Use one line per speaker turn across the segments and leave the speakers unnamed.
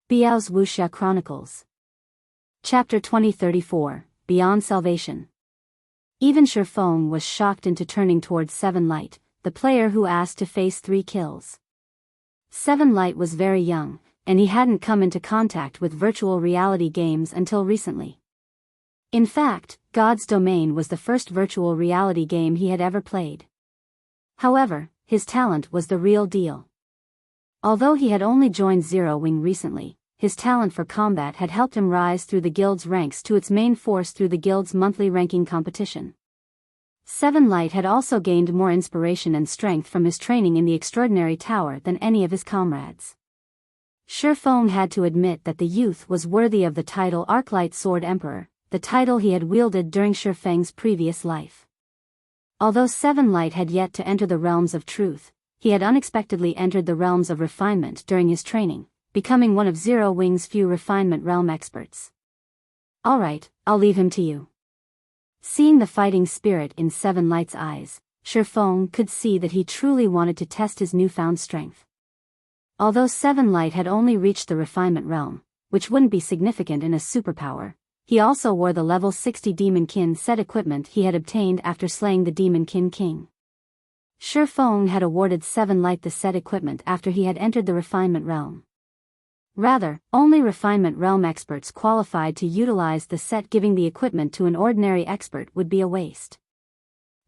Biyao's Wuxia Chronicles. Chapter 2034, Beyond Salvation. Even Shifeng was shocked into turning towards Seven Light, the player who asked to face 3 kills. Seven Light was very young, and he hadn't come into contact with virtual reality games until recently. In fact, God's Domain was the first virtual reality game he had ever played. However, his talent was the real deal. Although he had only joined Zero Wing recently, his talent for combat had helped him rise through the guild's ranks to its main force through the guild's monthly ranking competition. Seven Light had also gained more inspiration and strength from his training in the Extraordinary Tower than any of his comrades. Shifeng had to admit that the youth was worthy of the title Arclight Sword Emperor, the title he had wielded during Shifeng's previous life. Although Seven Light had yet to enter the realms of truth, he had unexpectedly entered the realms of refinement during his training, becoming one of Zero Wing's few refinement realm experts. Alright, I'll leave him to you. Seeing the fighting spirit in Seven Light's eyes, Shifeng could see that he truly wanted to test his newfound strength. Although Seven Light had only reached the refinement realm, which wouldn't be significant in a superpower, he also wore the level 60 Demonkin set equipment he had obtained after slaying the Demonkin King. Shifeng had awarded Seven Light the set equipment after he had entered the refinement realm. Rather, only refinement realm experts qualified to utilize the set, giving the equipment to an ordinary expert would be a waste.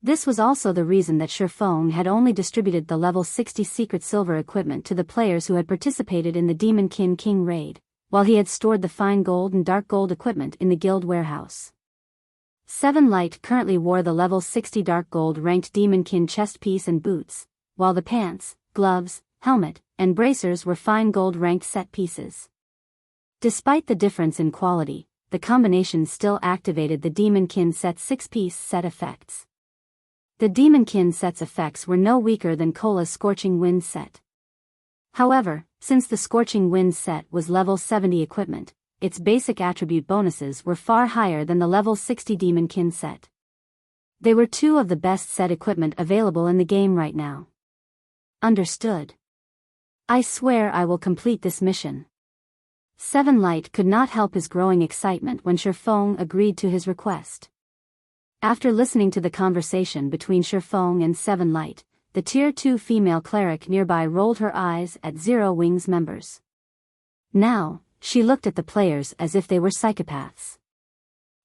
This was also the reason that Shifeng had only distributed the level 60 secret silver equipment to the players who had participated in the Demonkin King raid, while he had stored the fine gold and dark gold equipment in the guild warehouse. Seven Light currently wore the level 60 dark gold ranked Demonkin chest piece and boots, while the pants, gloves, helmet, and bracers were fine gold ranked set pieces. Despite the difference in quality, the combination still activated the Demonkin set's 6-piece set effects. The Demonkin set's effects were no weaker than Kola's Scorching Wind set. However, since the Scorching Wind set was level 70 equipment, its basic attribute bonuses were far higher than the level 60 Demonkin set. They were 2 of the best set equipment available in the game right now. Understood. I swear I will complete this mission. Seven Light could not help his growing excitement when Shifeng agreed to his request. After listening to the conversation between Shifeng and Seven Light, the Tier 2 female cleric nearby rolled her eyes at Zero Wing's members. Now, she looked at the players as if they were psychopaths.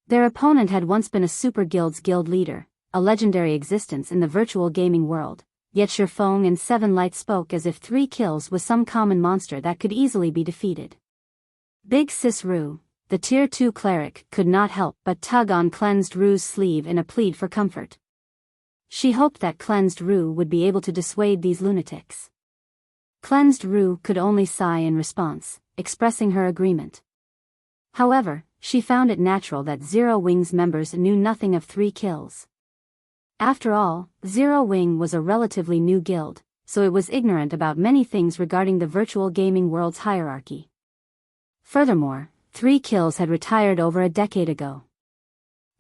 Their opponent had once been a super guild's guild leader, a legendary existence in the virtual gaming world, yet Shifeng and Seven Light spoke as if 3 kills was some common monster that could easily be defeated. Big Sis Rue, the Tier 2 cleric, could not help but tug on Cleansed Rue's sleeve in a plead for comfort. She hoped that Cleansed Rue would be able to dissuade these lunatics. Cleansed Rue could only sigh in response, expressing her agreement. However, she found it natural that Zero Wing's members knew nothing of 3 kills. After all, Zero Wing was a relatively new guild, so it was ignorant about many things regarding the virtual gaming world's hierarchy. Furthermore, 3 kills had retired over a decade ago.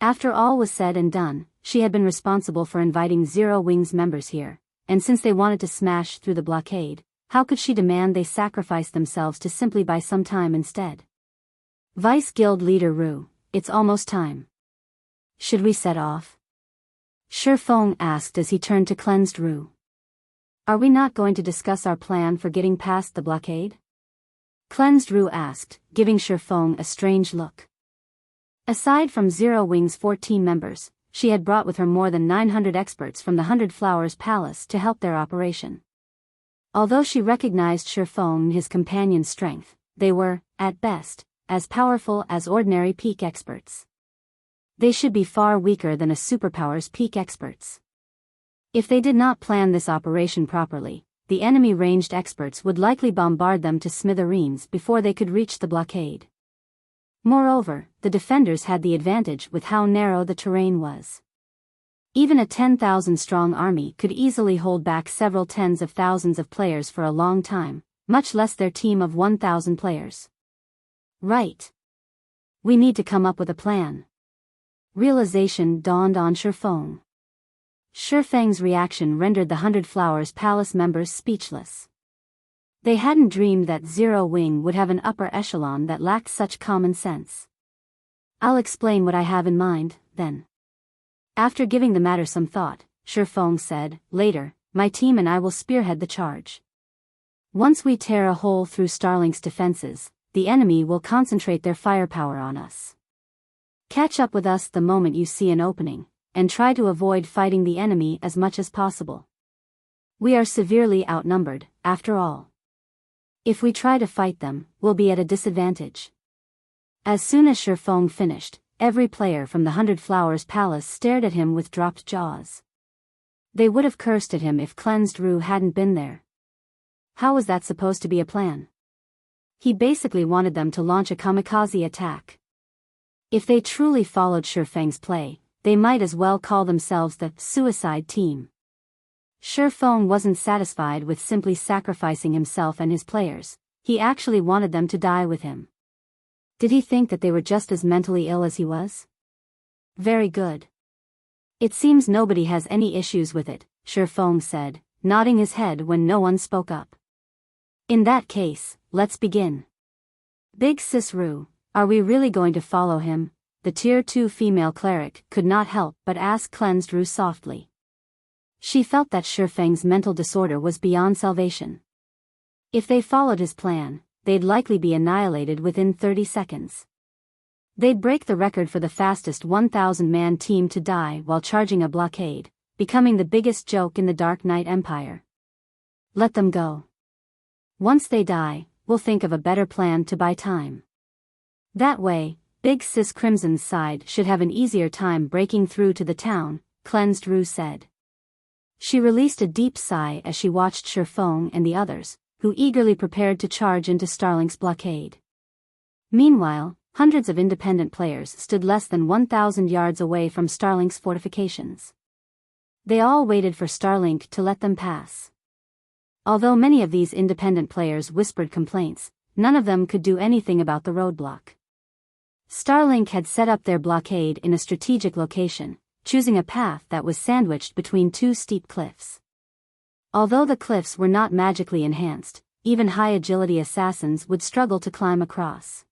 After all was said and done, she had been responsible for inviting Zero Wing's members here, and since they wanted to smash through the blockade, how could she demand they sacrifice themselves to simply buy some time instead? Vice Guild Leader Rue, it's almost time. Should we set off? Shifeng asked as he turned to Cleansed Rue. Are we not going to discuss our plan for getting past the blockade? Cleansed Rue asked, giving Shifeng a strange look. Aside from Zero Wing's 14 members, she had brought with her more than 900 experts from the 100 Flowers Palace to help their operation. Although she recognized Shifeng and his companion's strength, they were, at best, as powerful as ordinary peak experts. They should be far weaker than a superpower's peak experts. If they did not plan this operation properly, the enemy ranged experts would likely bombard them to smithereens before they could reach the blockade. Moreover, the defenders had the advantage with how narrow the terrain was. Even a 10,000-strong army could easily hold back several tens of thousands of players for a long time, much less their team of 1,000 players. Right. We need to come up with a plan. Realization dawned on Shifeng. Shifeng's reaction rendered the 100 Flowers Palace members speechless. They hadn't dreamed that Zero Wing would have an upper echelon that lacked such common sense. I'll explain what I have in mind, then. After giving the matter some thought, Shifeng said, later, my team and I will spearhead the charge. Once we tear a hole through Starlink's defenses, the enemy will concentrate their firepower on us. Catch up with us the moment you see an opening, and try to avoid fighting the enemy as much as possible. We are severely outnumbered, after all. If we try to fight them, we'll be at a disadvantage. As soon as Shifeng finished, every player from the 100 Flowers Palace stared at him with dropped jaws. They would have cursed at him if Cleansed Rue hadn't been there. How was that supposed to be a plan? He basically wanted them to launch a kamikaze attack. If they truly followed Shifeng's play, they might as well call themselves the Suicide Team. Shifeng wasn't satisfied with simply sacrificing himself and his players, he actually wanted them to die with him. Did he think that they were just as mentally ill as he was? Very good. It seems nobody has any issues with it, Shifeng said, nodding his head when no one spoke up. In that case, let's begin. Big Sis Rue, are we really going to follow him? The Tier 2 female cleric could not help but ask Cleansed Rue softly. She felt that Shifeng's mental disorder was beyond salvation. If they followed his plan, they'd likely be annihilated within 30 seconds. They'd break the record for the fastest 1,000-man team to die while charging a blockade, becoming the biggest joke in the Dark Knight Empire. Let them go. Once they die, we'll think of a better plan to buy time. That way, Big Sis Crimson's side should have an easier time breaking through to the town, Cleansed Rue said. She released a deep sigh as she watched Shifeng and the others, who eagerly prepared to charge into Starlink's blockade. Meanwhile, hundreds of independent players stood less than 1,000 yards away from Starlink's fortifications. They all waited for Starlink to let them pass. Although many of these independent players whispered complaints, none of them could do anything about the roadblock. Starlink had set up their blockade in a strategic location, choosing a path that was sandwiched between two steep cliffs. Although the cliffs were not magically enhanced, even high-agility assassins would struggle to climb across.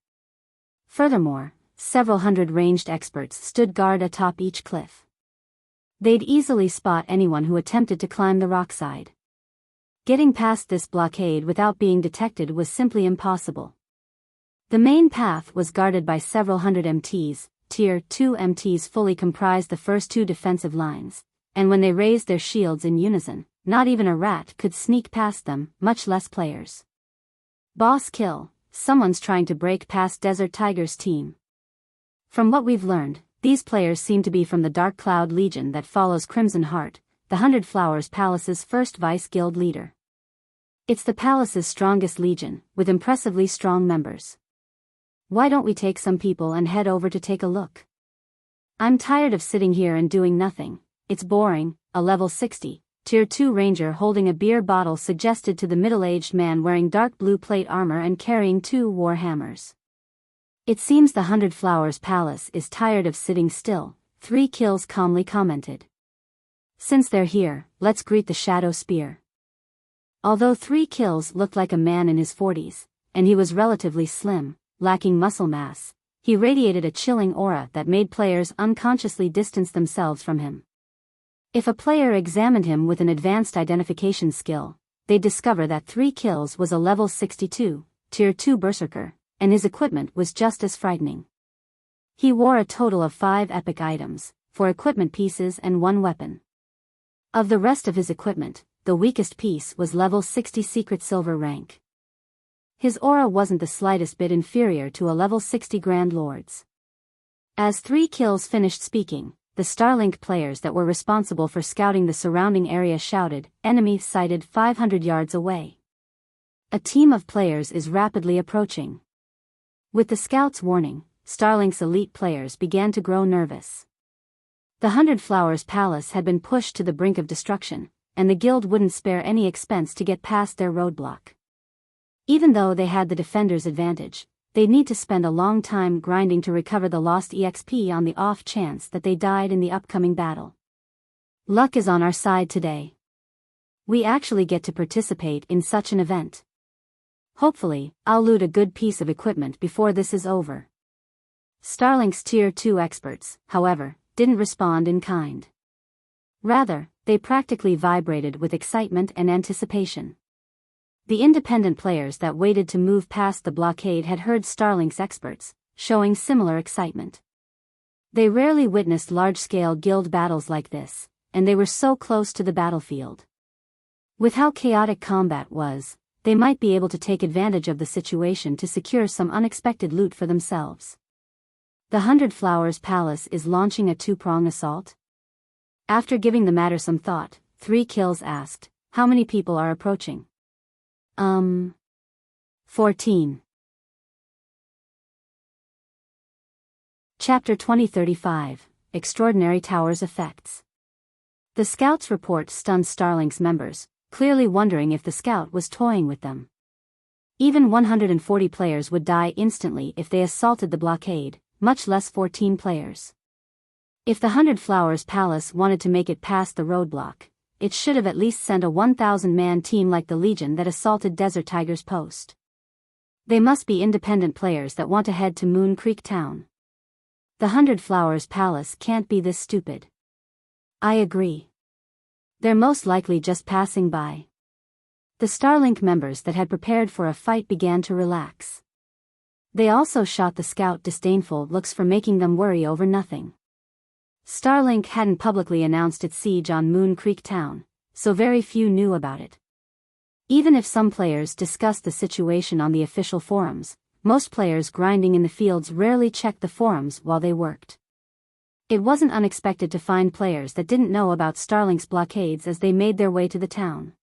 Furthermore, several hundred ranged experts stood guard atop each cliff. They'd easily spot anyone who attempted to climb the rock side. Getting past this blockade without being detected was simply impossible. The main path was guarded by several hundred MTs, Tier 2 MTs fully comprised the first two defensive lines, and when they raised their shields in unison, not even a rat could sneak past them, much less players. Boss kill, someone's trying to break past Desert Tiger's team. From what we've learned, these players seem to be from the Dark Cloud Legion that follows Crimson Heart, the 100 Flowers Palace's first vice-guild leader. It's the palace's strongest legion, with impressively strong members. Why don't we take some people and head over to take a look? I'm tired of sitting here and doing nothing, it's boring, a level 60, Tier 2 ranger holding a beer bottle suggested to the middle-aged man wearing dark blue plate armor and carrying two war hammers. It seems the 100 Flowers Palace is tired of sitting still, 3 Kills calmly commented. Since they're here, let's greet the Shadow Spear. Although 3 Kills looked like a man in his 40s, and he was relatively slim, lacking muscle mass, he radiated a chilling aura that made players unconsciously distance themselves from him. If a player examined him with an advanced identification skill, they'd discover that 3 Kills was a level 62, Tier 2 berserker, and his equipment was just as frightening. He wore a total of 5 epic items, 4 equipment pieces and 1 weapon. Of the rest of his equipment, the weakest piece was level 60 Secret Silver rank. His aura wasn't the slightest bit inferior to a level 60 Grand Lord's. As 3 Kills finished speaking, the Starlink players that were responsible for scouting the surrounding area shouted, "Enemy sighted 500 yards away. A team of players is rapidly approaching." With the scouts' warning, Starlink's elite players began to grow nervous. The 100 Flowers Palace had been pushed to the brink of destruction, and the guild wouldn't spare any expense to get past their roadblock. Even though they had the defender's advantage, they'd need to spend a long time grinding to recover the lost EXP on the off chance that they died in the upcoming battle. Luck is on our side today. We actually get to participate in such an event. Hopefully, I'll loot a good piece of equipment before this is over. Starlink's Tier 2 experts, however, didn't respond in kind. Rather, they practically vibrated with excitement and anticipation. The independent players that waited to move past the blockade had heard Starlink's experts, showing similar excitement. They rarely witnessed large-scale guild battles like this, and they were so close to the battlefield. With how chaotic combat was, they might be able to take advantage of the situation to secure some unexpected loot for themselves. The 100 Flowers Palace is launching a two-prong assault? After giving the matter some thought, 3 Kills asked, how many people are approaching? 14. Chapter 2035, Extraordinary Towers Effects. The scout's report stunned Starlink's members, clearly wondering if the scout was toying with them. Even 140 players would die instantly if they assaulted the blockade, much less 14 players. If the 100 Flowers Palace wanted to make it past the roadblock, it should have at least sent a 1,000-man team like the Legion that assaulted Desert Tiger's post. They must be independent players that want to head to Moon Creek Town. The 100 Flowers Palace can't be this stupid. I agree. They're most likely just passing by. The Starlink members that had prepared for a fight began to relax. They also shot the scout disdainful looks for making them worry over nothing. Starlink hadn't publicly announced its siege on Moon Creek Town, so very few knew about it. Even if some players discussed the situation on the official forums, most players grinding in the fields rarely checked the forums while they worked. It wasn't unexpected to find players that didn't know about Starlink's blockades as they made their way to the town.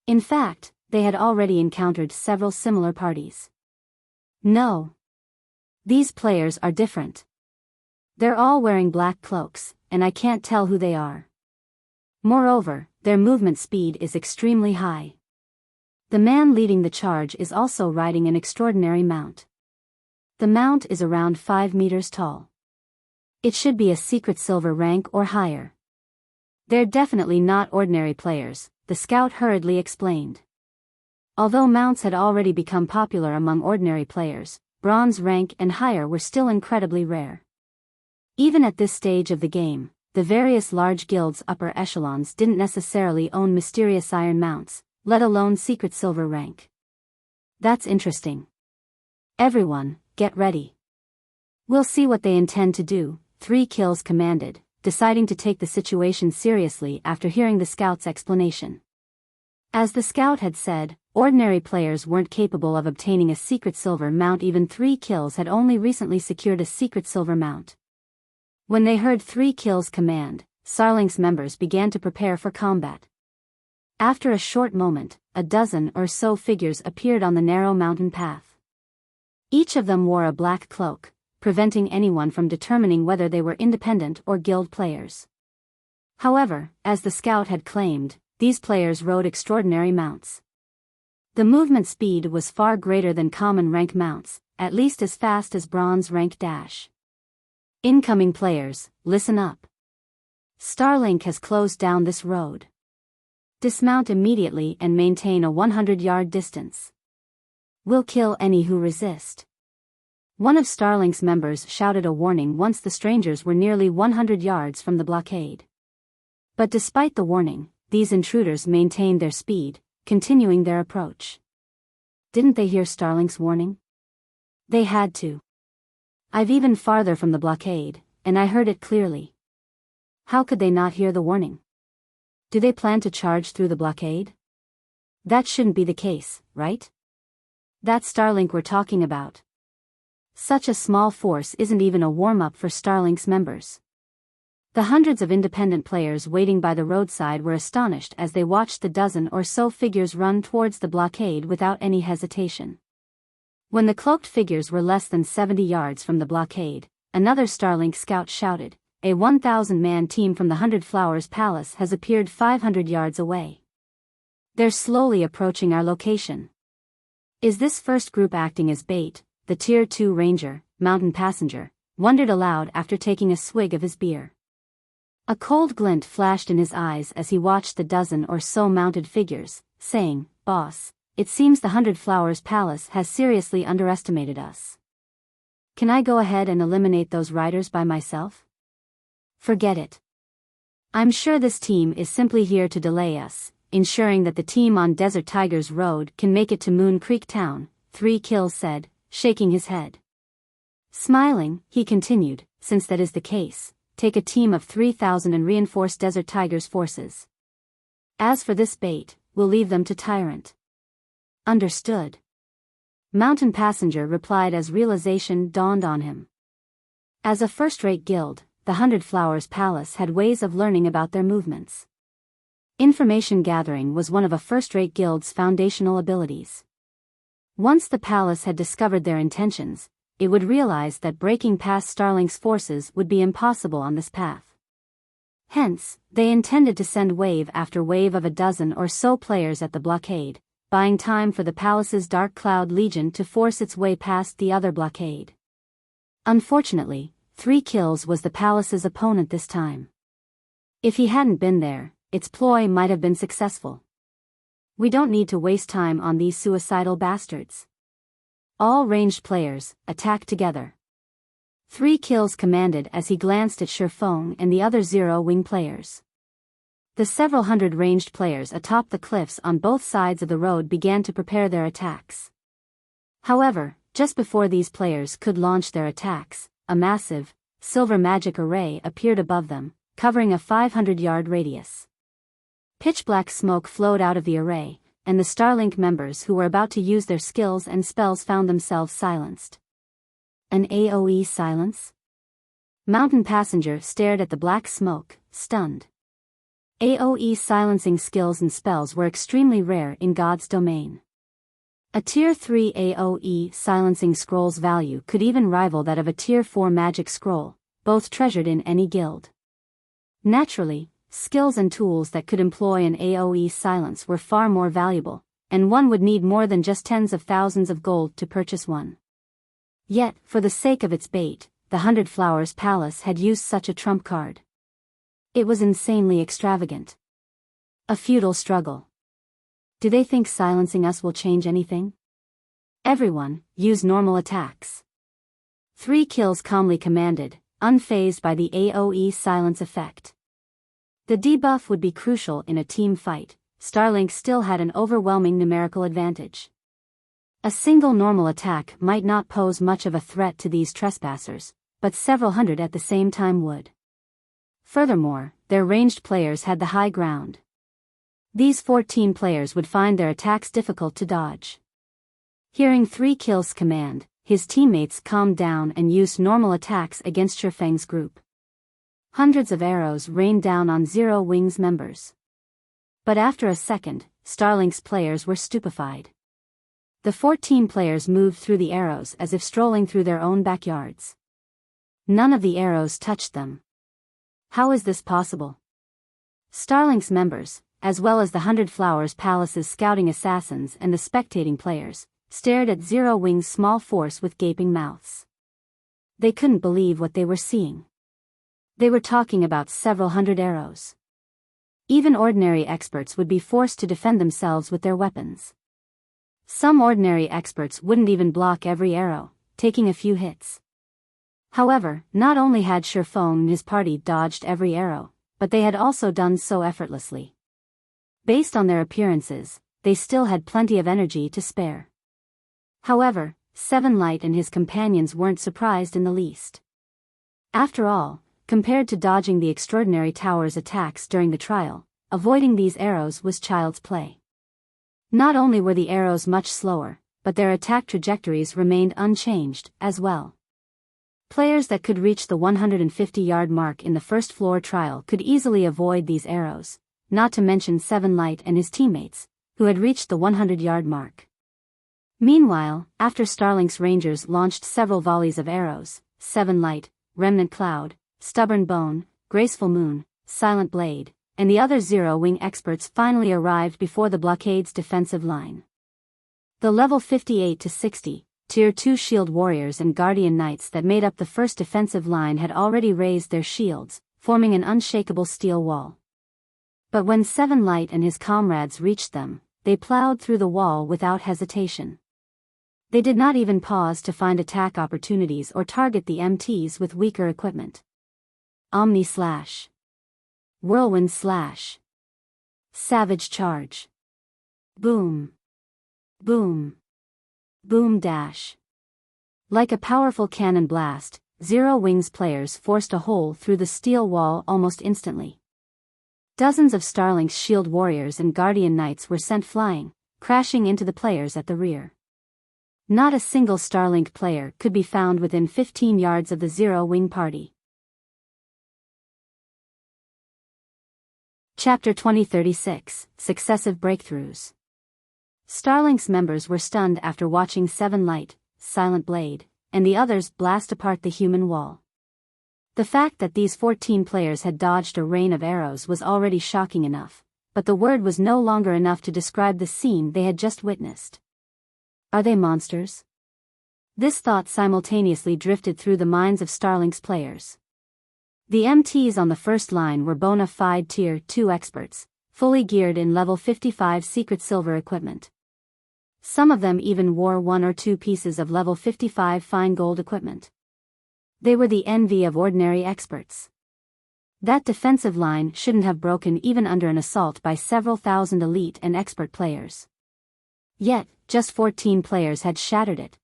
In fact, they had already encountered several similar parties. No. These players are different. They're all wearing black cloaks, and I can't tell who they are. Moreover, their movement speed is extremely high. The man leading the charge is also riding an extraordinary mount. The mount is around 5 meters tall. It should be a secret silver rank or higher. They're definitely not ordinary players, the scout hurriedly explained. Although mounts had already become popular among ordinary players, bronze rank and higher were still incredibly rare. Even at this stage of the game, the various large guilds' upper echelons didn't necessarily own mysterious iron mounts, let alone secret silver rank. That's interesting. Everyone, get ready. We'll see what they intend to do, 3 Kills commanded, deciding to take the situation seriously after hearing the scout's explanation. As the scout had said, ordinary players weren't capable of obtaining a secret silver mount. Even 3 Kills had only recently secured a secret silver mount. When they heard 3 Kills command, Starlink's members began to prepare for combat. After a short moment, a dozen or so figures appeared on the narrow mountain path. Each of them wore a black cloak, preventing anyone from determining whether they were independent or guild players. However, as the scout had claimed, these players rode extraordinary mounts. The movement speed was far greater than common rank mounts, at least as fast as bronze rank dash. Incoming players, listen up. Starlink has closed down this road. Dismount immediately and maintain a 100-yard distance. We'll kill any who resist. One of Starlink's members shouted a warning once the strangers were nearly 100 yards from the blockade. But despite the warning, these intruders maintained their speed, continuing their approach. Didn't they hear Starlink's warning? They had to. I've even farther from the blockade, and I heard it clearly. How could they not hear the warning? Do they plan to charge through the blockade? That shouldn't be the case, right? That's Starlink we're talking about. Such a small force isn't even a warm-up for Starlink's members. The hundreds of independent players waiting by the roadside were astonished as they watched the dozen or so figures run towards the blockade without any hesitation. When the cloaked figures were less than 70 yards from the blockade, another Starlink scout shouted, "A 1,000-man team from the 100 Flowers Palace has appeared 500 yards away. They're slowly approaching our location." Is this first group acting as bait? The Tier 2 Ranger, Mountain Passenger, wondered aloud after taking a swig of his beer. A cold glint flashed in his eyes as he watched the dozen or so mounted figures, saying, "Boss, it seems the 100 Flowers Palace has seriously underestimated us. Can I go ahead and eliminate those riders by myself? Forget it. I'm sure this team is simply here to delay us, ensuring that the team on Desert Tigers Road can make it to Moon Creek Town, 3 Kills said, shaking his head. Smiling, he continued, since that is the case, take a team of 3,000 and reinforce Desert Tigers' forces. As for this bait, we'll leave them to Tyrant. Understood. Mountain Passenger replied as realization dawned on him. As a first-rate guild, the 100 Flowers Palace had ways of learning about their movements. Information gathering was one of a first-rate guild's foundational abilities. Once the palace had discovered their intentions, it would realize that breaking past Starlink's forces would be impossible on this path. Hence, they intended to send wave after wave of a dozen or so players at the blockade, buying time for the palace's Dark Cloud Legion to force its way past the other blockade. Unfortunately, 3 Kills was the palace's opponent this time. If he hadn't been there, its ploy might have been successful. We don't need to waste time on these suicidal bastards. All ranged players, attack together. 3 Kills commanded as he glanced at Shifeng and the other Zero-Wing players. The several hundred ranged players atop the cliffs on both sides of the road began to prepare their attacks. However, just before these players could launch their attacks, a massive, silver magic array appeared above them, covering a 500-yard radius. Pitch-black smoke flowed out of the array, and the Starlink members who were about to use their skills and spells found themselves silenced. An AoE silence? Mountain Passenger stared at the black smoke, stunned. AoE silencing skills and spells were extremely rare in God's domain. A Tier 3 AoE silencing scroll's value could even rival that of a Tier 4 magic scroll, both treasured in any guild. Naturally, skills and tools that could employ an AoE silence were far more valuable, and one would need more than just tens of thousands of gold to purchase one. Yet, for the sake of its bait, the 100 Flowers Palace had used such a trump card. It was insanely extravagant. A futile struggle. Do they think silencing us will change anything? Everyone, use normal attacks. 3 Kills calmly commanded, unfazed by the AoE silence effect. The debuff would be crucial in a team fight. Starlink still had an overwhelming numerical advantage. A single normal attack might not pose much of a threat to these trespassers, but several hundred at the same time would. Furthermore, their ranged players had the high ground. These 14 players would find their attacks difficult to dodge. Hearing 3 Kills command, his teammates calmed down and used normal attacks against Shifeng's group. Hundreds of arrows rained down on Zero-Wing's members. But after a second, Starlink's players were stupefied. The 14 players moved through the arrows as if strolling through their own backyards. None of the arrows touched them. How is this possible? Starlink's members, as well as the 100 Flowers Palace's scouting assassins and the spectating players, stared at Zero-Wing's small force with gaping mouths. They couldn't believe what they were seeing. They were talking about several hundred arrows. Even ordinary experts would be forced to defend themselves with their weapons. Some ordinary experts wouldn't even block every arrow, taking a few hits. However, not only had Shifeng and his party dodged every arrow, but they had also done so effortlessly. Based on their appearances, they still had plenty of energy to spare. However, Seven Light and his companions weren't surprised in the least. After all, compared to dodging the Extraordinary Tower's attacks during the trial, avoiding these arrows was child's play. Not only were the arrows much slower, but their attack trajectories remained unchanged, as well. Players that could reach the 150-yard mark in the first floor trial could easily avoid these arrows, not to mention Seven Light and his teammates, who had reached the 100-yard mark. Meanwhile, after Starlink's Rangers launched several volleys of arrows, Seven Light, Remnant Cloud, Stubborn Bone, Graceful Moon, Silent Blade, and the other Zero-Wing experts finally arrived before the blockade's defensive line. The level 58 to 60, Tier 2 Shield Warriors and Guardian Knights that made up the first defensive line had already raised their shields, forming an unshakable steel wall. But when Seven Light and his comrades reached them, they plowed through the wall without hesitation. They did not even pause to find attack opportunities or target the MTs with weaker equipment. Omni Slash. Whirlwind Slash. Savage Charge. Boom. Boom. Boom dash. Like a powerful cannon blast, Zero Wings players forced a hole through the steel wall almost instantly. Dozens of Starlink's shield warriors and guardian knights were sent flying, crashing into the players at the rear. Not a single Starlink player could be found within 15 yards of the Zero Wing party. Chapter 2036, Successive Breakthroughs. Starlink's members were stunned after watching Seven Light, Silent Blade, and the others blast apart the human wall. The fact that these 14 players had dodged a rain of arrows was already shocking enough, but the word was no longer enough to describe the scene they had just witnessed. Are they monsters? This thought simultaneously drifted through the minds of Starlink's players. The MTs on the first line were bona fide Tier 2 experts, fully geared in level 55 secret silver equipment. Some of them even wore 1 or 2 pieces of level 55 fine gold equipment. They were the envy of ordinary experts. That defensive line shouldn't have broken even under an assault by several thousand elite and expert players. Yet, just 14 players had shattered it.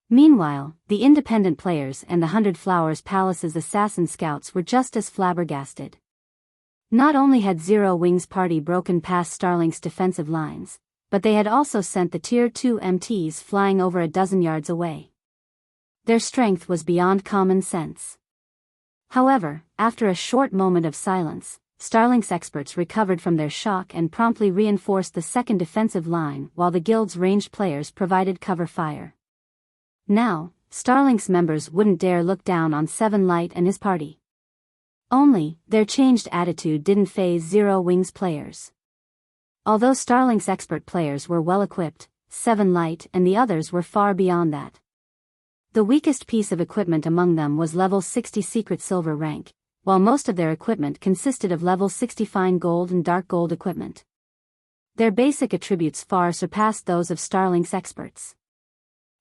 Meanwhile, the independent players and the 100 Flowers Palace's assassin scouts were just as flabbergasted. Not only had Zero Wings party broken past Starlink's defensive lines, but they had also sent the Tier 2 MTs flying over a dozen yards away. Their strength was beyond common sense. However, after a short moment of silence, Starlink's experts recovered from their shock and promptly reinforced the second defensive line while the guild's ranged players provided cover fire. Now, Starlink's members wouldn't dare look down on Seven Light and his party. Only, their changed attitude didn't faze Zero Wings players. Although Starlink's expert players were well equipped, Seven Light and the others were far beyond that. The weakest piece of equipment among them was level 60 secret silver rank, while most of their equipment consisted of level 60 fine gold and dark gold equipment. Their basic attributes far surpassed those of Starlink's experts.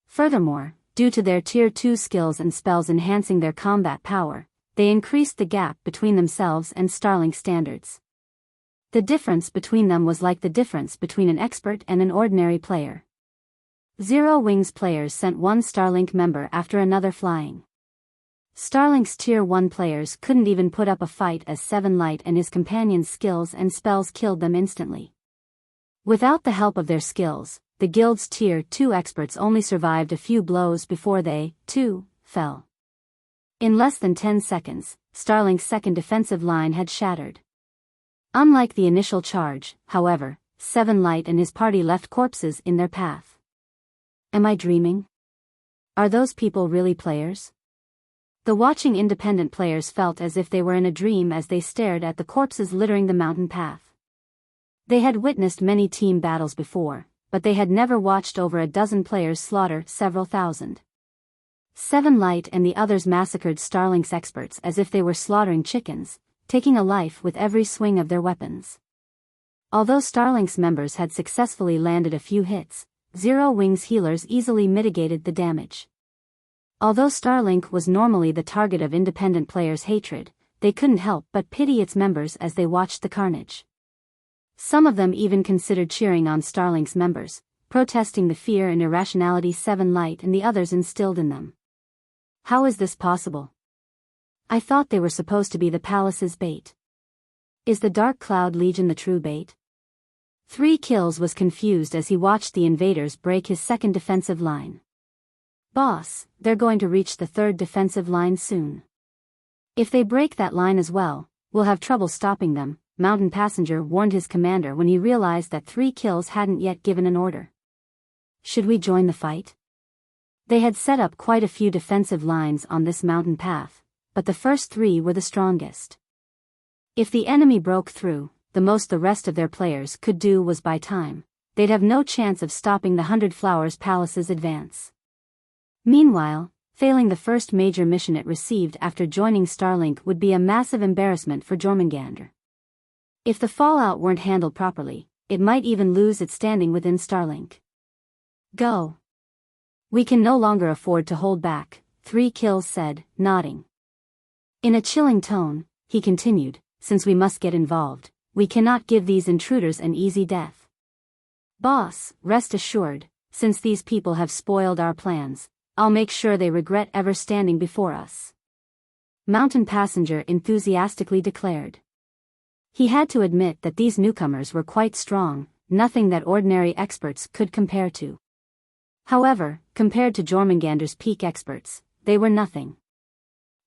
Furthermore, due to their Tier 2 skills and spells enhancing their combat power, they increased the gap between themselves and Starlink standards. The difference between them was like the difference between an expert and an ordinary player. Zero Wings players sent one Starlink member after another flying. Starlink's Tier 1 players couldn't even put up a fight as Seven Light and his companions' skills and spells killed them instantly. Without the help of their skills, the guild's Tier 2 experts only survived a few blows before they, too, fell. In less than 10 seconds, Starlink's second defensive line had shattered. Unlike the initial charge, however, Seven Light and his party left corpses in their path. Am I dreaming? Are those people really players? The watching independent players felt as if they were in a dream as they stared at the corpses littering the mountain path. They had witnessed many team battles before, but they had never watched over a dozen players slaughter several thousand. Seven Light and the others massacred Starlink's experts as if they were slaughtering chickens, taking a life with every swing of their weapons. Although Starlink's members had successfully landed a few hits, Zero Wings healers easily mitigated the damage. Although Starlink was normally the target of independent players' hatred, they couldn't help but pity its members as they watched the carnage. Some of them even considered cheering on Starlink's members, protesting the fear and irrationality Seven Light and the others instilled in them. How is this possible? I thought they were supposed to be the palace's bait. Is the Dark Cloud Legion the true bait? 3 Kills was confused as he watched the invaders break his second defensive line. Boss, they're going to reach the third defensive line soon. If they break that line as well, we'll have trouble stopping them, Mountain Passenger warned his commander when he realized that 3 Kills hadn't yet given an order. Should we join the fight? They had set up quite a few defensive lines on this mountain path, but the first 3 were the strongest. If the enemy broke through, the most the rest of their players could do was buy time. They'd have no chance of stopping the 100 Flowers Palace's advance. Meanwhile, failing the first major mission it received after joining Starlink would be a massive embarrassment for Jormungandr. If the fallout weren't handled properly, it might even lose its standing within Starlink. Go. We can no longer afford to hold back, 3 Kills said, nodding. In a chilling tone, he continued, since we must get involved, we cannot give these intruders an easy death. Boss, rest assured, since these people have spoiled our plans, I'll make sure they regret ever standing before us. Mountain Passenger enthusiastically declared. He had to admit that these newcomers were quite strong, nothing that ordinary experts could compare to. However, compared to Jormungandr's peak experts, they were nothing.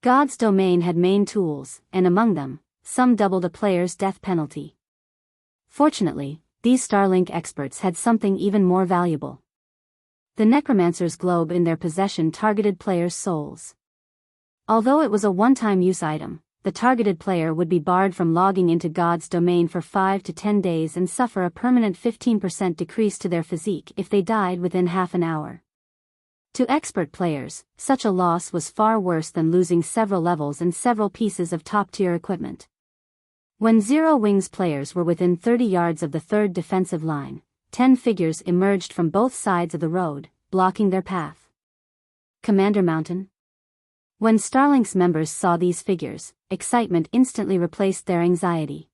God's domain had main tools, and among them, some doubled a player's death penalty. Fortunately, these Starlink experts had something even more valuable. The Necromancer's globe in their possession targeted players' souls. Although it was a one-time use item, the targeted player would be barred from logging into God's domain for 5 to 10 days and suffer a permanent 15% decrease to their physique if they died within half an hour. To expert players, such a loss was far worse than losing several levels and several pieces of top-tier equipment. When Zero Wings players were within 30 yards of the third defensive line, 10 figures emerged from both sides of the road, blocking their path. Commander Mountain? When Starlink's members saw these figures, excitement instantly replaced their anxiety.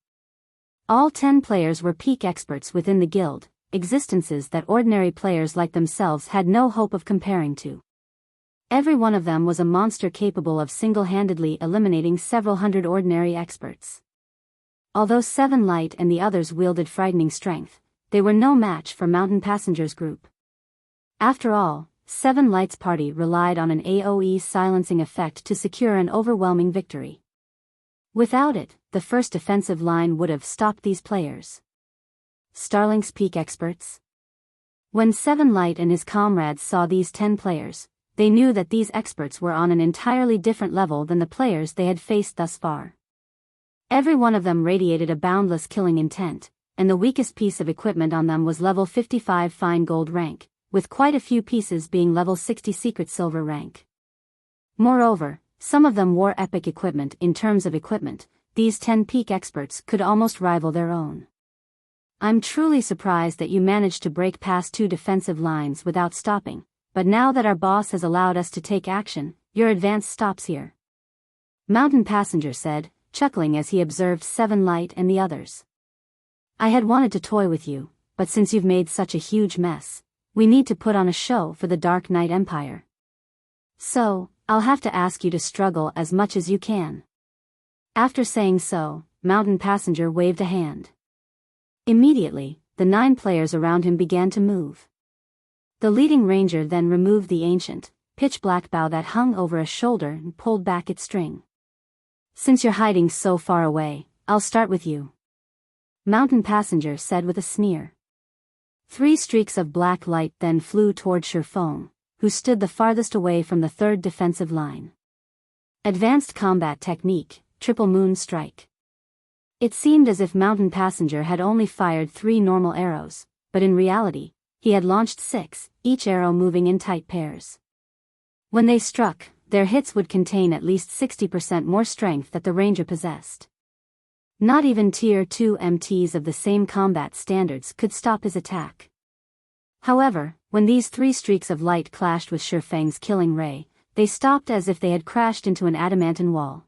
All 10 players were peak experts within the guild, existences that ordinary players like themselves had no hope of comparing to. Every one of them was a monster capable of single-handedly eliminating several hundred ordinary experts. Although 7 Light and the others wielded frightening strength, they were no match for Mountain Passenger's group. After all, 7 Light's party relied on an AoE silencing effect to secure an overwhelming victory. Without it, the first defensive line would have stopped these players. Starlink's peak experts? When 7 Light and his comrades saw these 10 players, they knew that these experts were on an entirely different level than the players they had faced thus far. Every one of them radiated a boundless killing intent, and the weakest piece of equipment on them was level 55 fine gold rank, with quite a few pieces being level 60 secret silver rank. Moreover, some of them wore epic equipment. In terms of equipment, these 10 peak experts could almost rival their own. I'm truly surprised that you managed to break past 2 defensive lines without stopping, but now that our boss has allowed us to take action, your advance stops here. Mountain Passenger said, chuckling as he observed 7 Light and the others. I had wanted to toy with you, but since you've made such a huge mess, we need to put on a show for the Dark Knight Empire. So, I'll have to ask you to struggle as much as you can. After saying so, Mountain Passenger waved a hand. Immediately, the 9 players around him began to move. The leading ranger then removed the ancient, pitch-black bow that hung over a shoulder and pulled back its string. Since you're hiding so far away, I'll start with you. Mountain Passenger said with a sneer. 3 streaks of black light then flew toward Sherfong, who stood the farthest away from the third defensive line. Advanced combat technique, triple moon strike. It seemed as if Mountain Passenger had only fired 3 normal arrows, but in reality, he had launched 6, each arrow moving in tight pairs. When they struck, their hits would contain at least 60% more strength that the ranger possessed. Not even Tier 2 MTs of the same combat standards could stop his attack. However, when these 3 streaks of light clashed with Sherfang's killing ray, they stopped as if they had crashed into an adamantine wall.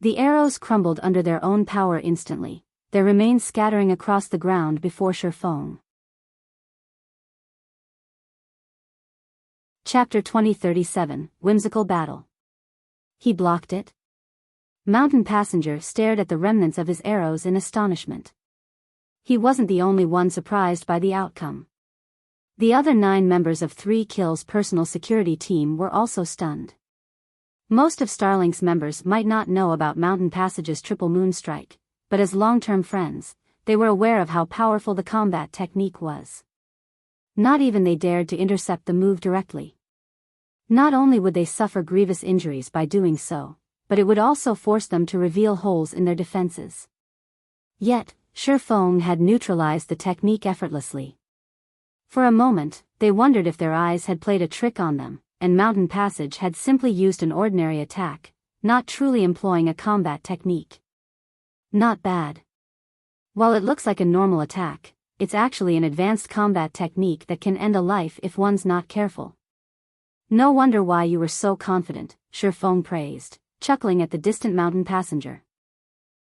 The arrows crumbled under their own power instantly, their remains scattering across the ground before Sherfang. Chapter 2037, Whimsical Battle. He blocked it? Mountain Passenger stared at the remnants of his arrows in astonishment. He wasn't the only one surprised by the outcome. The other 9 members of 3 Kills' personal security team were also stunned. Most of Starlink's members might not know about Mountain Passage's triple moon strike, but as long-term friends, they were aware of how powerful the combat technique was. Not even they dared to intercept the move directly. Not only would they suffer grievous injuries by doing so, but it would also force them to reveal holes in their defenses. Yet, Sherfang had neutralized the technique effortlessly. For a moment, they wondered if their eyes had played a trick on them, and Mountain Passage had simply used an ordinary attack, not truly employing a combat technique. Not bad. While it looks like a normal attack, it's actually an advanced combat technique that can end a life if one's not careful. No wonder why you were so confident, Shifeng praised, chuckling at the distant mountain passenger.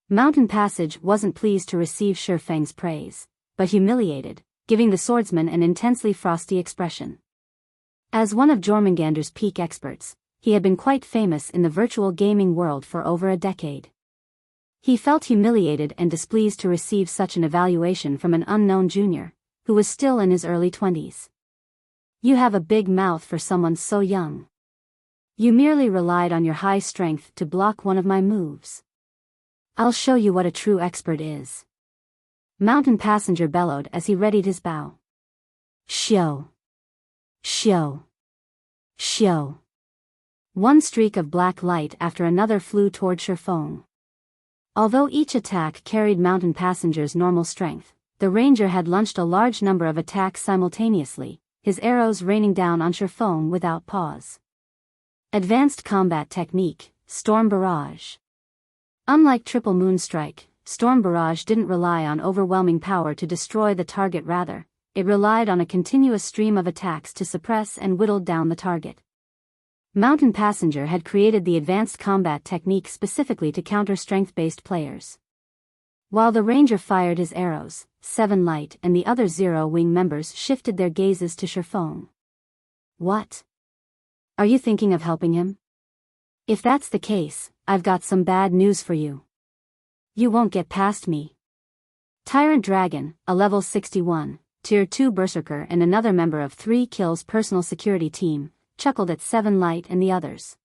Mountain Passage wasn't pleased to receive Shifeng's praise, but humiliated, giving the swordsman an intensely frosty expression. As one of Jormungandr's peak experts, he had been quite famous in the virtual gaming world for over a decade. He felt humiliated and displeased to receive such an evaluation from an unknown junior, who was still in his early 20s. You have a big mouth for someone so young. You merely relied on your high strength to block one of my moves. I'll show you what a true expert is. Mountain Passenger bellowed as he readied his bow. Shio. Shio. Shio. One streak of black light after another flew toward Shifeng. Although each attack carried Mountain Passenger's normal strength, the ranger had launched a large number of attacks simultaneously, his arrows raining down on Shifeng without pause. Advanced Combat Technique, Storm Barrage. Unlike Triple Moon Strike, Storm Barrage didn't rely on overwhelming power to destroy the target, rather, it relied on a continuous stream of attacks to suppress and whittle down the target. Mountain Passenger had created the advanced combat technique specifically to counter strength-based players. While the ranger fired his arrows, Seven Light and the other Zero Wing members shifted their gazes to Shifeng. What? Are you thinking of helping him? If that's the case, I've got some bad news for you. You won't get past me. Tyrant Dragon, a level 61, Tier 2 Berserker and another member of 3 Kills personal security team, chuckled at Seven Light and the others.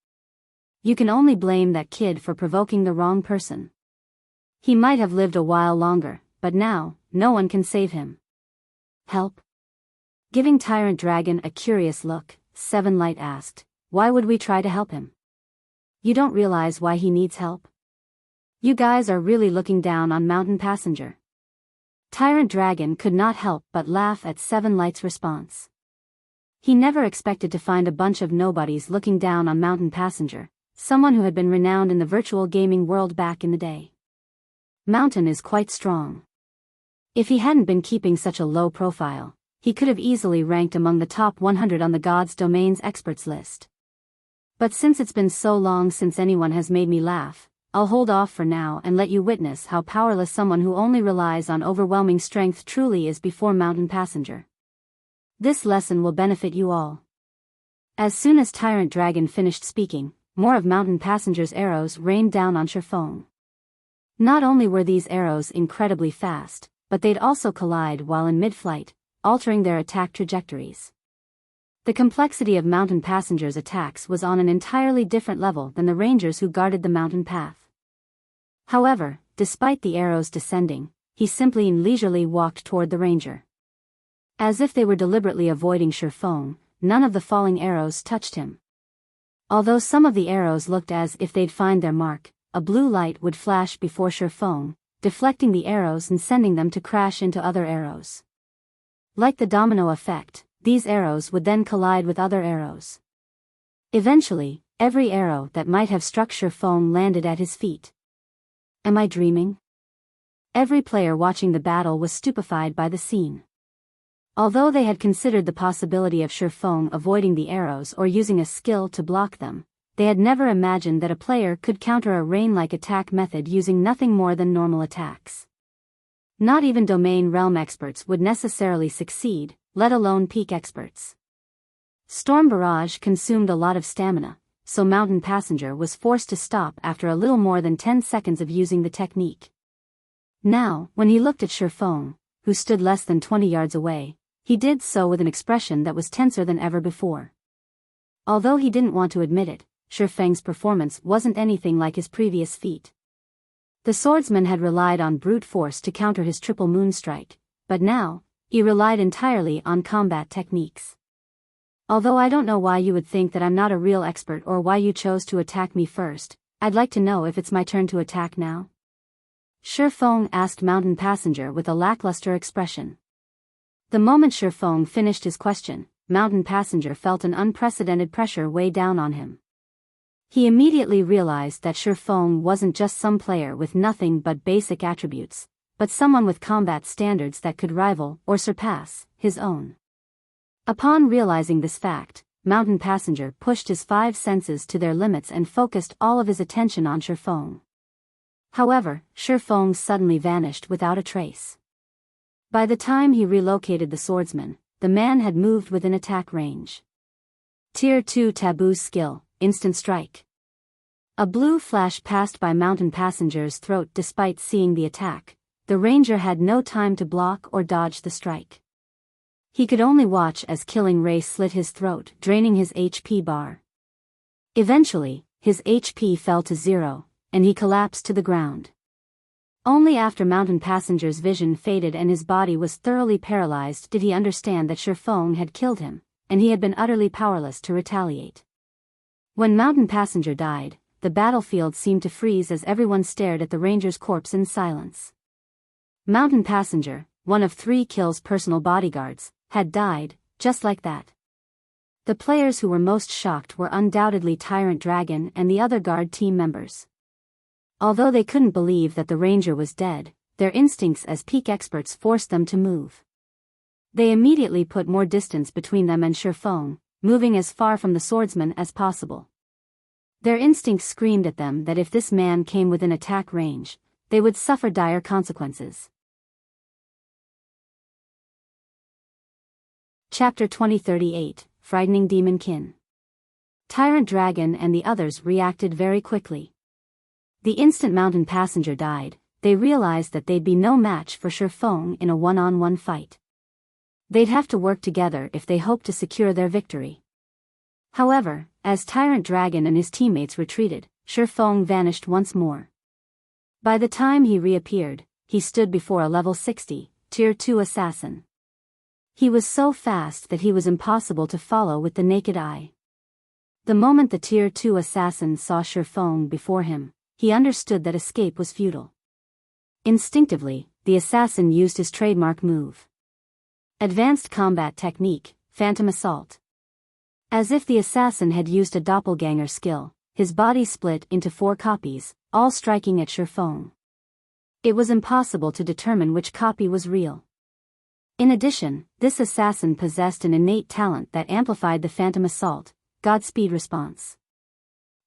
You can only blame that kid for provoking the wrong person. He might have lived a while longer, but now, no one can save him. Help? Giving Tyrant Dragon a curious look, Seven Light asked, why would we try to help him? You don't realize why he needs help? You guys are really looking down on Mountain Passenger. Tyrant Dragon could not help but laugh at Seven Light's response. He never expected to find a bunch of nobodies looking down on Mountain Passenger, someone who had been renowned in the virtual gaming world back in the day. Mountain is quite strong. If he hadn't been keeping such a low profile, he could have easily ranked among the top 100 on the God's Domains experts list. But since it's been so long since anyone has made me laugh, I'll hold off for now and let you witness how powerless someone who only relies on overwhelming strength truly is before Mountain Passenger. This lesson will benefit you all. As soon as Tyrant Dragon finished speaking, more of Mountain Passenger's arrows rained down on Shifeng. Not only were these arrows incredibly fast, but they'd also collide while in mid-flight, altering their attack trajectories. The complexity of Mountain Passenger's attacks was on an entirely different level than the rangers who guarded the mountain path. However, despite the arrows descending, he simply and leisurely walked toward the ranger. As if they were deliberately avoiding Shifeng, none of the falling arrows touched him. Although some of the arrows looked as if they'd find their mark, a blue light would flash before Shifeng, deflecting the arrows and sending them to crash into other arrows. Like the domino effect, these arrows would then collide with other arrows. Eventually, every arrow that might have struck Shifeng landed at his feet. Am I dreaming? Every player watching the battle was stupefied by the scene. Although they had considered the possibility of Shifeng avoiding the arrows or using a skill to block them, they had never imagined that a player could counter a rain-like attack method using nothing more than normal attacks. Not even domain realm experts would necessarily succeed, let alone peak experts. Storm Barrage consumed a lot of stamina, so Mountain Passenger was forced to stop after a little more than 10 seconds of using the technique. Now, when he looked at Shifeng, who stood less than 20 yards away, he did so with an expression that was tenser than ever before. Although he didn't want to admit it, Shifeng's performance wasn't anything like his previous feat. The swordsman had relied on brute force to counter his Triple Moon Strike, but now, he relied entirely on combat techniques. Although I don't know why you would think that I'm not a real expert or why you chose to attack me first, I'd like to know if it's my turn to attack now. Shifeng asked Mountain Passenger with a lackluster expression. The moment Shifeng finished his question, Mountain Passenger felt an unprecedented pressure weigh down on him. He immediately realized that Shifeng wasn't just some player with nothing but basic attributes, but someone with combat standards that could rival, or surpass, his own. Upon realizing this fact, Mountain Passenger pushed his 5 senses to their limits and focused all of his attention on Shifeng. However, Shifeng suddenly vanished without a trace. By the time he relocated the swordsman, the man had moved within attack range. Tier 2 Taboo Skill, Instant Strike. A blue flash passed by Mountain Passenger's throat despite seeing the attack. The ranger had no time to block or dodge the strike. He could only watch as Killing Ray slit his throat, draining his HP bar. Eventually, his HP fell to 0, and he collapsed to the ground. Only after Mountain Passenger's vision faded and his body was thoroughly paralyzed did he understand that Shifeng had killed him, and he had been utterly powerless to retaliate. When Mountain Passenger died, the battlefield seemed to freeze as everyone stared at the ranger's corpse in silence. Mountain Passenger, one of 3 Kill's personal bodyguards, had died, just like that. The players who were most shocked were undoubtedly Tyrant Dragon and the other guard team members. Although they couldn't believe that the ranger was dead, their instincts as peak experts forced them to move. They immediately put more distance between them and Shifeng, moving as far from the swordsman as possible. Their instincts screamed at them that if this man came within attack range, they would suffer dire consequences. Chapter 2038, Frightening Demonkin. Tyrant Dragon and the others reacted very quickly. The instant Mountain Passenger died, they realized that they'd be no match for Shifeng in a one-on-one fight. They'd have to work together if they hoped to secure their victory. However, as Tyrant Dragon and his teammates retreated, Shifeng vanished once more. By the time he reappeared, he stood before a level 60, Tier 2 assassin. He was so fast that he was impossible to follow with the naked eye. The moment the Tier 2 assassin saw Shifeng before him, he understood that escape was futile. Instinctively, the assassin used his trademark move. Advanced Combat Technique, Phantom Assault. As if the assassin had used a doppelganger skill, his body split into 4 copies, all striking at Shifeng. It was impossible to determine which copy was real. In addition, this assassin possessed an innate talent that amplified the Phantom Assault, Godspeed response.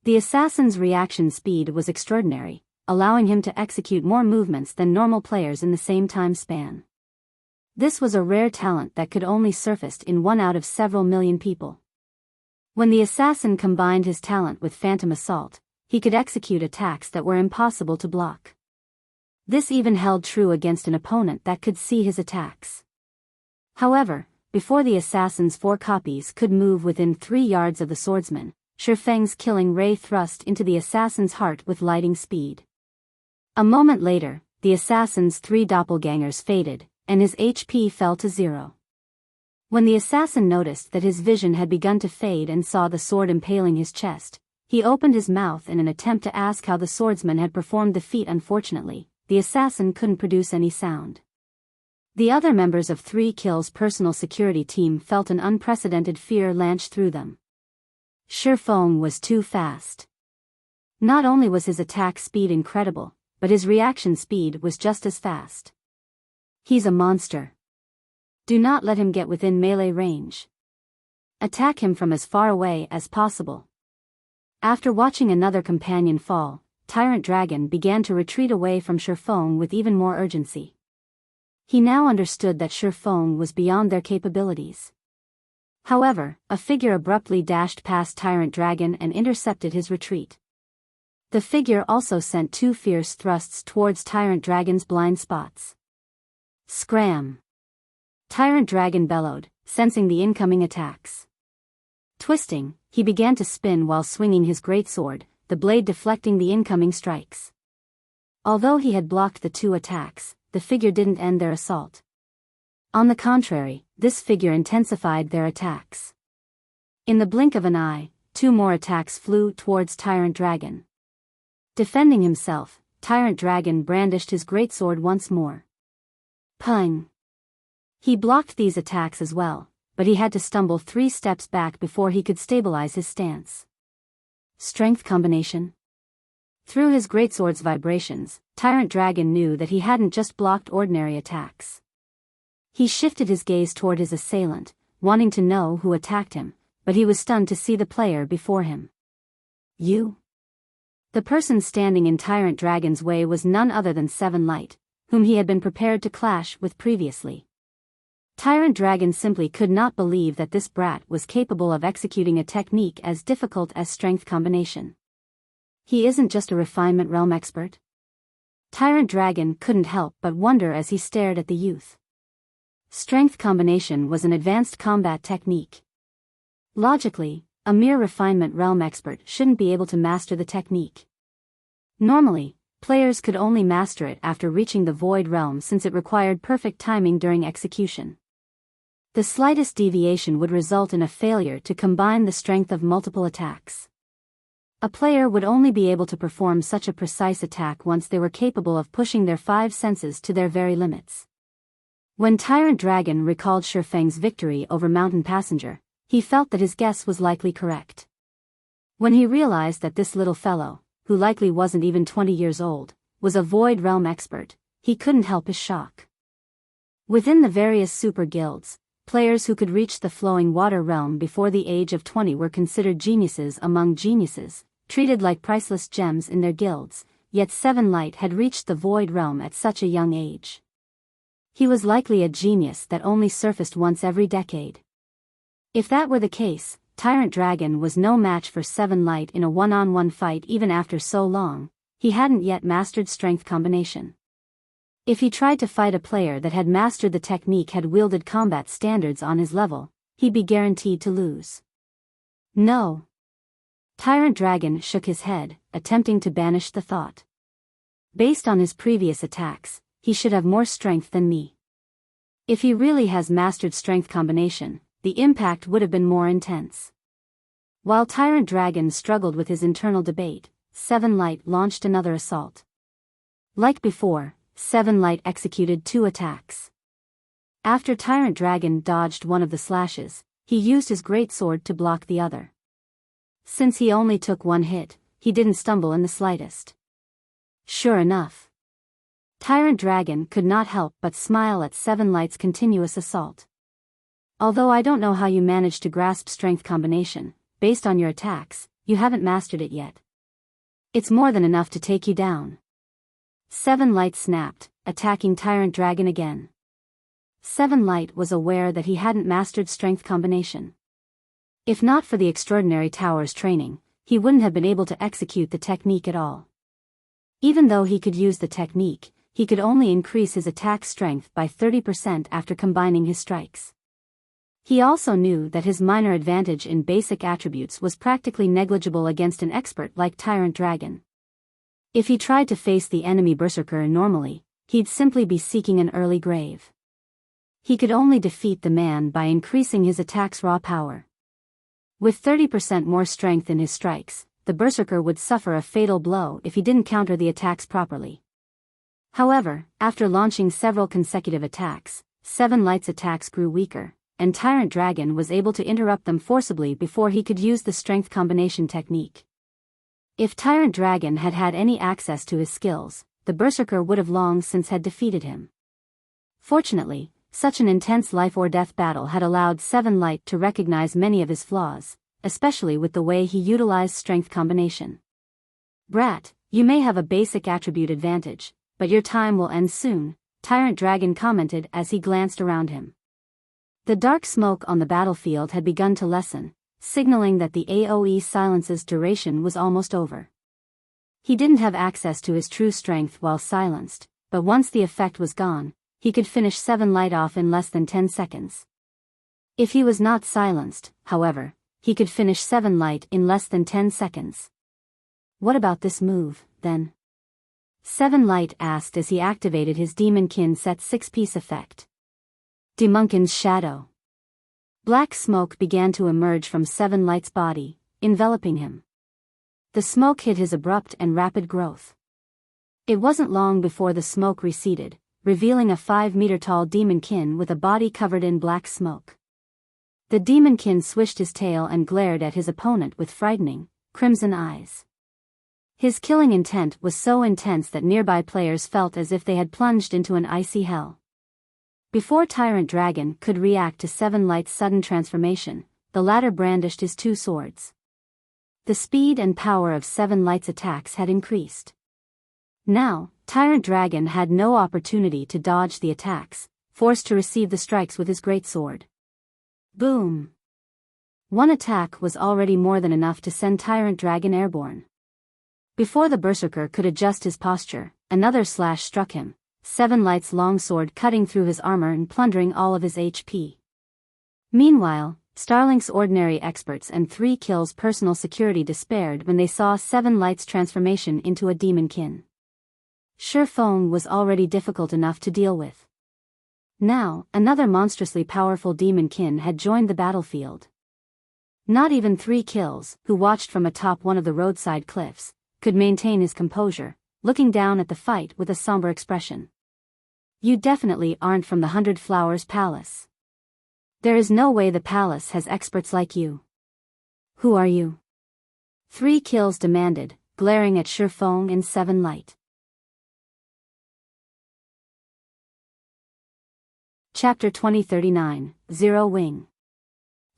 The assassin's reaction speed was extraordinary, allowing him to execute more movements than normal players in the same time span. This was a rare talent that could only surface in 1 out of several million people. When the assassin combined his talent with Phantom Assault, he could execute attacks that were impossible to block. This even held true against an opponent that could see his attacks. However, before the assassin's 4 copies could move within 3 yards of the swordsman, Shifeng's Killing Ray thrust into the assassin's heart with lightning speed. A moment later, the assassin's 3 doppelgangers faded, and his HP fell to 0. When the assassin noticed that his vision had begun to fade and saw the sword impaling his chest, he opened his mouth in an attempt to ask how the swordsman had performed the feat. Unfortunately, the assassin couldn't produce any sound. The other members of 3 Kill's personal security team felt an unprecedented fear launch through them. Shifeng was too fast. Not only was his attack speed incredible, but his reaction speed was just as fast. He's a monster. Do not let him get within melee range. Attack him from as far away as possible. After watching another companion fall, Tyrant Dragon began to retreat away from Shifeng with even more urgency. He now understood that Shifeng was beyond their capabilities. However, a figure abruptly dashed past Tyrant Dragon and intercepted his retreat. The figure also sent 2 fierce thrusts towards Tyrant Dragon's blind spots. Scram! Tyrant Dragon bellowed, sensing the incoming attacks. Twisting, he began to spin while swinging his greatsword, the blade deflecting the incoming strikes. Although he had blocked the 2 attacks, the figure didn't end their assault. On the contrary, this figure intensified their attacks. In the blink of an eye, 2 more attacks flew towards Tyrant Dragon. Defending himself, Tyrant Dragon brandished his greatsword once more. Pung! He blocked these attacks as well, but he had to stumble 3 steps back before he could stabilize his stance. Strength combination. Through his greatsword's vibrations, Tyrant Dragon knew that he hadn't just blocked ordinary attacks. He shifted his gaze toward his assailant, wanting to know who attacked him, but he was stunned to see the player before him. You? The person standing in Tyrant Dragon's way was none other than Seven Light, whom he had been prepared to clash with previously. Tyrant Dragon simply could not believe that this brat was capable of executing a technique as difficult as strength combination. He isn't just a refinement realm expert? Tyrant Dragon couldn't help but wonder as he stared at the youth. Strength combination was an advanced combat technique. Logically, a mere refinement realm expert shouldn't be able to master the technique. Normally, players could only master it after reaching the Void Realm since it required perfect timing during execution. The slightest deviation would result in a failure to combine the strength of multiple attacks. A player would only be able to perform such a precise attack once they were capable of pushing their five senses to their very limits. When Tyrant Dragon recalled Shifeng's victory over Mountain Passenger, he felt that his guess was likely correct. When he realized that this little fellow, who likely wasn't even 20 years old, was a Void Realm expert, he couldn't help his shock. Within the various super guilds, players who could reach the Flowing Water Realm before the age of 20 were considered geniuses among geniuses, treated like priceless gems in their guilds, yet Seven Light had reached the Void Realm at such a young age. He was likely a genius that only surfaced once every decade. If that were the case, Tyrant Dragon was no match for Seven Light in a one-on-one fight even after so long. He hadn't yet mastered strength combination. If he tried to fight a player that had mastered the technique had wielded combat standards on his level, he'd be guaranteed to lose. No. Tyrant Dragon shook his head, attempting to banish the thought. Based on his previous attacks, he should have more strength than me. If he really has mastered strength combination, the impact would have been more intense. While Tyrant Dragon struggled with his internal debate, Seven Light launched another assault. Like before, Seven Light executed 2 attacks. After Tyrant Dragon dodged one of the slashes, he used his greatsword to block the other. Since he only took 1 hit, he didn't stumble in the slightest. Sure enough, Tyrant Dragon could not help but smile at Seven Light's continuous assault. Although I don't know how you managed to grasp strength combination, based on your attacks, you haven't mastered it yet. It's more than enough to take you down. Seven Light snapped, attacking Tyrant Dragon again. Seven Light was aware that he hadn't mastered strength combination. If not for the extraordinary tower's training, he wouldn't have been able to execute the technique at all. Even though he could use the technique, he could only increase his attack strength by 30% after combining his strikes. He also knew that his minor advantage in basic attributes was practically negligible against an expert like Tyrant Dragon. If he tried to face the enemy berserker normally, he'd simply be seeking an early grave. He could only defeat the man by increasing his attack's raw power. With 30% more strength in his strikes, the berserker would suffer a fatal blow if he didn't counter the attacks properly. However, after launching several consecutive attacks, Seven Light's attacks grew weaker, and Tyrant Dragon was able to interrupt them forcibly before he could use the strength combination technique. If Tyrant Dragon had had any access to his skills, the berserker would have long since had defeated him. Fortunately, such an intense life-or-death battle had allowed Seven Light to recognize many of his flaws, especially with the way he utilized strength combination. Brat, you may have a basic attribute advantage, but your time will end soon, Tyrant Dragon commented as he glanced around him. The dark smoke on the battlefield had begun to lessen, signaling that the AoE silence's duration was almost over. He didn't have access to his true strength while silenced, but once the effect was gone, he could finish Seven Light off in less than 10 seconds. If he was not silenced, however, he could finish Seven Light in less than 10 seconds. What about this move, then? Seven Light asked as he activated his Demonkin set 6-piece effect. Demonkin's shadow. Black smoke began to emerge from Seven Light's body, enveloping him. The smoke hid his abrupt and rapid growth. It wasn't long before the smoke receded, revealing a 5-meter-tall Demonkin with a body covered in black smoke. The Demonkin swished his tail and glared at his opponent with frightening, crimson eyes. His killing intent was so intense that nearby players felt as if they had plunged into an icy hell. Before Tyrant Dragon could react to Seven Light's sudden transformation, the latter brandished his two swords. The speed and power of Seven Light's attacks had increased. Now, Tyrant Dragon had no opportunity to dodge the attacks, forced to receive the strikes with his greatsword. Boom! One attack was already more than enough to send Tyrant Dragon airborne. Before the Berserker could adjust his posture, another slash struck him, Seven Light's longsword cutting through his armor and plundering all of his HP. Meanwhile, Starlink's ordinary experts and 3 kills personal security despaired when they saw Seven Light's transformation into a Demonkin. Shifeng was already difficult enough to deal with. Now, another monstrously powerful Demonkin had joined the battlefield. Not even 3 kills, who watched from atop one of the roadside cliffs, could maintain his composure, looking down at the fight with a somber expression. You definitely aren't from the 100 Flowers Palace. There is no way the palace has experts like you. Who are you? 3 kills demanded, glaring at Shifeng and Seven Light. Chapter 2039, Zero Wing.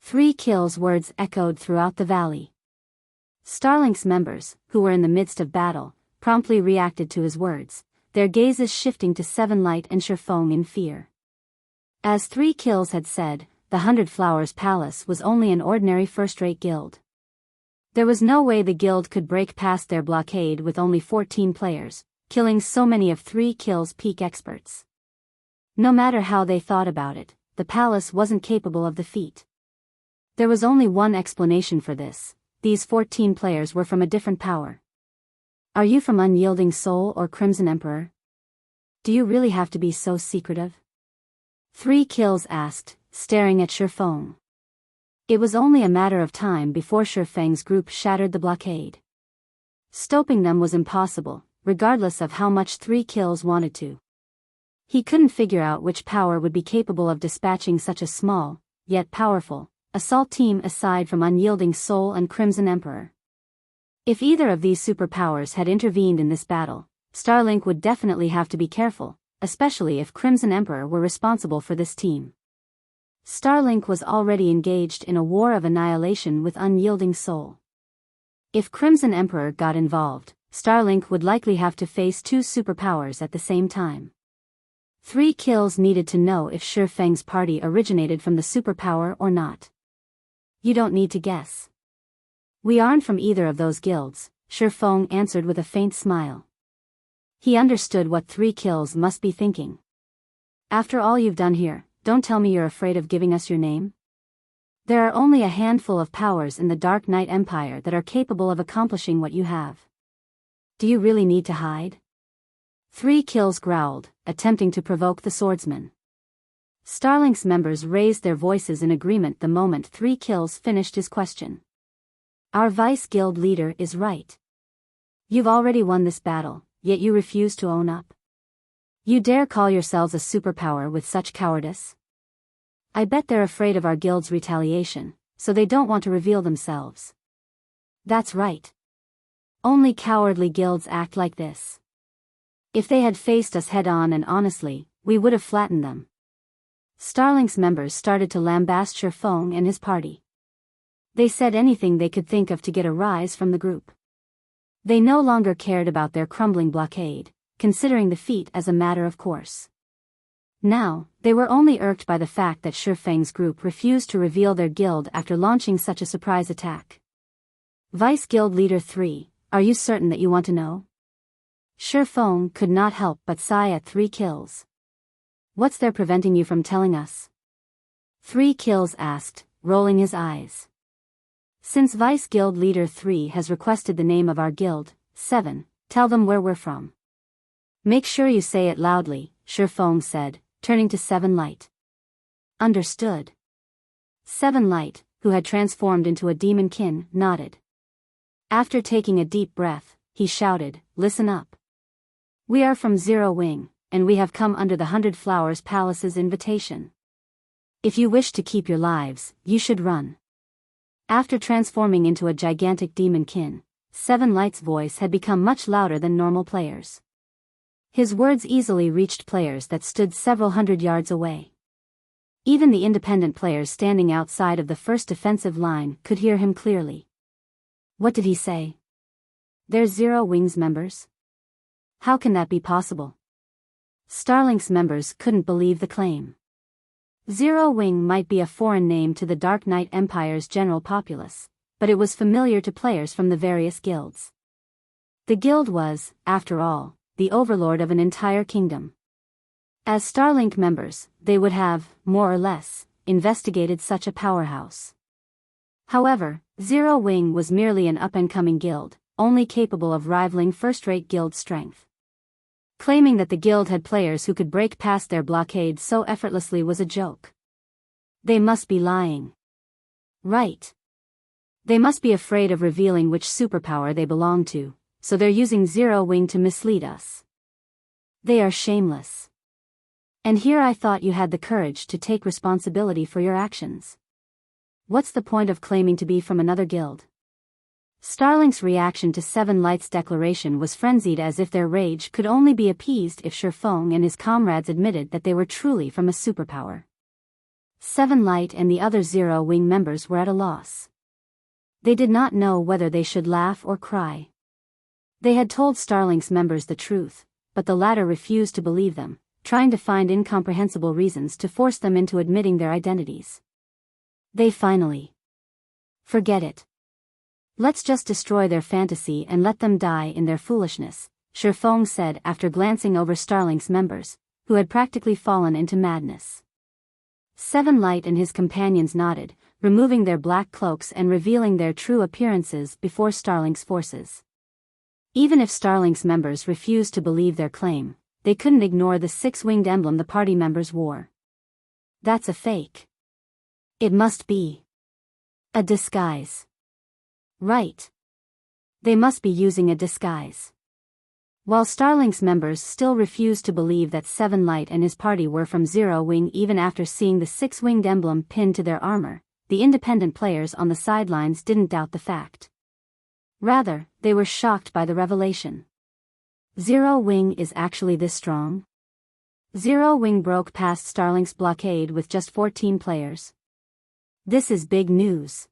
3 kills words echoed throughout the valley. Starlink's members, who were in the midst of battle, promptly reacted to his words, their gazes shifting to Seven Light and Shifeng in fear. As 3 kills had said, the 100 Flowers Palace was only an ordinary first-rate guild. There was no way the guild could break past their blockade with only 14 players, killing so many of 3 kills peak experts. No matter how they thought about it, the palace wasn't capable of the feat. There was only one explanation for this: these 14 players were from a different power. Are you from Unyielding Soul or Crimson Emperor? Do you really have to be so secretive? 3 kills asked, staring at Shifeng. It was only a matter of time before Shifeng's group shattered the blockade. Stopping them was impossible, regardless of how much 3 kills wanted to. He couldn't figure out which power would be capable of dispatching such a small, yet powerful, assault team aside from Unyielding Soul and Crimson Emperor. If either of these superpowers had intervened in this battle, Starlink would definitely have to be careful, especially if Crimson Emperor were responsible for this team. Starlink was already engaged in a war of annihilation with Unyielding Soul. If Crimson Emperor got involved, Starlink would likely have to face 2 superpowers at the same time. 3 kills needed to know if Shifeng's party originated from the superpower or not. You don't need to guess. We aren't from either of those guilds, Shifeng answered with a faint smile. He understood what 3 kills must be thinking. After all you've done here, don't tell me you're afraid of giving us your name? There are only a handful of powers in the Dark Knight Empire that are capable of accomplishing what you have. Do you really need to hide? 3 kills growled, attempting to provoke the swordsman. Starlink's members raised their voices in agreement the moment 3 kills finished his question. Our vice guild leader is right. You've already won this battle, yet you refuse to own up. You dare call yourselves a superpower with such cowardice? I bet they're afraid of our guild's retaliation, so they don't want to reveal themselves. That's right. Only cowardly guilds act like this. If they had faced us head-on and honestly, we would have flattened them. Starlink's members started to lambaste Shifeng and his party. They said anything they could think of to get a rise from the group. They no longer cared about their crumbling blockade, considering the feat as a matter of course. Now, they were only irked by the fact that Shifeng's group refused to reveal their guild after launching such a surprise attack. Vice Guild Leader 3, are you certain that you want to know? Shifeng could not help but sigh at 3 kills. What's there preventing you from telling us? 3 kills asked, rolling his eyes. Since Vice Guild Leader 3 has requested the name of our guild, 7, tell them where we're from. Make sure you say it loudly, Shifeng said, turning to Seven Light. Understood. Seven Light, who had transformed into a Demonkin, nodded. After taking a deep breath, he shouted, "Listen up. We are from Zero Wing, and we have come under the 100 Flowers Palace's invitation. If you wish to keep your lives, you should run." After transforming into a gigantic Demonkin, Seven Light's voice had become much louder than normal players. His words easily reached players that stood several hundred yards away. Even the independent players standing outside of the first defensive line could hear him clearly. What did he say? They're Zero Wing's members? How can that be possible? Starlink's members couldn't believe the claim. Zero Wing might be a foreign name to the Dark Knight Empire's general populace, but it was familiar to players from the various guilds. The guild was, after all, the overlord of an entire kingdom. As Starlink members, they would have, more or less, investigated such a powerhouse. However, Zero Wing was merely an up-and-coming guild, only capable of rivaling first-rate guild strength. Claiming that the guild had players who could break past their blockade so effortlessly was a joke. They must be lying. Right. They must be afraid of revealing which superpower they belong to, so they're using Zero Wing to mislead us. They are shameless. And here I thought you had the courage to take responsibility for your actions. What's the point of claiming to be from another guild? Starlink's reaction to Seven Light's declaration was frenzied, as if their rage could only be appeased if Shifeng and his comrades admitted that they were truly from a superpower. Seven Light and the other Zero Wing members were at a loss. They did not know whether they should laugh or cry. They had told Starlink's members the truth, but the latter refused to believe them, trying to find incomprehensible reasons to force them into admitting their identities. They finally. Forget it. Let's just destroy their fantasy and let them die in their foolishness, Shifeng said after glancing over Starlink's members, who had practically fallen into madness. Seven Light and his companions nodded, removing their black cloaks and revealing their true appearances before Starlink's forces. Even if Starlink's members refused to believe their claim, they couldn't ignore the six-winged emblem the party members wore. That's a fake. It must be a disguise. Right. They must be using a disguise. While Starlink's members still refused to believe that Seven Light and his party were from Zero Wing even after seeing the six-winged emblem pinned to their armor, the independent players on the sidelines didn't doubt the fact. Rather, they were shocked by the revelation. Zero Wing is actually this strong? Zero Wing broke past Starlink's blockade with just 14 players. This is big news.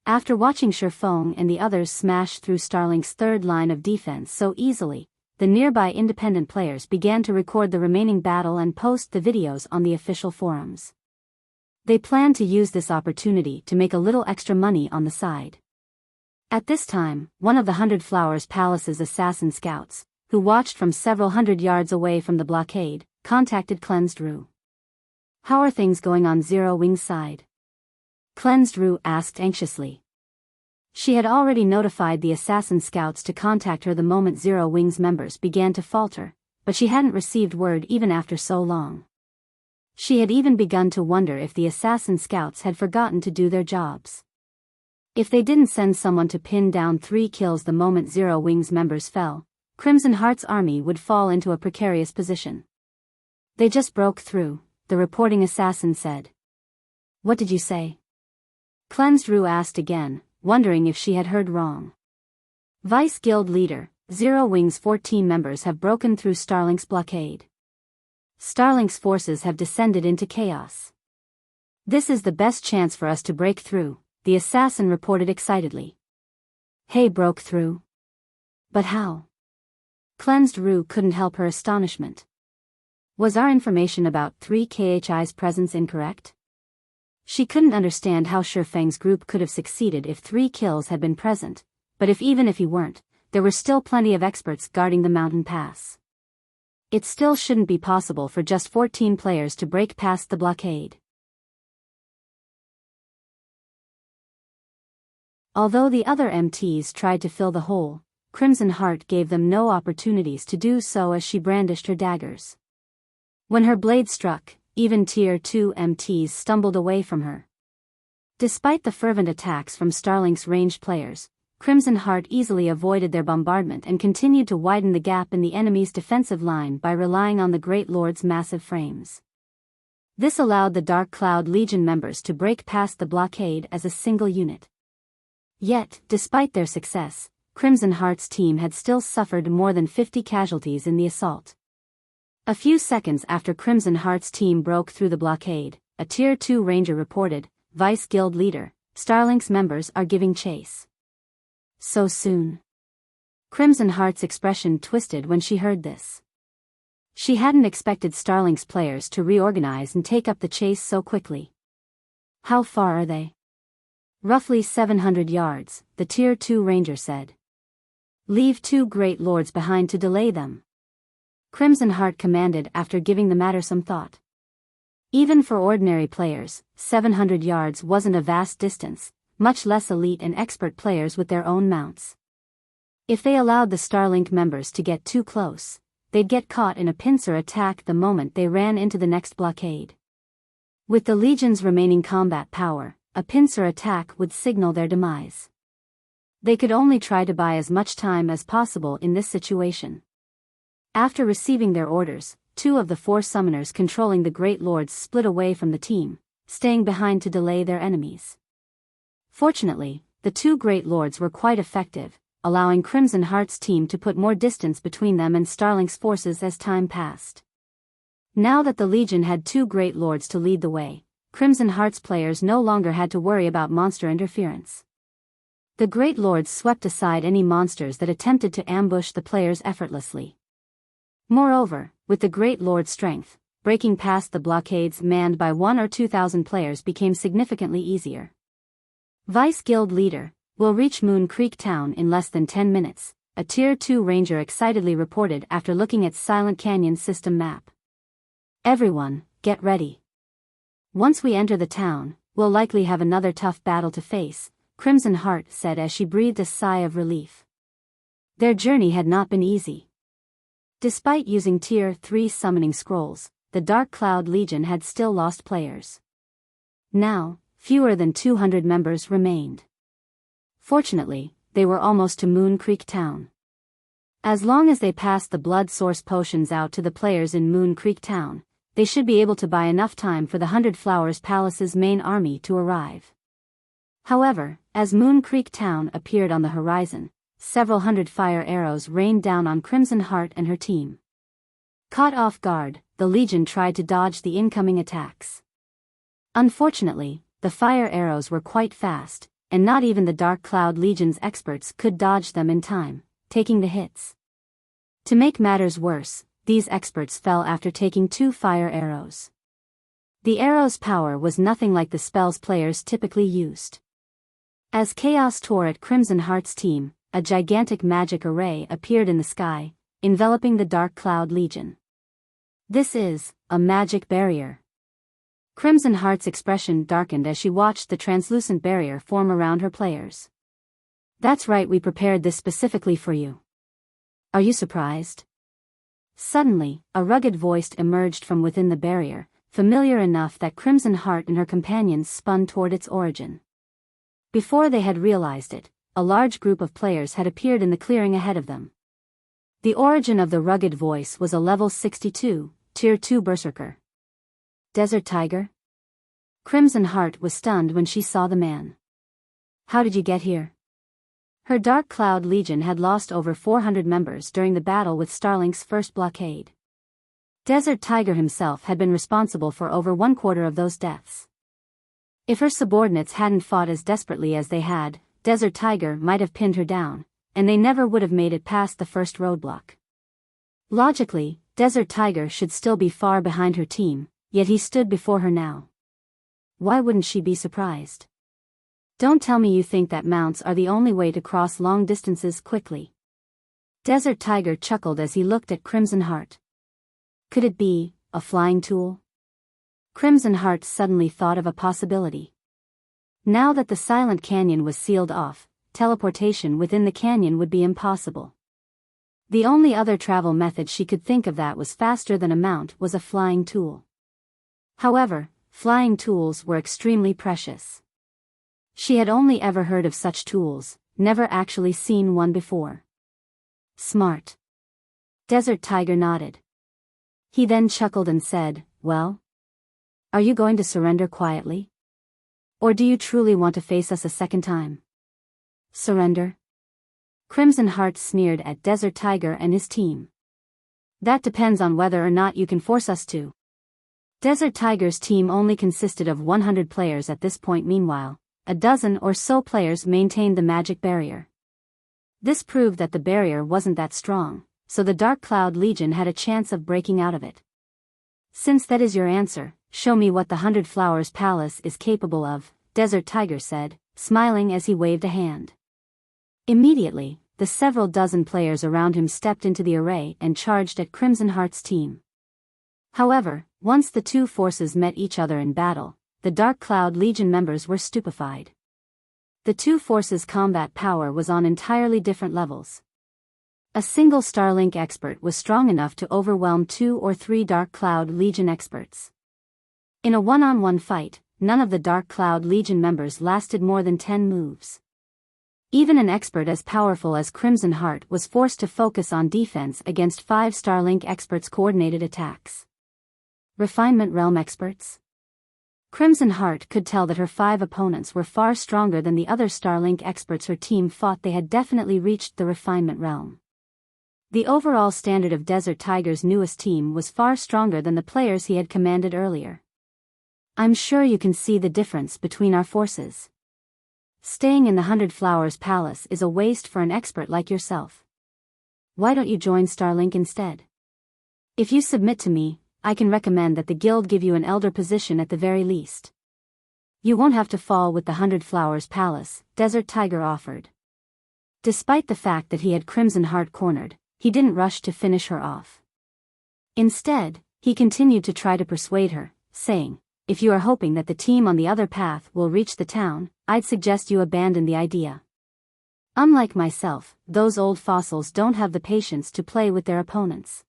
After watching Shifeng and the others smash through Starlink's third line of defense so easily, the nearby independent players began to record the remaining battle and post the videos on the official forums. They planned to use this opportunity to make a little extra money on the side. At this time, one of the 100 Flowers Palace's assassin scouts, who watched from several hundred yards away from the blockade, contacted Cleansed Rue. How are things going on Zero Wing's side? Cleansed Rue asked anxiously. She had already notified the assassin scouts to contact her the moment Zero Wing's members began to falter, but she hadn't received word even after so long. She had even begun to wonder if the assassin scouts had forgotten to do their jobs. If they didn't send someone to pin down 3 kills the moment Zero Wing's members fell, Crimson Heart's army would fall into a precarious position. They just broke through, the reporting assassin said. What did you say? Cleansed Rue asked again, wondering if she had heard wrong. Vice Guild Leader, Zero Wing's 14 members have broken through Starlink's blockade. Starlink's forces have descended into chaos. This is the best chance for us to break through, the assassin reported excitedly. Hey, broke through? But how? Cleansed Rue couldn't help her astonishment. Was our information about 3KHI's presence incorrect? She couldn't understand how Shifeng's group could have succeeded if 3 kills had been present, but even if he weren't, there were still plenty of experts guarding the mountain pass. It still shouldn't be possible for just 14 players to break past the blockade. Although the other MTs tried to fill the hole, Crimson Heart gave them no opportunities to do so as she brandished her daggers. When her blade struck, even Tier 2 MTs stumbled away from her. Despite the fervent attacks from Starlink's ranged players, Crimson Heart easily avoided their bombardment and continued to widen the gap in the enemy's defensive line by relying on the Great Lord's massive frames. This allowed the Dark Cloud Legion members to break past the blockade as a single unit. Yet, despite their success, Crimson Heart's team had still suffered more than 50 casualties in the assault. A few seconds after Crimson Heart's team broke through the blockade, a Tier 2 Ranger reported, Vice Guild Leader, Starlink's members are giving chase. So soon. Crimson Heart's expression twisted when she heard this. She hadn't expected Starlink's players to reorganize and take up the chase so quickly. How far are they? Roughly 700 yards, the Tier 2 Ranger said. Leave 2 Great Lords behind to delay them. Crimson Heart commanded after giving the matter some thought. Even for ordinary players, 700 yards wasn't a vast distance, much less elite and expert players with their own mounts. If they allowed the Starlink members to get too close, they'd get caught in a pincer attack the moment they ran into the next blockade. With the Legion's remaining combat power, a pincer attack would signal their demise. They could only try to buy as much time as possible in this situation. After receiving their orders, 2 of the 4 summoners controlling the Great Lords split away from the team, staying behind to delay their enemies. Fortunately, the 2 Great Lords were quite effective, allowing Crimson Heart's team to put more distance between them and Starlink's forces as time passed. Now that the Legion had 2 Great Lords to lead the way, Crimson Heart's players no longer had to worry about monster interference. The Great Lords swept aside any monsters that attempted to ambush the players effortlessly. Moreover, with the Great Lord's strength, breaking past the blockades manned by 1 or 2,000 players became significantly easier. Vice Guild Leader, will reach Moon Creek Town in less than 10 minutes, a Tier 2 Ranger excitedly reported after looking at Silent Canyon's system map. Everyone, get ready. Once we enter the town, we'll likely have another tough battle to face, Crimson Heart said as she breathed a sigh of relief. Their journey had not been easy. Despite using Tier 3 summoning scrolls, the Dark Cloud Legion had still lost players. Now, fewer than 200 members remained. Fortunately, they were almost to Moon Creek Town. As long as they passed the blood source potions out to the players in Moon Creek Town, they should be able to buy enough time for the 100 Flowers Palace's main army to arrive. However, as Moon Creek Town appeared on the horizon, several hundred fire arrows rained down on Crimson Heart and her team. Caught off guard, the Legion tried to dodge the incoming attacks. Unfortunately, the fire arrows were quite fast, and not even the Dark Cloud Legion's experts could dodge them in time, taking the hits. To make matters worse, these experts fell after taking 2 fire arrows. The arrow's power was nothing like the spells players typically used. As chaos tore at Crimson Heart's team, a gigantic magic array appeared in the sky, enveloping the Dark Cloud Legion. This is a magic barrier. Crimson Heart's expression darkened as she watched the translucent barrier form around her players. That's right, we prepared this specifically for you. Are you surprised? Suddenly, a rugged voice emerged from within the barrier, familiar enough that Crimson Heart and her companions spun toward its origin. Before they had realized it, a large group of players had appeared in the clearing ahead of them. The origin of the rugged voice was a level 62, Tier 2 Berserker. Desert Tiger? Crimson Heart was stunned when she saw the man. How did you get here? Her Dark Cloud Legion had lost over 400 members during the battle with Starlink's first blockade. Desert Tiger himself had been responsible for over 1/4 of those deaths. If her subordinates hadn't fought as desperately as they had, Desert Tiger might have pinned her down, and they never would have made it past the first roadblock. Logically, Desert Tiger should still be far behind her team, yet he stood before her now. Why wouldn't she be surprised? Don't tell me you think that mounts are the only way to cross long distances quickly. Desert Tiger chuckled as he looked at Crimson Heart. Could it be a flying tool? Crimson Heart suddenly thought of a possibility. Now that the Silent Canyon was sealed off, teleportation within the canyon would be impossible. The only other travel method she could think of that was faster than a mount was a flying tool. However, flying tools were extremely precious. She had only ever heard of such tools, never actually seen one before. Smart. Desert Tiger nodded. He then chuckled and said, "Well? Are you going to surrender quietly? Or do you truly want to face us a second time?" Surrender? Crimson Heart sneered at Desert Tiger and his team. That depends on whether or not you can force us to. Desert Tiger's team only consisted of 100 players at this point. Meanwhile, a dozen or so players maintained the magic barrier. This proved that the barrier wasn't that strong, so the Dark Cloud Legion had a chance of breaking out of it. Since that is your answer, show me what the 100 Flowers Palace is capable of, Desert Tiger said, smiling as he waved a hand. Immediately, the several dozen players around him stepped into the array and charged at Crimson Heart's team. However, once the two forces met each other in battle, the Dark Cloud Legion members were stupefied. The two forces' combat power was on entirely different levels. A single Starlink expert was strong enough to overwhelm 2 or 3 Dark Cloud Legion experts. In a one-on-one fight, none of the Dark Cloud Legion members lasted more than 10 moves. Even an expert as powerful as Crimson Heart was forced to focus on defense against 5 Starlink experts' coordinated attacks. Refinement Realm experts? Crimson Heart could tell that her 5 opponents were far stronger than the other Starlink experts her team fought. They had definitely reached the Refinement Realm. The overall standard of Desert Tiger's newest team was far stronger than the players he had commanded earlier. I'm sure you can see the difference between our forces. Staying in the 100 Flowers Palace is a waste for an expert like yourself. Why don't you join Starlink instead? If you submit to me, I can recommend that the guild give you an elder position at the very least. You won't have to fall with the 100 Flowers Palace, Desert Tiger offered. Despite the fact that he had Crimson Heart cornered, he didn't rush to finish her off. Instead, he continued to try to persuade her, saying, if you are hoping that the team on the other path will reach the town, I'd suggest you abandon the idea. Unlike myself, those old fossils don't have the patience to play with their opponents.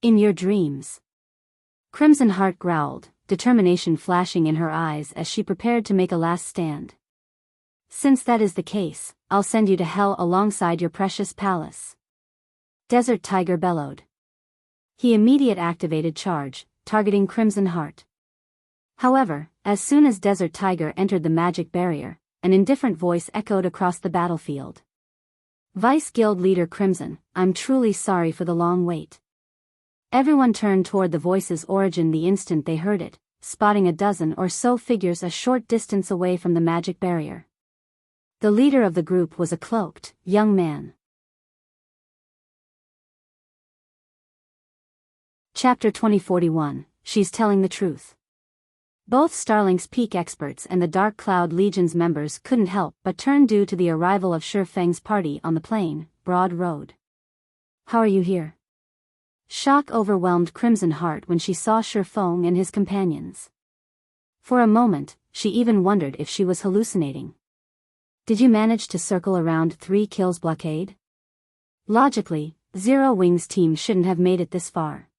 In your dreams. Crimson Heart growled, determination flashing in her eyes as she prepared to make a last stand. Since that is the case, I'll send you to hell alongside your precious palace. Desert Tiger bellowed. He immediately activated charge, targeting Crimson Heart. However, as soon as Desert Tiger entered the magic barrier, an indifferent voice echoed across the battlefield. Vice Guild Leader Crimson, I'm truly sorry for the long wait. Everyone turned toward the voice's origin the instant they heard it, spotting a dozen or so figures a short distance away from the magic barrier. The leader of the group was a cloaked, young man. Chapter 2041, She's Telling the Truth. Both Starlink's peak experts and the Dark Cloud Legion's members couldn't help but turn due to the arrival of Shifeng's party on the plain, Broad Road. How are you here? Shock overwhelmed Crimson Heart when she saw Shifeng and his companions. For a moment, she even wondered if she was hallucinating. Did you manage to circle around 3 kills blockade? Logically, Zero Wing's team shouldn't have made it this far.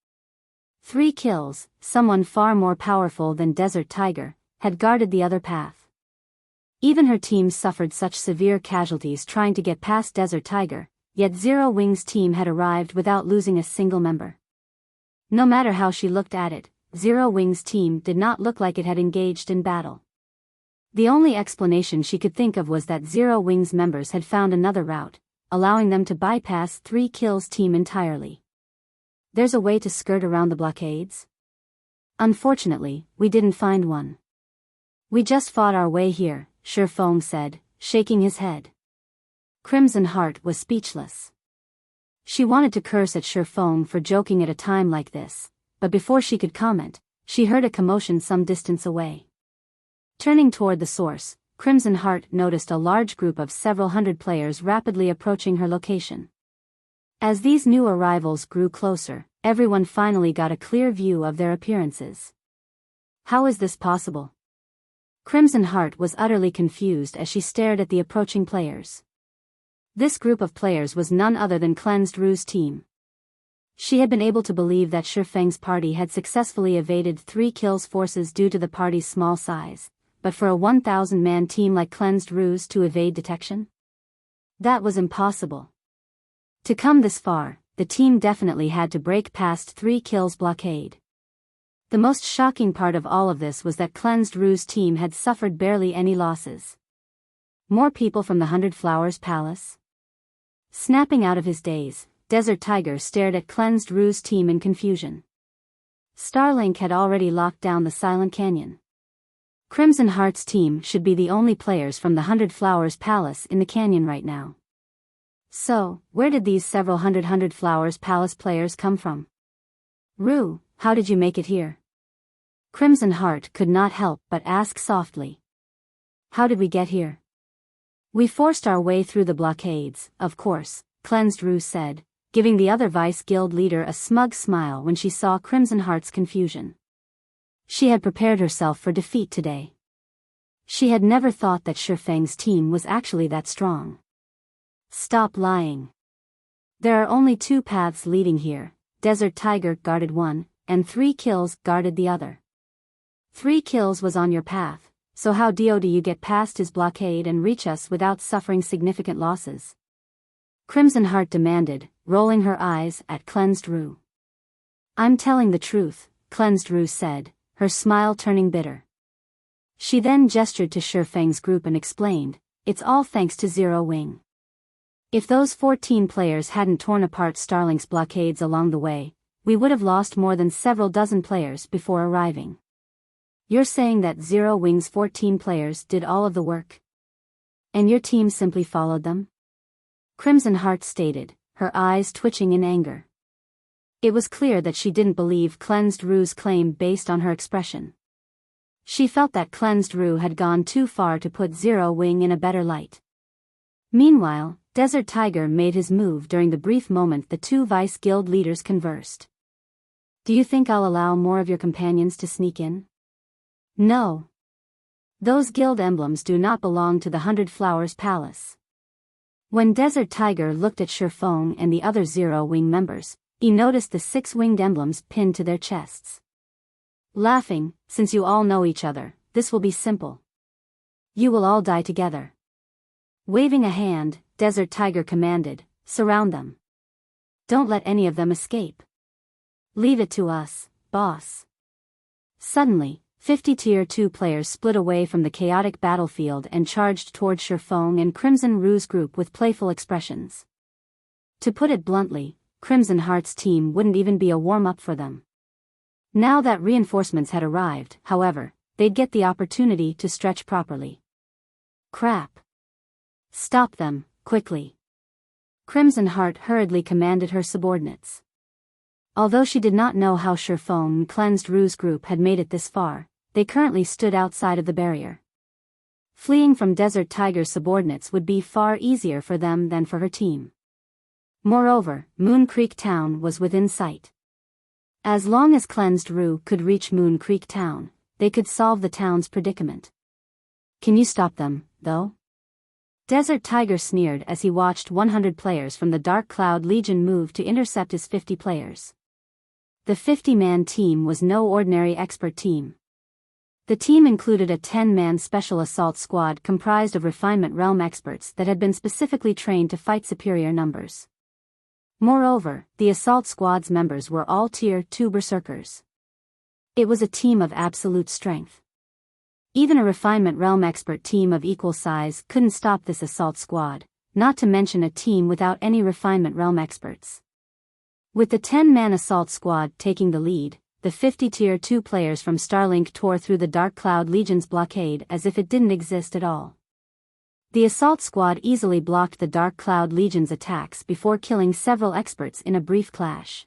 3 kills, someone far more powerful than Desert Tiger, had guarded the other path. Even her team suffered such severe casualties trying to get past Desert Tiger, yet Zero Wing's team had arrived without losing a single member. No matter how she looked at it, Zero Wing's team did not look like it had engaged in battle. The only explanation she could think of was that Zero Wing's members had found another route, allowing them to bypass 3 kills team entirely. There's a way to skirt around the blockades? Unfortunately, we didn't find one. We just fought our way here, Shifeng said, shaking his head. Crimson Heart was speechless. She wanted to curse at Shifeng for joking at a time like this, but before she could comment, she heard a commotion some distance away. Turning toward the source, Crimson Heart noticed a large group of several hundred players rapidly approaching her location. As these new arrivals grew closer, everyone finally got a clear view of their appearances. How is this possible? Crimson Heart was utterly confused as she stared at the approaching players. This group of players was none other than Cleansed Rue's team. She had been able to believe that Shifeng's party had successfully evaded 3 kills forces due to the party's small size, but for a 1,000-man team like Cleansed Rue's to evade detection? That was impossible. To come this far, the team definitely had to break past 3 kills blockade. The most shocking part of all of this was that Cleansed Rue's team had suffered barely any losses. More people from the 100 Flowers Palace? Snapping out of his daze, Desert Tiger stared at Cleansed Rue's team in confusion. Starlink had already locked down the Silent Canyon. Crimson Heart's team should be the only players from the 100 Flowers Palace in the canyon right now. So, where did these several hundred Flowers Palace players come from? Rue, how did you make it here? Crimson Heart could not help but ask softly. How did we get here? We forced our way through the blockades, of course, Cleansed Rue said, giving the other Vice Guild leader a smug smile when she saw Crimson Heart's confusion. She had prepared herself for defeat today. She had never thought that Shifeng's team was actually that strong. Stop lying. There are only 2 paths leading here. Desert Tiger guarded one, and 3 kills guarded the other. 3 kills was on your path, so how do you get past his blockade and reach us without suffering significant losses? Crimson Heart demanded, rolling her eyes at Cleansed Rue. I'm telling the truth, Cleansed Rue said, her smile turning bitter. She then gestured to Shifeng's group and explained, it's all thanks to Zero Wing. If those 14 players hadn't torn apart Starlink's blockades along the way, we would have lost more than several dozen players before arriving. You're saying that Zero Wing's 14 players did all of the work? And your team simply followed them? Crimson Heart stated, her eyes twitching in anger. It was clear that she didn't believe Cleansed Rue's claim based on her expression. She felt that Cleansed Rue had gone too far to put Zero Wing in a better light. Meanwhile, Desert Tiger made his move during the brief moment the 2 Vice Guild leaders conversed. Do you think I'll allow more of your companions to sneak in? No. Those guild emblems do not belong to the 100 Flowers Palace. When Desert Tiger looked at Shifeng and the other Zero Wing members, he noticed the 6 winged emblems pinned to their chests. Laughing, since you all know each other, this will be simple. You will all die together. Waving a hand, Desert Tiger commanded, surround them. Don't let any of them escape. Leave it to us, boss. Suddenly, 50 Tier 2 players split away from the chaotic battlefield and charged toward Shifeng and Crimson Rue's group with playful expressions. To put it bluntly, Crimson Heart's team wouldn't even be a warm-up for them. Now that reinforcements had arrived, however, they'd get the opportunity to stretch properly. Crap. Stop them, quickly. Crimson Heart hurriedly commanded her subordinates. Although she did not know how Shifeng and Cleansed Rue's group had made it this far, they currently stood outside of the barrier. Fleeing from Desert Tiger's subordinates would be far easier for them than for her team. Moreover, Moon Creek Town was within sight. As long as Cleansed Rue could reach Moon Creek Town, they could solve the town's predicament. Can you stop them, though? Desert Tiger sneered as he watched 100 players from the Dark Cloud Legion move to intercept his 50 players. The 50-man team was no ordinary expert team. The team included a 10-man special assault squad comprised of Refinement Realm experts that had been specifically trained to fight superior numbers. Moreover, the assault squad's members were all Tier 2 berserkers. It was a team of absolute strength. Even a Refinement Realm expert team of equal size couldn't stop this assault squad, not to mention a team without any Refinement Realm experts. With the 10-man assault squad taking the lead, the 50 Tier 2 players from Starlink tore through the Dark Cloud Legion's blockade as if it didn't exist at all. The assault squad easily blocked the Dark Cloud Legion's attacks before killing several experts in a brief clash.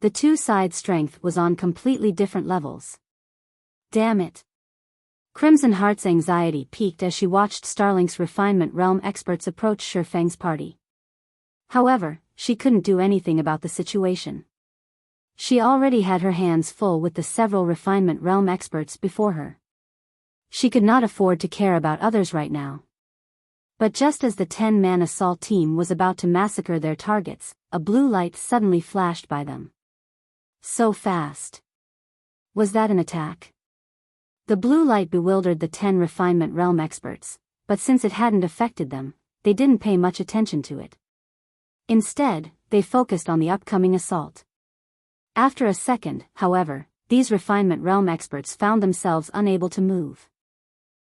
The two sides' strength was on completely different levels. Damn it. Crimson Heart's anxiety peaked as she watched Starlink's Refinement Realm experts approach Shifeng's party. However, she couldn't do anything about the situation. She already had her hands full with the several Refinement Realm experts before her. She could not afford to care about others right now. But just as the 10-man assault team was about to massacre their targets, a blue light suddenly flashed by them. So fast. Was that an attack? The blue light bewildered the 10 Refinement Realm experts, but since it hadn't affected them, they didn't pay much attention to it. Instead, they focused on the upcoming assault. After a second, however, these Refinement Realm experts found themselves unable to move.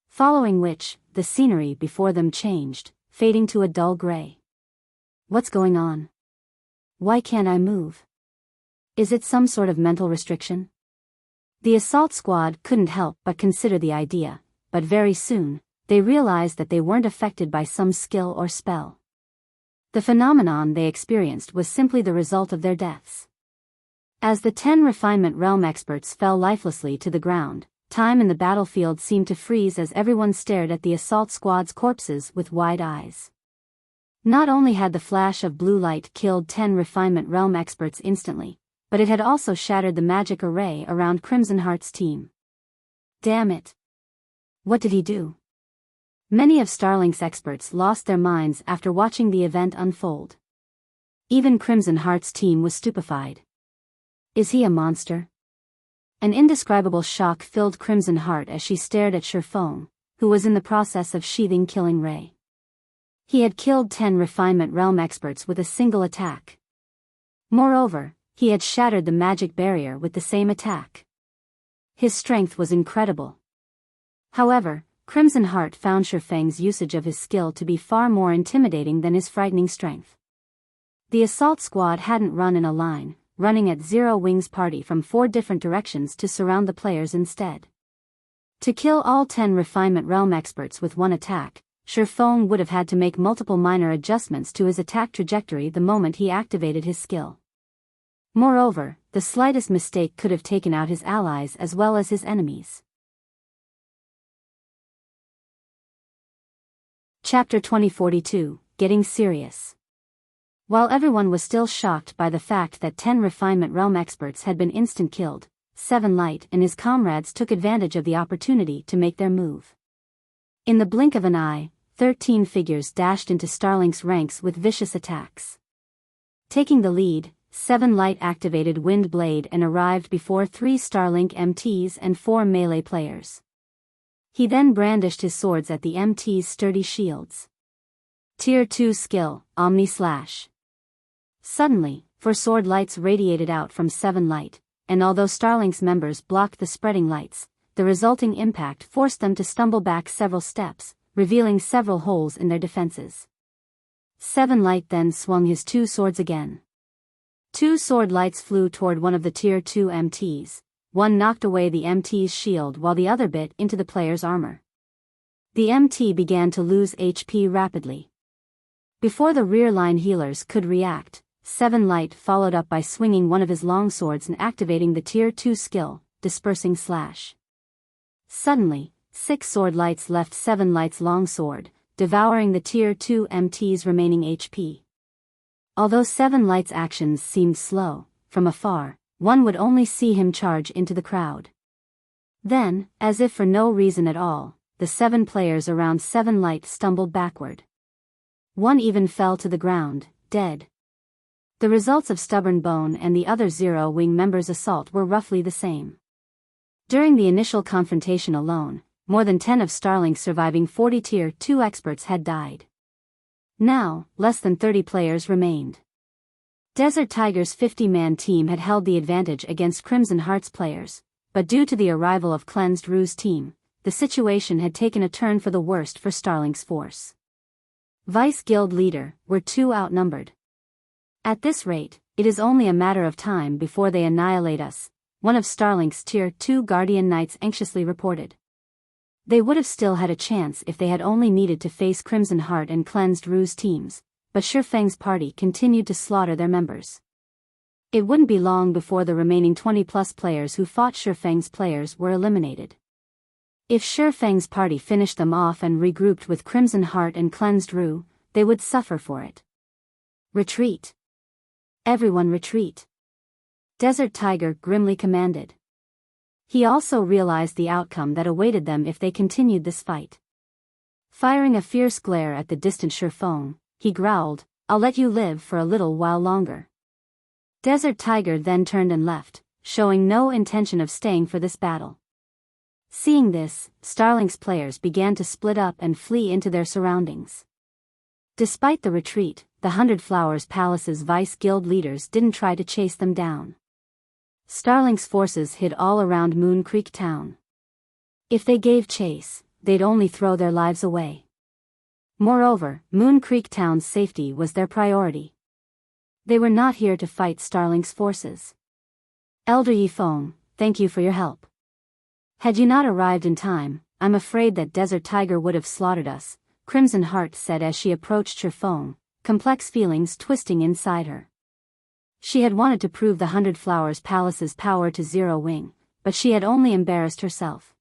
Following which, the scenery before them changed, fading to a dull gray. What's going on? Why can't I move? Is it some sort of mental restriction? The assault squad couldn't help but consider the idea, but very soon, they realized that they weren't affected by some skill or spell. The phenomenon they experienced was simply the result of their deaths. As the 10 refinement realm experts fell lifelessly to the ground, time in the battlefield seemed to freeze as everyone stared at the assault squad's corpses with wide eyes. Not only had the flash of blue light killed 10 refinement realm experts instantly, but it had also shattered the magic array around Crimson Heart's team. Damn it! What did he do? Many of Starlink's experts lost their minds after watching the event unfold. Even Crimson Heart's team was stupefied. Is he a monster? An indescribable shock filled Crimson Heart as she stared at Shurfeng, who was in the process of sheathing Killing Ray. He had killed 10 refinement realm experts with a single attack. Moreover, he had shattered the magic barrier with the same attack. His strength was incredible. However, Crimson Heart found Shurfeng's usage of his skill to be far more intimidating than his frightening strength. The assault squad hadn't run in a line, running at Zero Wings party from 4 different directions to surround the players instead. To kill all 10 refinement realm experts with one attack, Shurfeng would have had to make multiple minor adjustments to his attack trajectory the moment he activated his skill. Moreover, the slightest mistake could have taken out his allies as well as his enemies. Chapter 2042, Getting Serious. While everyone was still shocked by the fact that 10 refinement realm experts had been instant killed, Seven Light and his comrades took advantage of the opportunity to make their move. In the blink of an eye, 13 figures dashed into Starlink's ranks with vicious attacks. Taking the lead, Seven Light activated Wind Blade and arrived before 3 Starlink MTs and 4 melee players. He then brandished his swords at the MT's sturdy shields. Tier 2 skill, Omni Slash. Suddenly, 4 sword lights radiated out from Seven Light, and although Starlink's members blocked the spreading lights, the resulting impact forced them to stumble back several steps, revealing several holes in their defenses. Seven Light then swung his 2 swords again. 2 sword lights flew toward one of the Tier 2 MTs, one knocked away the MT's shield while the other bit into the player's armor. The MT began to lose HP rapidly. Before the rear line healers could react, Seven Light followed up by swinging one of his long swords and activating the Tier 2 skill, Dispersing Slash. Suddenly, 6 sword lights left Seven Light's long sword, devouring the Tier 2 MT's remaining HP. Although Seven Light's actions seemed slow, from afar, one would only see him charge into the crowd. Then, as if for no reason at all, the 7 players around Seven Light stumbled backward. One even fell to the ground, dead. The results of Stubborn Bone and the other Zero Wing members' assault were roughly the same. During the initial confrontation alone, more than 10 of Starlink's surviving 40 Tier 2 experts had died. Now, less than 30 players remained. Desert Tiger's 50-man team had held the advantage against Crimson Heart's players, but due to the arrival of Cleansed Rue's team, the situation had taken a turn for the worst for Starlink's force. Vice Guild Leader were 2 outnumbered. At this rate, it is only a matter of time before they annihilate us, one of Starlink's Tier 2 Guardian Knights anxiously reported. They would have still had a chance if they had only needed to face Crimson Heart and Cleansed Rue's teams, but Shurfeng's party continued to slaughter their members. It wouldn't be long before the remaining 20-plus players who fought Shurfeng's players were eliminated. If Shurfeng's party finished them off and regrouped with Crimson Heart and Cleansed Rue, they would suffer for it. Retreat. Everyone retreat. Desert Tiger grimly commanded. He also realized the outcome that awaited them if they continued this fight. Firing a fierce glare at the distant Shurfeng, he growled, "I'll let you live for a little while longer." Desert Tiger then turned and left, showing no intention of staying for this battle. Seeing this, Starlink's players began to split up and flee into their surroundings. Despite the retreat, the 100 Flowers Palace's Vice Guild leaders didn't try to chase them down. Starlink's forces hid all around Moon Creek Town. If they gave chase, they'd only throw their lives away. Moreover, Moon Creek Town's safety was their priority. They were not here to fight Starlink's forces. Elder Yifeng, thank you for your help. Had you not arrived in time, I'm afraid that Desert Tiger would have slaughtered us, Crimson Heart said as she approached Yifeng, complex feelings twisting inside her. She had wanted to prove the 100 Flowers Palace's power to Zero Wing, but she had only embarrassed herself.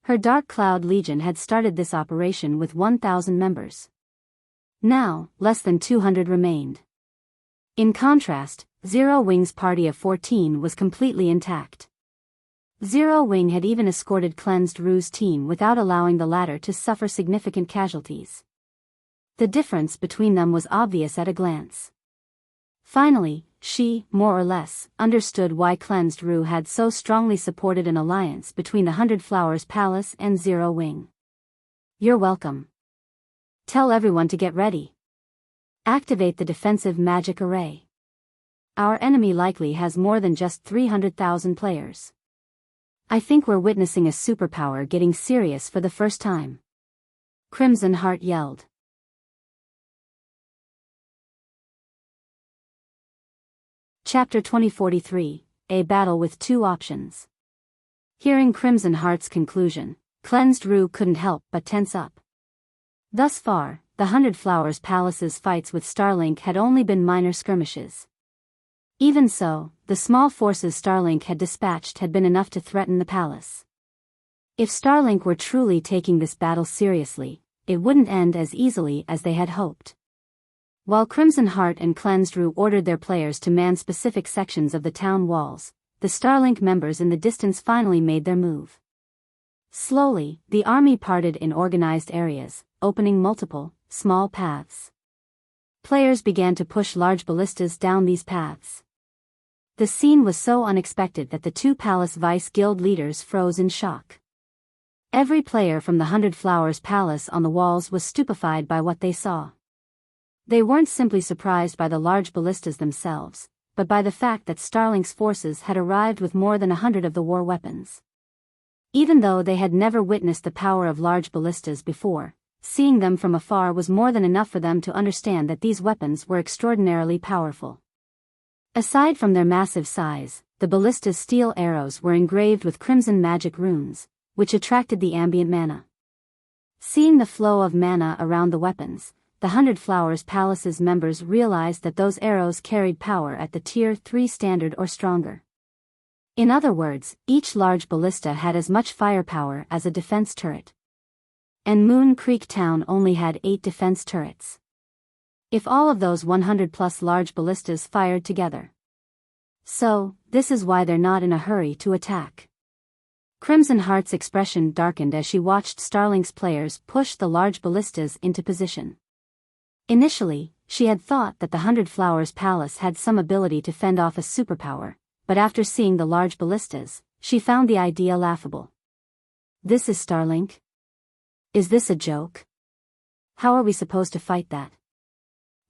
Her Dark Cloud Legion had started this operation with 1,000 members. Now, less than 200 remained. In contrast, Zero Wing's party of 14 was completely intact. Zero Wing had even escorted Cleansed Rue's team without allowing the latter to suffer significant casualties. The difference between them was obvious at a glance. Finally, she, more or less, understood why Cleansed Rue had so strongly supported an alliance between the 100 Flowers Palace and Zero Wing. You're welcome. Tell everyone to get ready. Activate the defensive magic array. Our enemy likely has more than just 300,000 players. I think we're witnessing a superpower getting serious for the first time. Crimson Heart yelled. Chapter 2043, A Battle with Two Options. Hearing Crimson Heart's conclusion, Cleansed Rue couldn't help but tense up. Thus far, the 100 Flowers Palace's fights with Starlink had only been minor skirmishes. Even so, the small forces Starlink had dispatched had been enough to threaten the palace. If Starlink were truly taking this battle seriously, it wouldn't end as easily as they had hoped. While Crimson Heart and Cleansed Rue ordered their players to man specific sections of the town walls, the Starlink members in the distance finally made their move. Slowly, the army parted in organized areas, opening multiple, small paths. Players began to push large ballistas down these paths. The scene was so unexpected that the two Palace Vice Guild leaders froze in shock. Every player from the 100 Flowers Palace on the walls was stupefied by what they saw. They weren't simply surprised by the large ballistas themselves, but by the fact that Starlink's forces had arrived with more than 100 of the war weapons. Even though they had never witnessed the power of large ballistas before, seeing them from afar was more than enough for them to understand that these weapons were extraordinarily powerful. Aside from their massive size, the ballista's steel arrows were engraved with crimson magic runes, which attracted the ambient mana. Seeing the flow of mana around the weapons, the 100 Flowers Palace's members realized that those arrows carried power at the Tier 3 standard or stronger. In other words, each large ballista had as much firepower as a defense turret. And Moon Creek Town only had 8 defense turrets. If all of those 100+ large ballistas fired together. So, this is why they're not in a hurry to attack. Crimson Heart's expression darkened as she watched Starlink's players push the large ballistas into position. Initially, she had thought that the 100 Flowers Palace had some ability to fend off a superpower, but after seeing the large ballistas, she found the idea laughable. This is Starlink? Is this a joke? How are we supposed to fight that?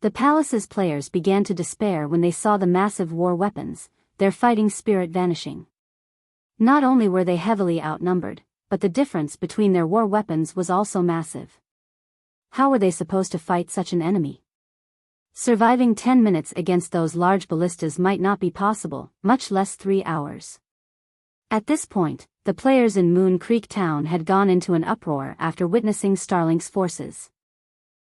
The palace's players began to despair when they saw the massive war weapons, their fighting spirit vanishing. Not only were they heavily outnumbered, but the difference between their war weapons was also massive. How were they supposed to fight such an enemy? Surviving 10 minutes against those large ballistas might not be possible, much less 3 hours. At this point, the players in Moon Creek Town had gone into an uproar after witnessing Starlink's forces.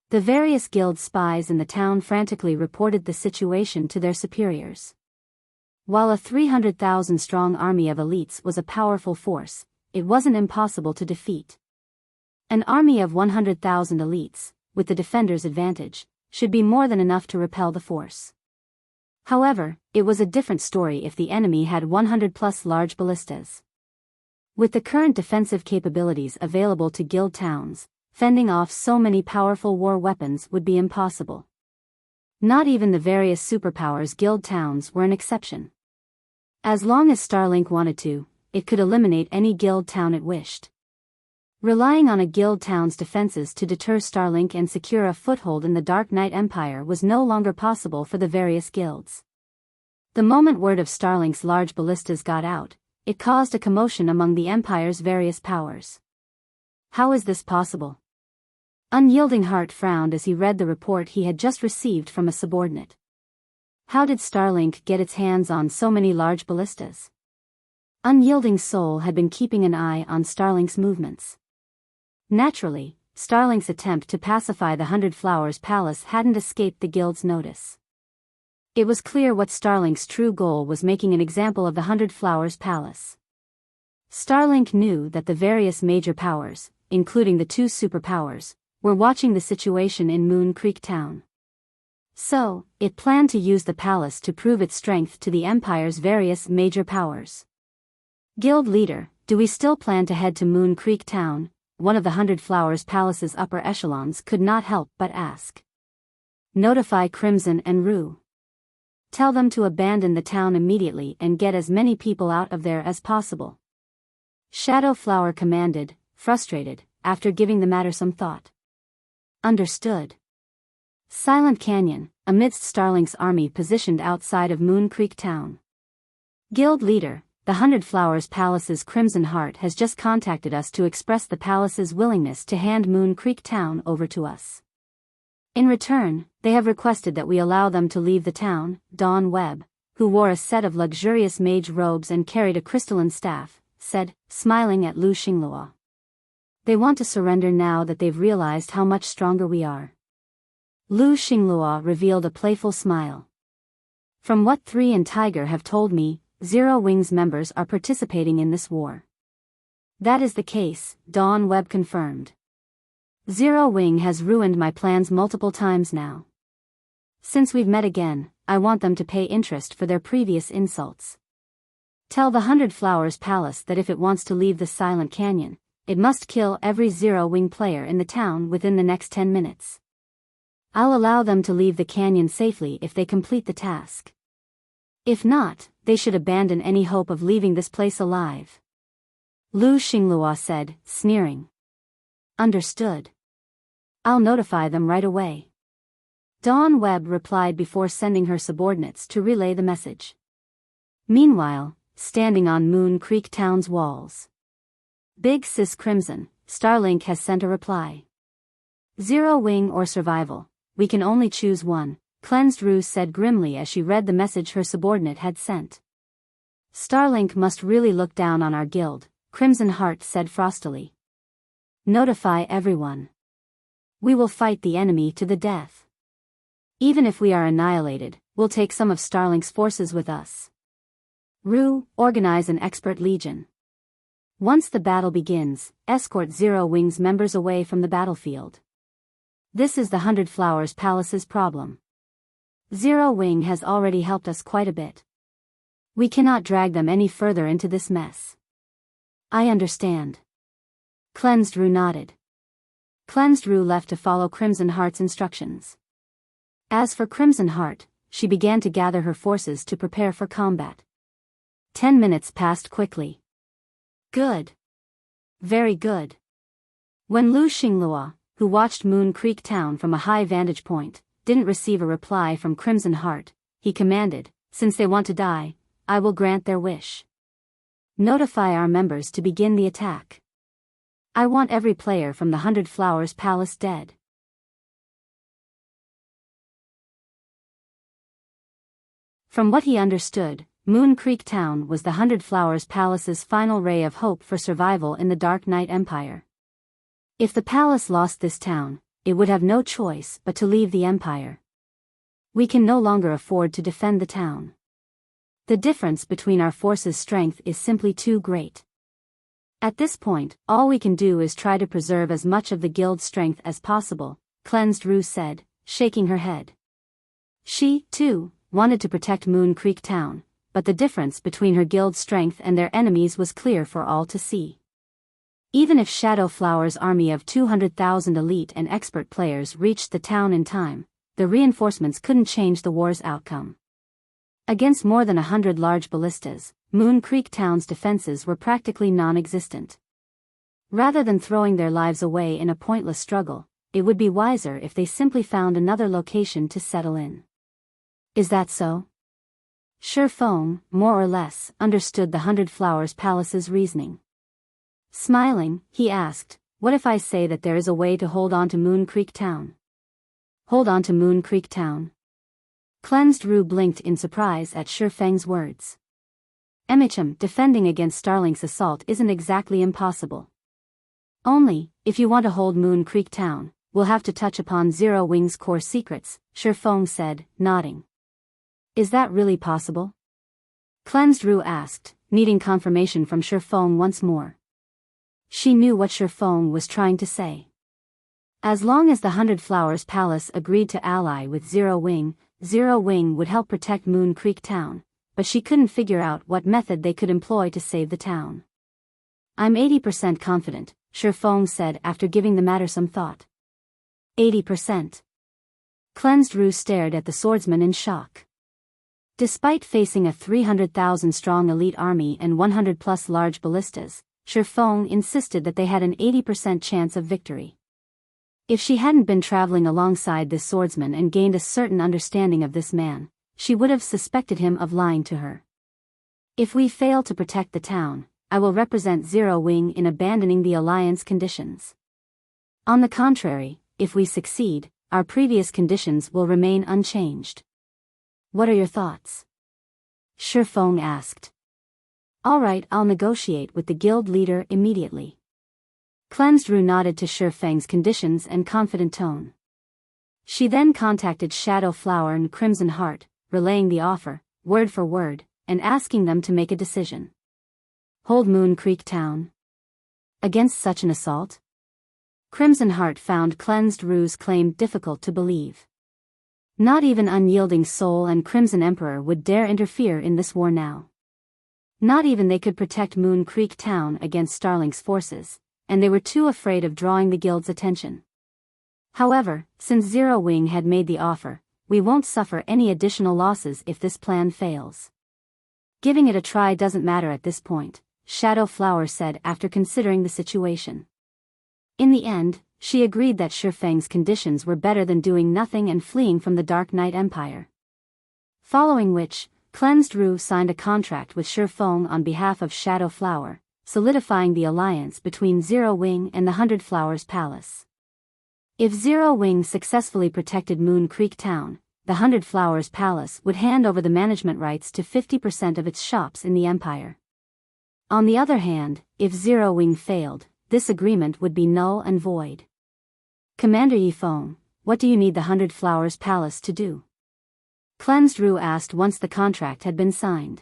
The various guild spies in the town frantically reported the situation to their superiors. While a 300,000-strong army of elites was a powerful force, it wasn't impossible to defeat. An army of 100,000 elites, with the defender's advantage, should be more than enough to repel the force. However, it was a different story if the enemy had 100+ large ballistas. With the current defensive capabilities available to guild towns, fending off so many powerful war weapons would be impossible. Not even the various superpowers guild towns were an exception. As long as Starlink wanted to, it could eliminate any guild town it wished. Relying on a guild town's defenses to deter Starlink and secure a foothold in the Dark Knight Empire was no longer possible for the various guilds. The moment word of Starlink's large ballistas got out, it caused a commotion among the Empire's various powers. How is this possible? Unyielding Heart frowned as he read the report he had just received from a subordinate. How did Starlink get its hands on so many large ballistas? Unyielding Soul had been keeping an eye on Starlink's movements. Naturally, Starlink's attempt to pacify the 100 Flowers Palace hadn't escaped the guild's notice. It was clear what Starlink's true goal was: making an example of the 100 Flowers Palace. Starlink knew that the various major powers, including the 2 superpowers, were watching the situation in Moon Creek Town. So, it planned to use the palace to prove its strength to the Empire's various major powers. Guild leader, do we still plan to head to Moon Creek Town? One of the 100 Flowers Palace's upper echelons could not help but ask. Notify Crimson and Rue. Tell them to abandon the town immediately and get as many people out of there as possible. Shadow Flower commanded, frustrated, after giving the matter some thought. Understood. Silent Canyon, amidst Starlink's army positioned outside of Moon Creek Town. Guild leader, the 100 Flowers Palace's Crimson Heart has just contacted us to express the palace's willingness to hand Moon Creek Town over to us. In return, they have requested that we allow them to leave the town. Dawn Webb, who wore a set of luxurious mage robes and carried a crystalline staff, said, smiling at Lu Xinglua. They want to surrender now that they've realized how much stronger we are. Lu Xinglua revealed a playful smile. From what 3 and Tiger have told me, Zero Wing's members are participating in this war. That is the case, Dawn Webb confirmed. Zero Wing has ruined my plans multiple times now. Since we've met again, I want them to pay interest for their previous insults. Tell the 100 Flowers Palace that if it wants to leave the Silent Canyon, it must kill every Zero Wing player in the town within the next 10 minutes. I'll allow them to leave the canyon safely if they complete the task. If not, they should abandon any hope of leaving this place alive. Lu Xinglua said, sneering. Understood. I'll notify them right away. Dawn Webb replied before sending her subordinates to relay the message. Meanwhile, standing on Moon Creek Town's walls. Big Sis Crimson, Starlink has sent a reply. Zero Wing or survival, we can only choose one, Cleansed Rue said grimly as she read the message her subordinate had sent. Starlink must really look down on our guild, Crimson Heart said frostily. Notify everyone. We will fight the enemy to the death. Even if we are annihilated, we'll take some of Starlink's forces with us. Rue, organize an expert legion. Once the battle begins, escort Zero Wing's members away from the battlefield. This is the 100 Flowers Palace's problem. Zero Wing has already helped us quite a bit. We cannot drag them any further into this mess. I understand. Cleansed Rue nodded. Cleansed Rue left to follow Crimson Heart's instructions. As for Crimson Heart, she began to gather her forces to prepare for combat. 10 minutes passed quickly. Good. Very good. When Lu Xinglua, who watched Moon Creek Town from a high vantage point, didn't receive a reply from Crimson Heart, he commanded, since they want to die, I will grant their wish. Notify our members to begin the attack. I want every player from the 100 Flowers Palace dead. From what he understood, Moon Creek Town was the 100 Flowers Palace's final ray of hope for survival in the Dark Knight Empire. If the palace lost this town, it would have no choice but to leave the Empire. We can no longer afford to defend the town. The difference between our forces' strength is simply too great. At this point, all we can do is try to preserve as much of the guild's strength as possible, Cleansed Rue said, shaking her head. She, too, wanted to protect Moon Creek Town, but the difference between her guild's strength and their enemies was clear for all to see. Even if Shadow Flower's army of 200,000 elite and expert players reached the town in time, the reinforcements couldn't change the war's outcome. Against more than 100 large ballistas, Moon Creek Town's defenses were practically non-existent. Rather than throwing their lives away in a pointless struggle, it would be wiser if they simply found another location to settle in. Is that so? Sure Feng, more or less, understood the 100 Flowers Palace's reasoning. Smiling, he asked, what if I say that there is a way to hold on to Moon Creek Town? Hold on to Moon Creek Town? Cleansed Rue blinked in surprise at Shifeng's words. Defending against Starlink's assault isn't exactly impossible. Only, if you want to hold Moon Creek Town, we'll have to touch upon Zero Wing's core secrets, Shifeng said, nodding. Is that really possible? Cleansed Rue asked, needing confirmation from Shifeng once more. She knew what Shifeng was trying to say. As long as the 100 Flowers Palace agreed to ally with Zero Wing would help protect Moon Creek Town, but she couldn't figure out what method they could employ to save the town. I'm 80% confident, Shifeng said after giving the matter some thought. 80%. Cleansed Rue stared at the swordsman in shock. Despite facing a 300,000-strong elite army and 100-plus large ballistas, Shifeng insisted that they had an 80% chance of victory. If she hadn't been traveling alongside this swordsman and gained a certain understanding of this man, she would have suspected him of lying to her. If we fail to protect the town, I will represent Zero Wing in abandoning the alliance conditions. On the contrary, if we succeed, our previous conditions will remain unchanged. What are your thoughts? Shifeng asked. All right, I'll negotiate with the guild leader immediately. Cleansed Rue nodded to Shifeng's conditions and confident tone. She then contacted Shadow Flower and Crimson Heart, relaying the offer, word for word, and asking them to make a decision. Hold Moon Creek Town? Against such an assault? Crimson Heart found Cleansed Rue's claim difficult to believe. Not even Unyielding Soul and Crimson Emperor would dare interfere in this war now. Not even they could protect Moon Creek Town against Starlink's forces, and they were too afraid of drawing the guild's attention. However, since Zero Wing had made the offer, we won't suffer any additional losses if this plan fails. Giving it a try doesn't matter at this point, Shadow Flower said after considering the situation. In the end, she agreed that Shifeng's conditions were better than doing nothing and fleeing from the Dark Knight Empire. Following which, Cleansed Rue signed a contract with Shifeng on behalf of Shadow Flower, solidifying the alliance between Zero Wing and the 100 Flowers Palace. If Zero Wing successfully protected Moon Creek Town, the 100 Flowers Palace would hand over the management rights to 50% of its shops in the Empire. On the other hand, if Zero Wing failed, this agreement would be null and void. Commander Yifeng, what do you need the 100 Flowers Palace to do? Cleansed Rue asked once the contract had been signed.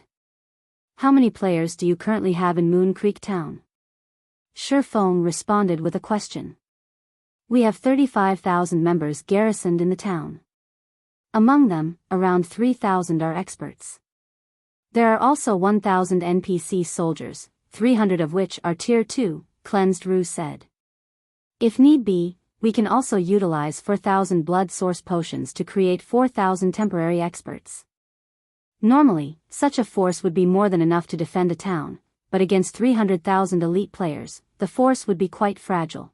How many players do you currently have in Moon Creek Town? Shifeng responded with a question. We have 35,000 members garrisoned in the town. Among them, around 3,000 are experts. There are also 1,000 NPC soldiers, 300 of which are Tier 2, Cleansed Rue said. If need be, we can also utilize 4,000 blood source potions to create 4,000 temporary experts. Normally, such a force would be more than enough to defend a town, but against 300,000 elite players, the force would be quite fragile.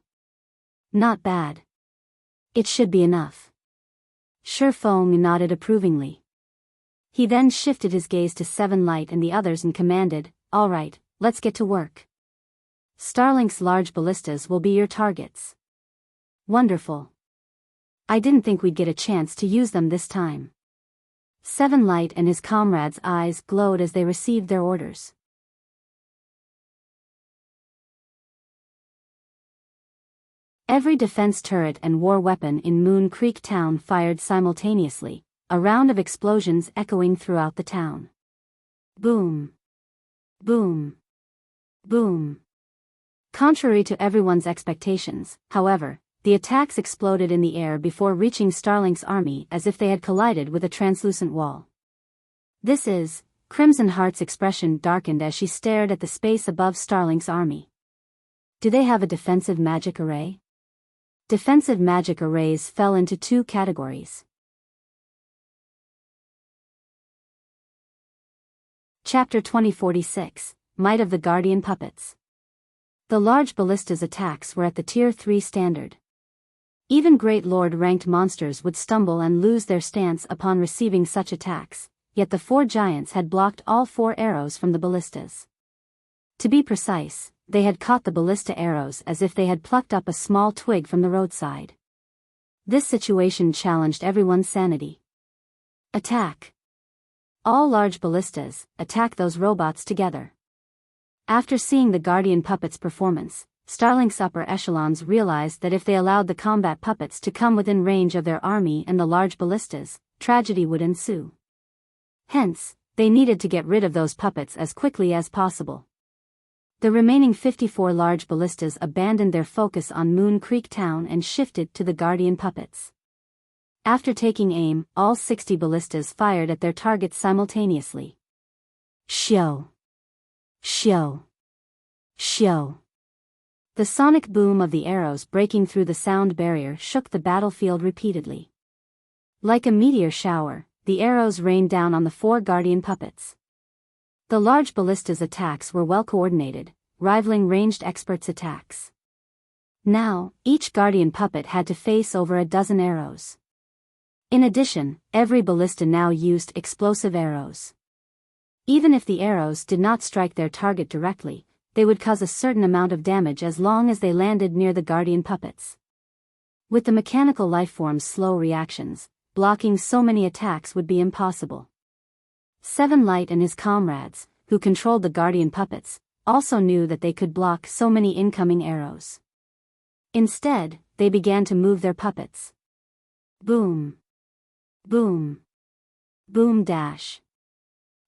Not bad. It should be enough. Shifeng nodded approvingly. He then shifted his gaze to Seven Light and the others and commanded, all right, let's get to work. Starlink's large ballistas will be your targets. Wonderful. I didn't think we'd get a chance to use them this time. Seven Light and his comrades' eyes glowed as they received their orders. Every defense turret and war weapon in Moon Creek Town fired simultaneously, a round of explosions echoing throughout the town. Boom. Boom. Boom. Contrary to everyone's expectations, however, the attacks exploded in the air before reaching Starlink's army as if they had collided with a translucent wall. This is, Crimson Heart's expression darkened as she stared at the space above Starlink's army. Do they have a defensive magic array? Defensive magic arrays fell into two categories. Chapter 2046, Might of the Guardian Puppets. The large ballista's attacks were at the Tier 3 standard. Even Great Lord-ranked monsters would stumble and lose their stance upon receiving such attacks, yet the four giants had blocked all four arrows from the ballistas. To be precise, they had caught the ballista arrows as if they had plucked up a small twig from the roadside. This situation challenged everyone's sanity. Attack! All large ballistas, attack those robots together. After seeing the Guardian Puppets' performance, Starlink's upper echelons realized that if they allowed the combat puppets to come within range of their army and the large ballistas, tragedy would ensue. Hence, they needed to get rid of those puppets as quickly as possible. The remaining 54 large ballistas abandoned their focus on Moon Creek Town and shifted to the Guardian Puppets. After taking aim, all 60 ballistas fired at their targets simultaneously. Shio! Shio! Shio! The sonic boom of the arrows breaking through the sound barrier shook the battlefield repeatedly. Like a meteor shower, the arrows rained down on the 4 Guardian Puppets. The large ballista's attacks were well coordinated, rivaling ranged experts' attacks. Now, each Guardian Puppet had to face over a dozen arrows. In addition, every ballista now used explosive arrows. Even if the arrows did not strike their target directly, they would cause a certain amount of damage as long as they landed near the Guardian Puppets. With the mechanical lifeform's slow reactions, blocking so many attacks would be impossible. Seven Light and his comrades, who controlled the Guardian Puppets, also knew that they could block so many incoming arrows. Instead, they began to move their puppets. Boom! Boom! Boom dash!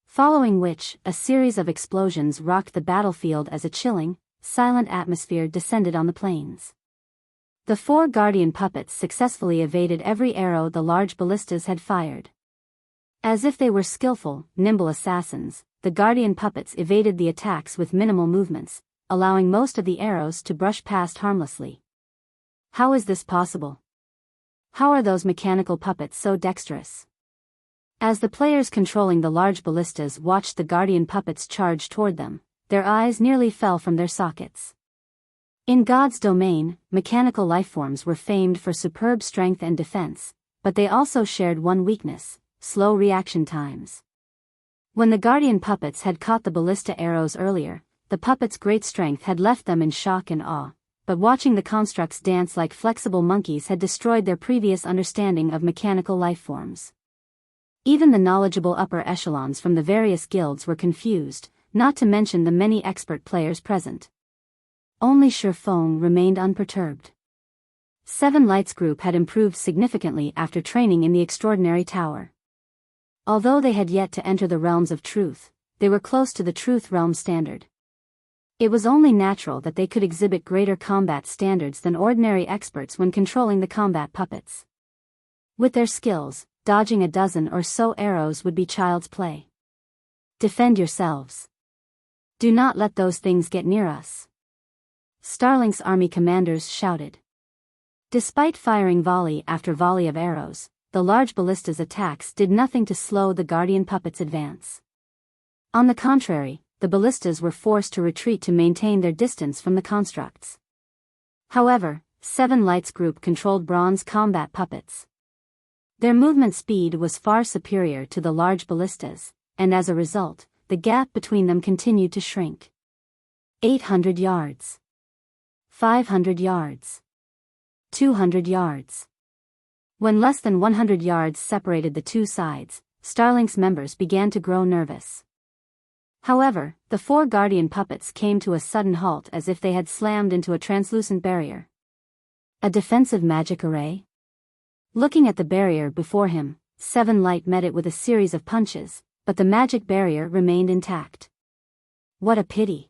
Following which, a series of explosions rocked the battlefield as a chilling, silent atmosphere descended on the plains. The 4 Guardian Puppets successfully evaded every arrow the large ballistas had fired. As if they were skillful, nimble assassins, the Guardian Puppets evaded the attacks with minimal movements, allowing most of the arrows to brush past harmlessly. How is this possible? How are those mechanical puppets so dexterous? As the players controlling the large ballistas watched the Guardian Puppets charge toward them, their eyes nearly fell from their sockets. In God's domain, mechanical lifeforms were famed for superb strength and defense, but they also shared one weakness: slow reaction times. When the Guardian Puppets had caught the ballista arrows earlier, the puppets' great strength had left them in shock and awe, but watching the constructs dance like flexible monkeys had destroyed their previous understanding of mechanical lifeforms. Even the knowledgeable upper echelons from the various guilds were confused, not to mention the many expert players present. Only Sherfone remained unperturbed. Seven Lights Group had improved significantly after training in the Extraordinary Tower. Although they had yet to enter the realms of truth, they were close to the Truth Realm standard. It was only natural that they could exhibit greater combat standards than ordinary experts when controlling the combat puppets. With their skills, dodging a dozen or so arrows would be child's play. Defend yourselves. Do not let those things get near us. Starlink's army commanders shouted. Despite firing volley after volley of arrows, the large ballista's attacks did nothing to slow the Guardian Puppets' advance. On the contrary, the ballistas were forced to retreat to maintain their distance from the constructs. However, Seven Lights Group controlled bronze combat puppets. Their movement speed was far superior to the large ballistas, and as a result, the gap between them continued to shrink. 800 yards. 500 yards. 200 yards. When less than 100 yards separated the two sides, Starlink's members began to grow nervous. However, the 4 Guardian Puppets came to a sudden halt as if they had slammed into a translucent barrier. A defensive magic array? Looking at the barrier before him, Seven Light met it with a series of punches, but the magic barrier remained intact. What a pity.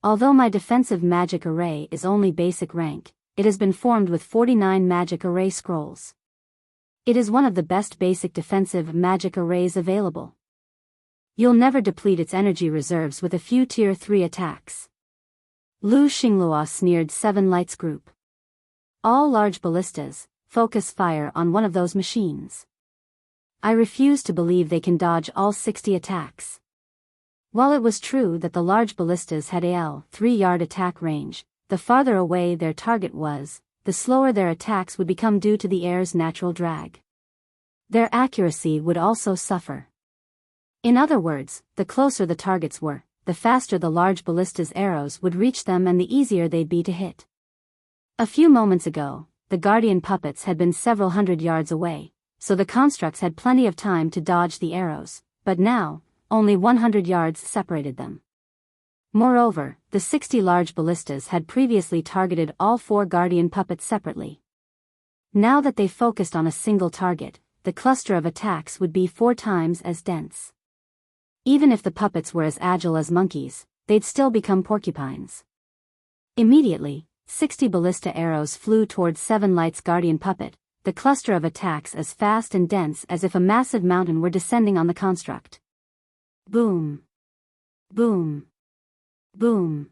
Although my defensive magic array is only basic rank, it has been formed with 49 magic array scrolls. It is one of the best basic defensive magic arrays available. You'll never deplete its energy reserves with a few tier 3 attacks. Lu Xinglua sneered Seven Lights Group. All large ballistas, focus fire on one of those machines. I refuse to believe they can dodge all 60 attacks. While it was true that the large ballistas had a 3-yard attack range, the farther away their target was, the slower their attacks would become due to the air's natural drag. Their accuracy would also suffer. In other words, the closer the targets were, the faster the large ballista's arrows would reach them and the easier they'd be to hit. A few moments ago, the guardian puppets had been several hundred yards away, so the constructs had plenty of time to dodge the arrows, but now, only 100 yards separated them. Moreover, the 60 large ballistas had previously targeted all 4 guardian puppets separately. Now that they focused on a single target, the cluster of attacks would be 4 times as dense. Even if the puppets were as agile as monkeys, they'd still become porcupines. Immediately, 60 ballista arrows flew towards 7 Light's guardian puppet, the cluster of attacks as fast and dense as if a massive mountain were descending on the construct. Boom. Boom. Boom.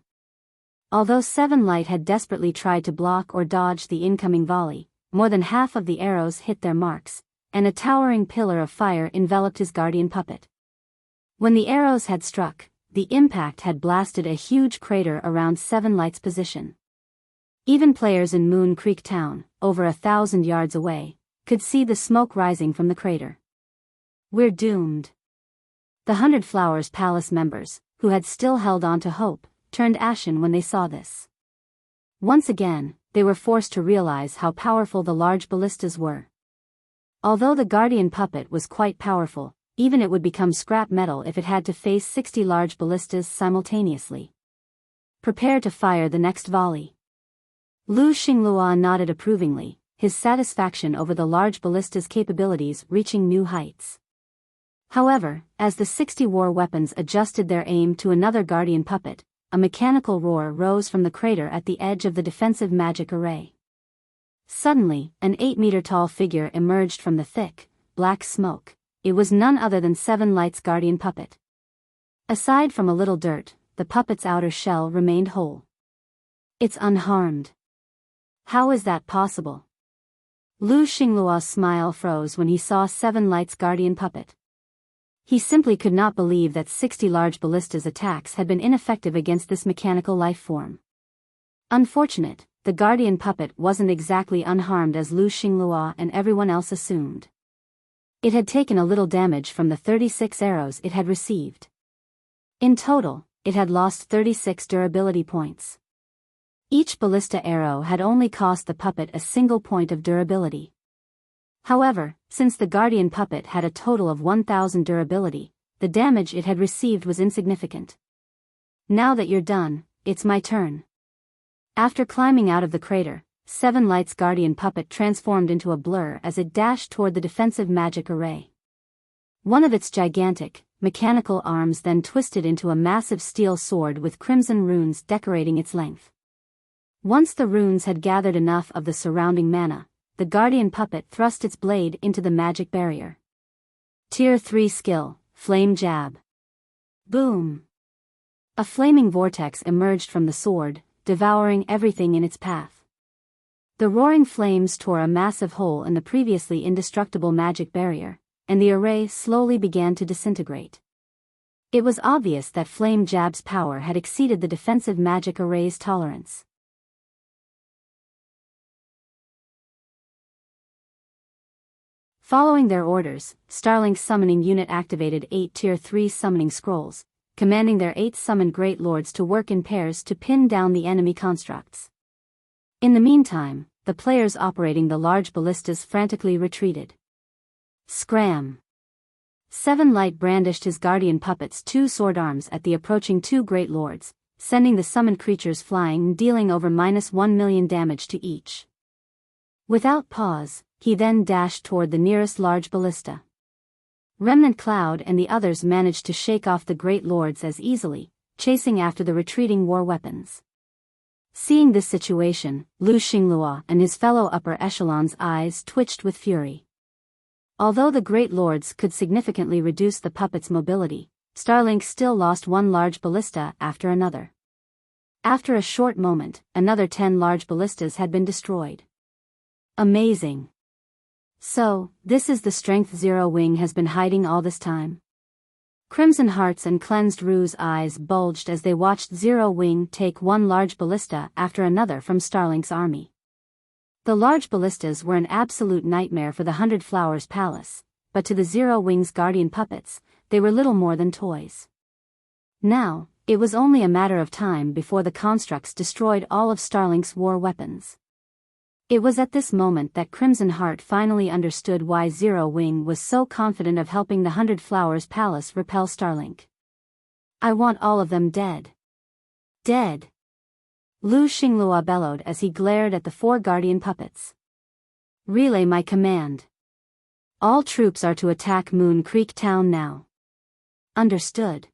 Although 7 Light had desperately tried to block or dodge the incoming volley, more than half of the arrows hit their marks, and a towering pillar of fire enveloped his guardian puppet. When the arrows had struck, the impact had blasted a huge crater around 7 Light's position. Even players in Moon Creek Town, over 1,000 yards away, could see the smoke rising from the crater. We're doomed. The 100 Flowers Palace members, who had still held on to hope, turned ashen when they saw this. Once again, they were forced to realize how powerful the large ballistas were. Although the guardian puppet was quite powerful, even it would become scrap metal if it had to face 60 large ballistas simultaneously. Prepare to fire the next volley. Lu Xinglua nodded approvingly, his satisfaction over the large ballista's capabilities reaching new heights. However, as the 60 war weapons adjusted their aim to another guardian puppet, a mechanical roar rose from the crater at the edge of the defensive magic array. Suddenly, an 8-meter-tall figure emerged from the thick, black smoke. It was none other than 7 Light's guardian puppet. Aside from a little dirt, the puppet's outer shell remained whole. It's unharmed. How is that possible? Lu Xinglua's smile froze when he saw 7 Light's guardian puppet. He simply could not believe that 60 large ballista's attacks had been ineffective against this mechanical life form. Unfortunate, the guardian puppet wasn't exactly unharmed as Lu Xinglua and everyone else assumed. It had taken a little damage from the 36 arrows it had received. In total, it had lost 36 durability points. Each ballista arrow had only cost the puppet a single point of durability. However, since the guardian puppet had a total of 1,000 durability, the damage it had received was insignificant. Now that you're done, it's my turn. After climbing out of the crater, 7 Light's guardian puppet transformed into a blur as it dashed toward the defensive magic array. One of its gigantic, mechanical arms then twisted into a massive steel sword with crimson runes decorating its length. Once the runes had gathered enough of the surrounding mana, the guardian puppet thrust its blade into the magic barrier. Tier 3 skill, Flame Jab. Boom! A flaming vortex emerged from the sword, devouring everything in its path. The roaring flames tore a massive hole in the previously indestructible magic barrier, and the array slowly began to disintegrate. It was obvious that Flame Jab's power had exceeded the defensive magic array's tolerance. Following their orders, Starlink's summoning unit activated 8 Tier 3 summoning scrolls, commanding their 8 summoned Great Lords to work in pairs to pin down the enemy constructs. In the meantime, the players operating the large ballistas frantically retreated. Scram! 7 Light brandished his guardian puppet's 2 sword arms at the approaching 2 Great Lords, sending the summoned creatures flying and dealing over -1 million damage to each. Without pause, he then dashed toward the nearest large ballista. Remnant Cloud and the others managed to shake off the Great Lords as easily, chasing after the retreating war weapons. Seeing this situation, Lu Xinglua and his fellow upper echelon's eyes twitched with fury. Although the Great Lords could significantly reduce the puppet's mobility, Starlink still lost 1 large ballista after another. After a short moment, another 10 large ballistas had been destroyed. Amazing! So, this is the strength Zero Wing has been hiding all this time? Crimson Heart's and Cleansed Rue's eyes bulged as they watched Zero Wing take 1 large ballista after another from Starlink's army. The large ballistas were an absolute nightmare for the 100 Flowers Palace, but to the Zero Wing's guardian puppets, they were little more than toys. Now, It was only a matter of time before the constructs destroyed all of Starlink's war weapons. It was at this moment that Crimson Heart finally understood why Zero Wing was so confident of helping the 100 Flowers Palace repel Starlink. I want all of them dead. Dead. Lu Xinglua bellowed as he glared at the 4 guardian puppets. Relay my command. All troops are to attack Moon Creek Town now. Understood.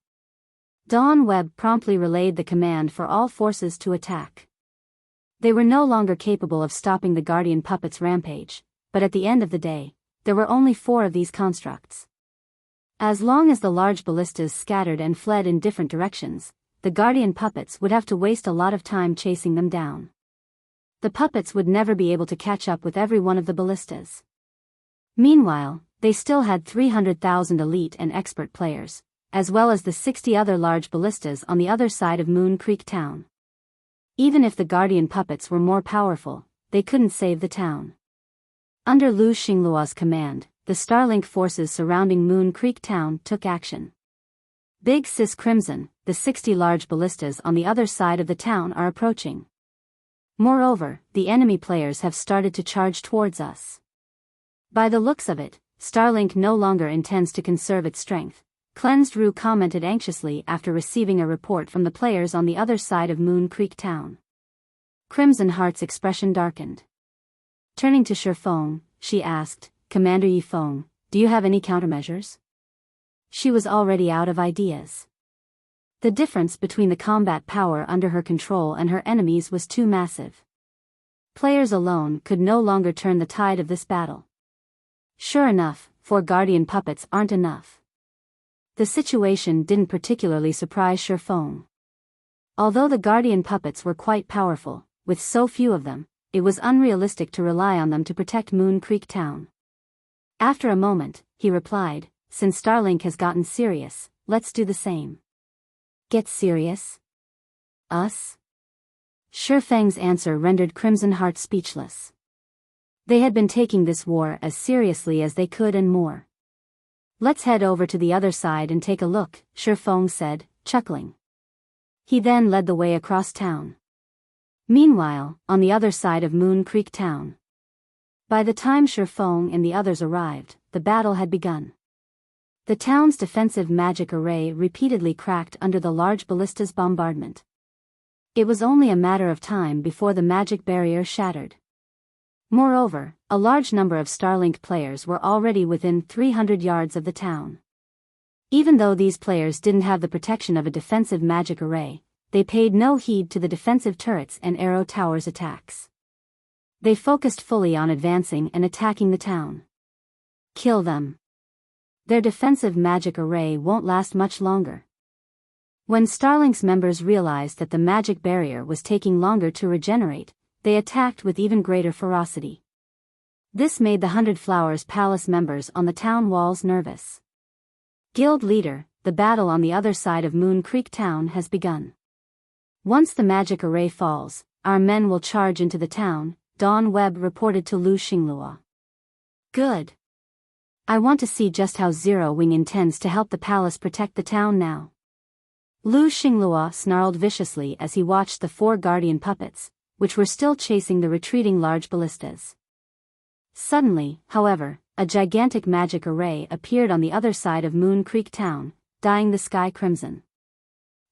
Dawn Webb promptly relayed the command for all forces to attack. They were no longer capable of stopping the guardian puppets' rampage, but at the end of the day, there were only 4 of these constructs. As long as the large ballistas scattered and fled in different directions, the guardian puppets would have to waste a lot of time chasing them down. The puppets would never be able to catch up with every one of the ballistas. Meanwhile, they still had 300,000 elite and expert players, as well as the 60 other large ballistas on the other side of Moon Creek Town. Even if the guardian puppets were more powerful, they couldn't save the town. Under Lu Xinglua's command, the Starlink forces surrounding Moon Creek Town took action. Big Sis Crimson, the 60 large ballistas on the other side of the town are approaching. Moreover, the enemy players have started to charge towards us. By the looks of it, Starlink no longer intends to conserve its strength, Cleansed Rue commented anxiously after receiving a report from the players on the other side of Moon Creek Town. Crimson Heart's expression darkened. Turning to Shifeng, she asked, Commander Yifeng, do you have any countermeasures? She was already out of ideas. The difference between the combat power under her control and her enemies was too massive. Players alone could no longer turn the tide of this battle. Sure enough, 4 guardian puppets aren't enough. The situation didn't particularly surprise Shifeng. Although the guardian puppets were quite powerful, with so few of them, it was unrealistic to rely on them to protect Moon Creek Town. After a moment, he replied, since Starlink has gotten serious, let's do the same. Get serious? Us? Shifeng's answer rendered Crimson Heart speechless. They had been taking this war as seriously as they could and more. Let's head over to the other side and take a look, Shifeng said, chuckling. He then led the way across town. Meanwhile, on the other side of Moon Creek Town. By the time Shifeng and the others arrived, the battle had begun. The town's defensive magic array repeatedly cracked under the large ballista's bombardment. It was only a matter of time before the magic barrier shattered. Moreover, a large number of Starlink players were already within 300 yards of the town. Even though these players didn't have the protection of a defensive magic array, they paid no heed to the defensive turrets and arrow towers' attacks. They focused fully on advancing and attacking the town. Kill them. Their defensive magic array won't last much longer. When Starlink's members realized that the magic barrier was taking longer to regenerate, they attacked with even greater ferocity. This made the 100 Flowers Palace members on the town walls nervous. Guild leader, the battle on the other side of Moon Creek Town has begun. Once the magic array falls, our men will charge into the town, Dawn Webb reported to Lu Xinglua. Good. I want to see just how Zero Wing intends to help the palace protect the town now. Lu Xinglua snarled viciously as he watched the 4 guardian puppets, which were still chasing the retreating large ballistas. Suddenly, however, a gigantic magic array appeared on the other side of Moon Creek Town, dyeing the sky crimson.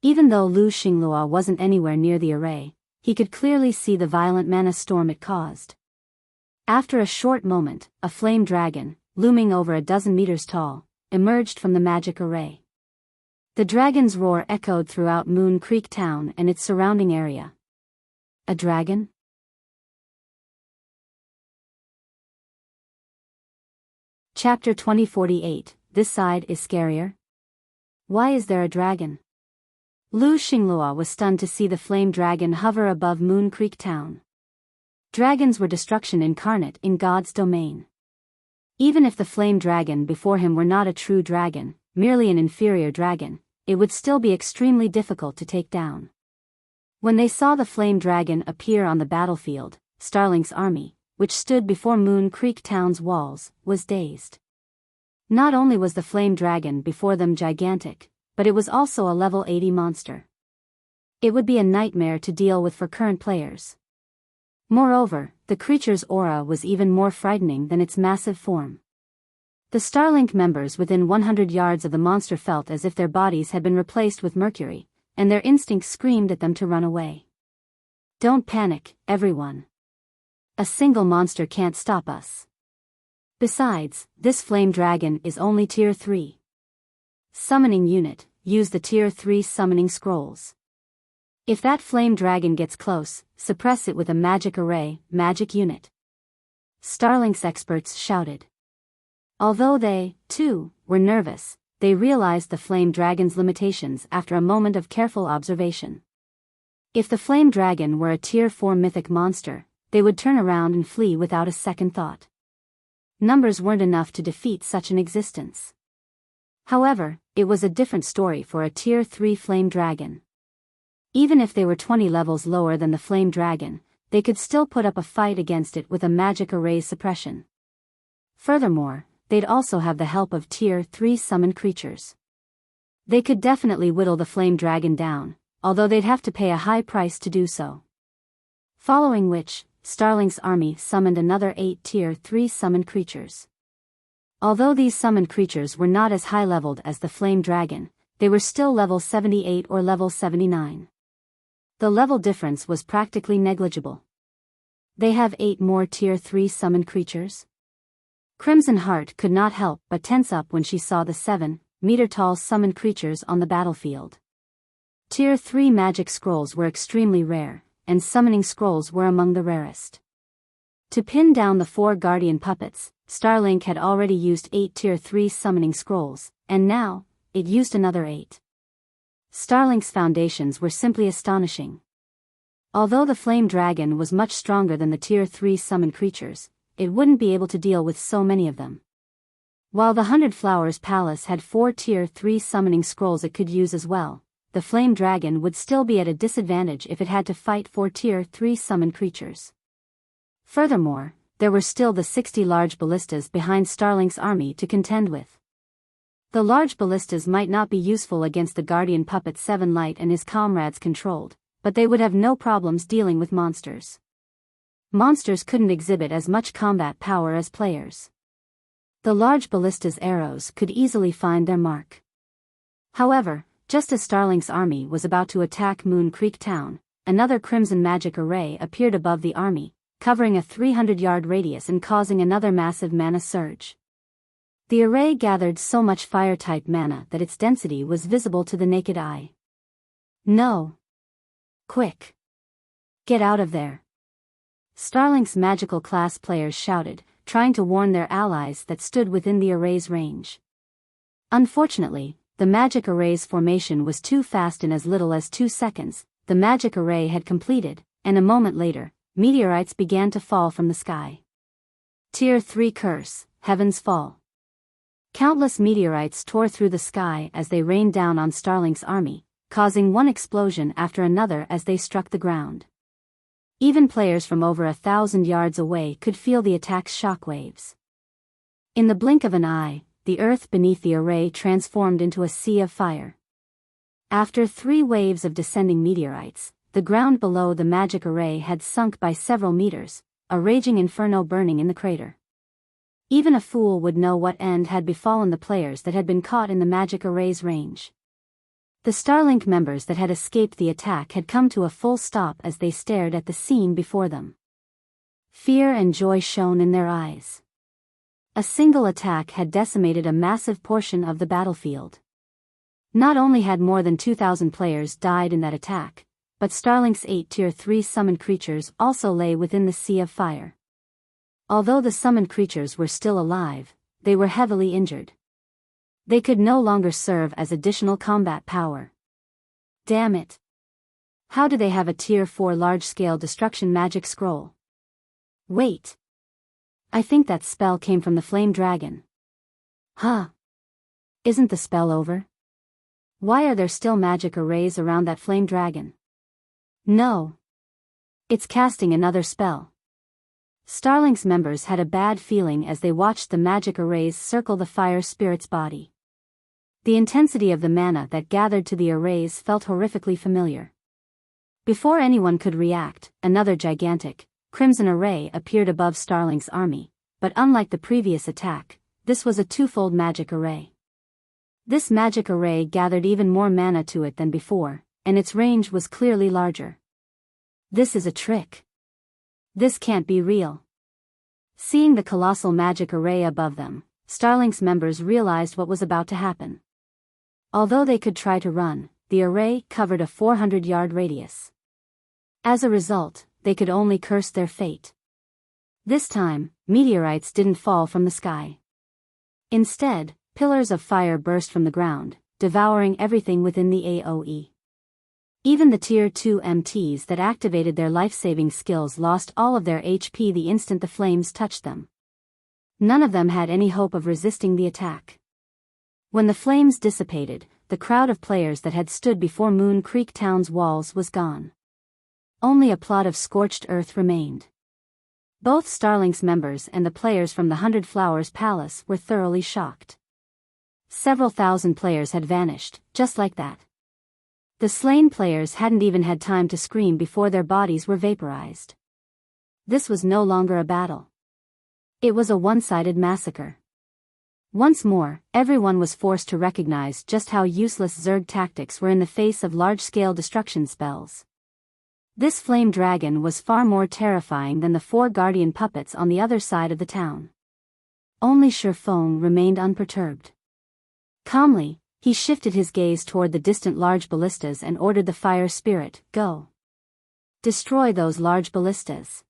Even though Lu Xinglua wasn't anywhere near the array, he could clearly see the violent mana storm it caused. After a short moment, a flame dragon, looming over a dozen meters tall, emerged from the magic array. The dragon's roar echoed throughout Moon Creek Town and its surrounding area. A dragon? Chapter 2048, This Side is Scarier? Why is there a dragon? Lu Xinglua was stunned to see the flame dragon hover above Moon Creek Town. Dragons were destruction incarnate in God's domain. Even if the flame dragon before him were not a true dragon, merely an inferior dragon, it would still be extremely difficult to take down. When they saw the flame dragon appear on the battlefield, Starlink's army, which stood before Moon Creek Town's walls, was dazed. Not only was the flame dragon before them gigantic, but it was also a level 80 monster. It would be a nightmare to deal with for current players. Moreover, the creature's aura was even more frightening than its massive form. The Starlink members within 100 yards of the monster felt as if their bodies had been replaced with mercury, and their instincts screamed at them to run away. Don't panic, everyone. A single monster can't stop us. Besides, this flame dragon is only Tier 3. Summoning unit, use the Tier 3 summoning scrolls. If that flame dragon gets close, suppress it with a magic array, magic unit. Starlink's experts shouted. Although they, too, were nervous, they realized the flame dragon's limitations after a moment of careful observation. If the flame dragon were a Tier 4 mythic monster, they would turn around and flee without a second thought. Numbers weren't enough to defeat such an existence. However, it was a different story for a Tier 3 flame dragon. Even if they were 20 levels lower than the flame dragon, they could still put up a fight against it with a magic array suppression. Furthermore, they'd also have the help of Tier 3 summoned creatures. They could definitely whittle the flame dragon down, although they'd have to pay a high price to do so. Following which, Starlink's army summoned another 8 Tier 3 summoned creatures. Although these summoned creatures were not as high-leveled as the flame dragon, they were still level 78 or level 79. The level difference was practically negligible. They have 8 more Tier 3 summoned creatures? Crimson Heart could not help but tense up when she saw the 7-meter-tall summoned creatures on the battlefield. Tier 3 magic scrolls were extremely rare, and summoning scrolls were among the rarest. To pin down the 4 guardian puppets, Starlink had already used 8 Tier 3 summoning scrolls, and now, it used another 8. Starlink's foundations were simply astonishing. Although the flame dragon was much stronger than the Tier 3 summoned creatures, it wouldn't be able to deal with so many of them. While the 100 Flowers Palace had 4 Tier 3 summoning scrolls it could use as well, the flame dragon would still be at a disadvantage if it had to fight 4 Tier 3 summoned creatures. Furthermore, there were still the 60 large ballistas behind Starlink's army to contend with. The large ballistas might not be useful against the guardian puppet 7 Light and his comrades controlled, but they would have no problems dealing with monsters. Monsters couldn't exhibit as much combat power as players. The large ballista's arrows could easily find their mark. However, just as Starlink's army was about to attack Moon Creek Town, another crimson magic array appeared above the army, covering a 300-yard radius and causing another massive mana surge. The array gathered so much fire-type mana that its density was visible to the naked eye. No! Quick! Get out of there! Starlink's magical class players shouted, trying to warn their allies that stood within the array's range. Unfortunately, the magic array's formation was too fast. In as little as 2 seconds, the magic array had completed, and a moment later, meteorites began to fall from the sky. Tier 3 Curse, Heaven's Fall. Countless meteorites tore through the sky as they rained down on Starlink's army, causing one explosion after another as they struck the ground. Even players from over 1,000 yards away could feel the attack's shockwaves. In the blink of an eye, the earth beneath the array transformed into a sea of fire. After 3 waves of descending meteorites, the ground below the magic array had sunk by several meters, a raging inferno burning in the crater. Even a fool would know what end had befallen the players that had been caught in the magic array's range. The Starlink members that had escaped the attack had come to a full stop as they stared at the scene before them. Fear and joy shone in their eyes. A single attack had decimated a massive portion of the battlefield. Not only had more than 2,000 players died in that attack, but Starlink's 8 Tier 3 summoned creatures also lay within the sea of fire. Although the summoned creatures were still alive, they were heavily injured. They could no longer serve as additional combat power. Damn it! How do they have a Tier 4 large-scale destruction magic scroll? Wait! I think that spell came from the flame dragon. Huh? Isn't the spell over? Why are there still magic arrays around that flame dragon? No! It's casting another spell. Starlink's members had a bad feeling as they watched the magic arrays circle the fire spirit's body. The intensity of the mana that gathered to the arrays felt horrifically familiar. Before anyone could react, another gigantic, crimson array appeared above Starlink's army, but unlike the previous attack, this was a twofold magic array. This magic array gathered even more mana to it than before, and its range was clearly larger. This is a trick. This can't be real. Seeing the colossal magic array above them, Starlink's members realized what was about to happen. Although they could try to run, the array covered a 400-yard radius. As a result, they could only curse their fate. This time, meteorites didn't fall from the sky. Instead, pillars of fire burst from the ground, devouring everything within the AoE. Even the Tier 2 MTs that activated their life-saving skills lost all of their HP the instant the flames touched them. None of them had any hope of resisting the attack. When the flames dissipated, the crowd of players that had stood before Moon Creek Town's walls was gone. Only a plot of scorched earth remained. Both Starlink's members and the players from the 100 Flowers Palace were thoroughly shocked. Several thousand players had vanished, just like that. The slain players hadn't even had time to scream before their bodies were vaporized. This was no longer a battle. It was a one-sided massacre. Once more, everyone was forced to recognize just how useless Zerg tactics were in the face of large-scale destruction spells. This flame dragon was far more terrifying than the 4 guardian puppets on the other side of the town. Only Shurfeng remained unperturbed. Calmly, he shifted his gaze toward the distant large ballistas and ordered the fire spirit, "Go. Destroy those large ballistas."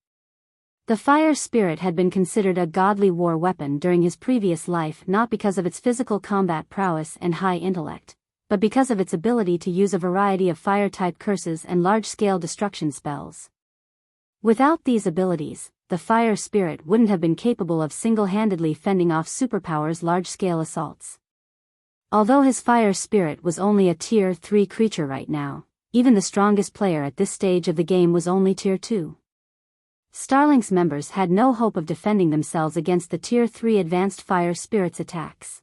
The fire spirit had been considered a godly war weapon during his previous life, not because of its physical combat prowess and high intellect, but because of its ability to use a variety of fire-type curses and large-scale destruction spells. Without these abilities, the fire spirit wouldn't have been capable of single-handedly fending off superpowers' large-scale assaults. Although his fire spirit was only a Tier 3 creature right now, even the strongest player at this stage of the game was only Tier 2. Starlink's members had no hope of defending themselves against the Tier 3 advanced fire spirit's attacks.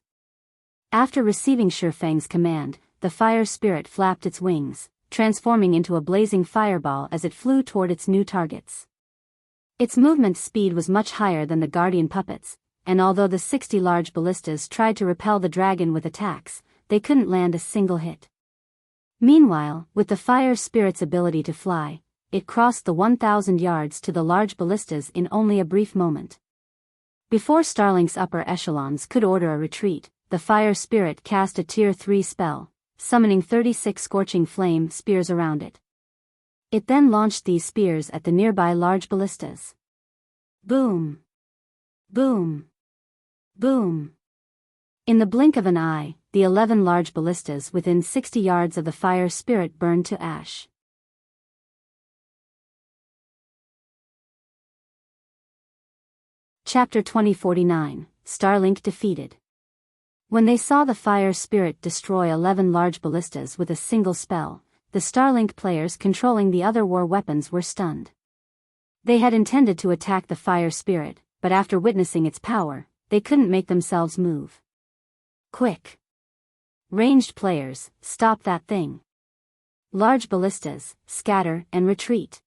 After receiving Shurfeng's command, the fire spirit flapped its wings, transforming into a blazing fireball as it flew toward its new targets. Its movement speed was much higher than the guardian puppets, and although the 60 large ballistas tried to repel the dragon with attacks, they couldn't land a single hit. Meanwhile, with the fire spirit's ability to fly, it crossed the 1,000 yards to the large ballistas in only a brief moment. Before Starlink's upper echelons could order a retreat, the fire spirit cast a Tier 3 spell, summoning 36 scorching flame spears around it. It then launched these spears at the nearby large ballistas. Boom! Boom! Boom! In the blink of an eye, the 11 large ballistas within 60 yards of the fire spirit burned to ash. Chapter 2049, Starlink defeated. When they saw the fire spirit destroy 11 large ballistas with a single spell, the Starlink players controlling the other war weapons were stunned. They had intended to attack the fire spirit, but after witnessing its power, they couldn't make themselves move. Quick! Ranged players, stop that thing. Large ballistas, scatter and retreat.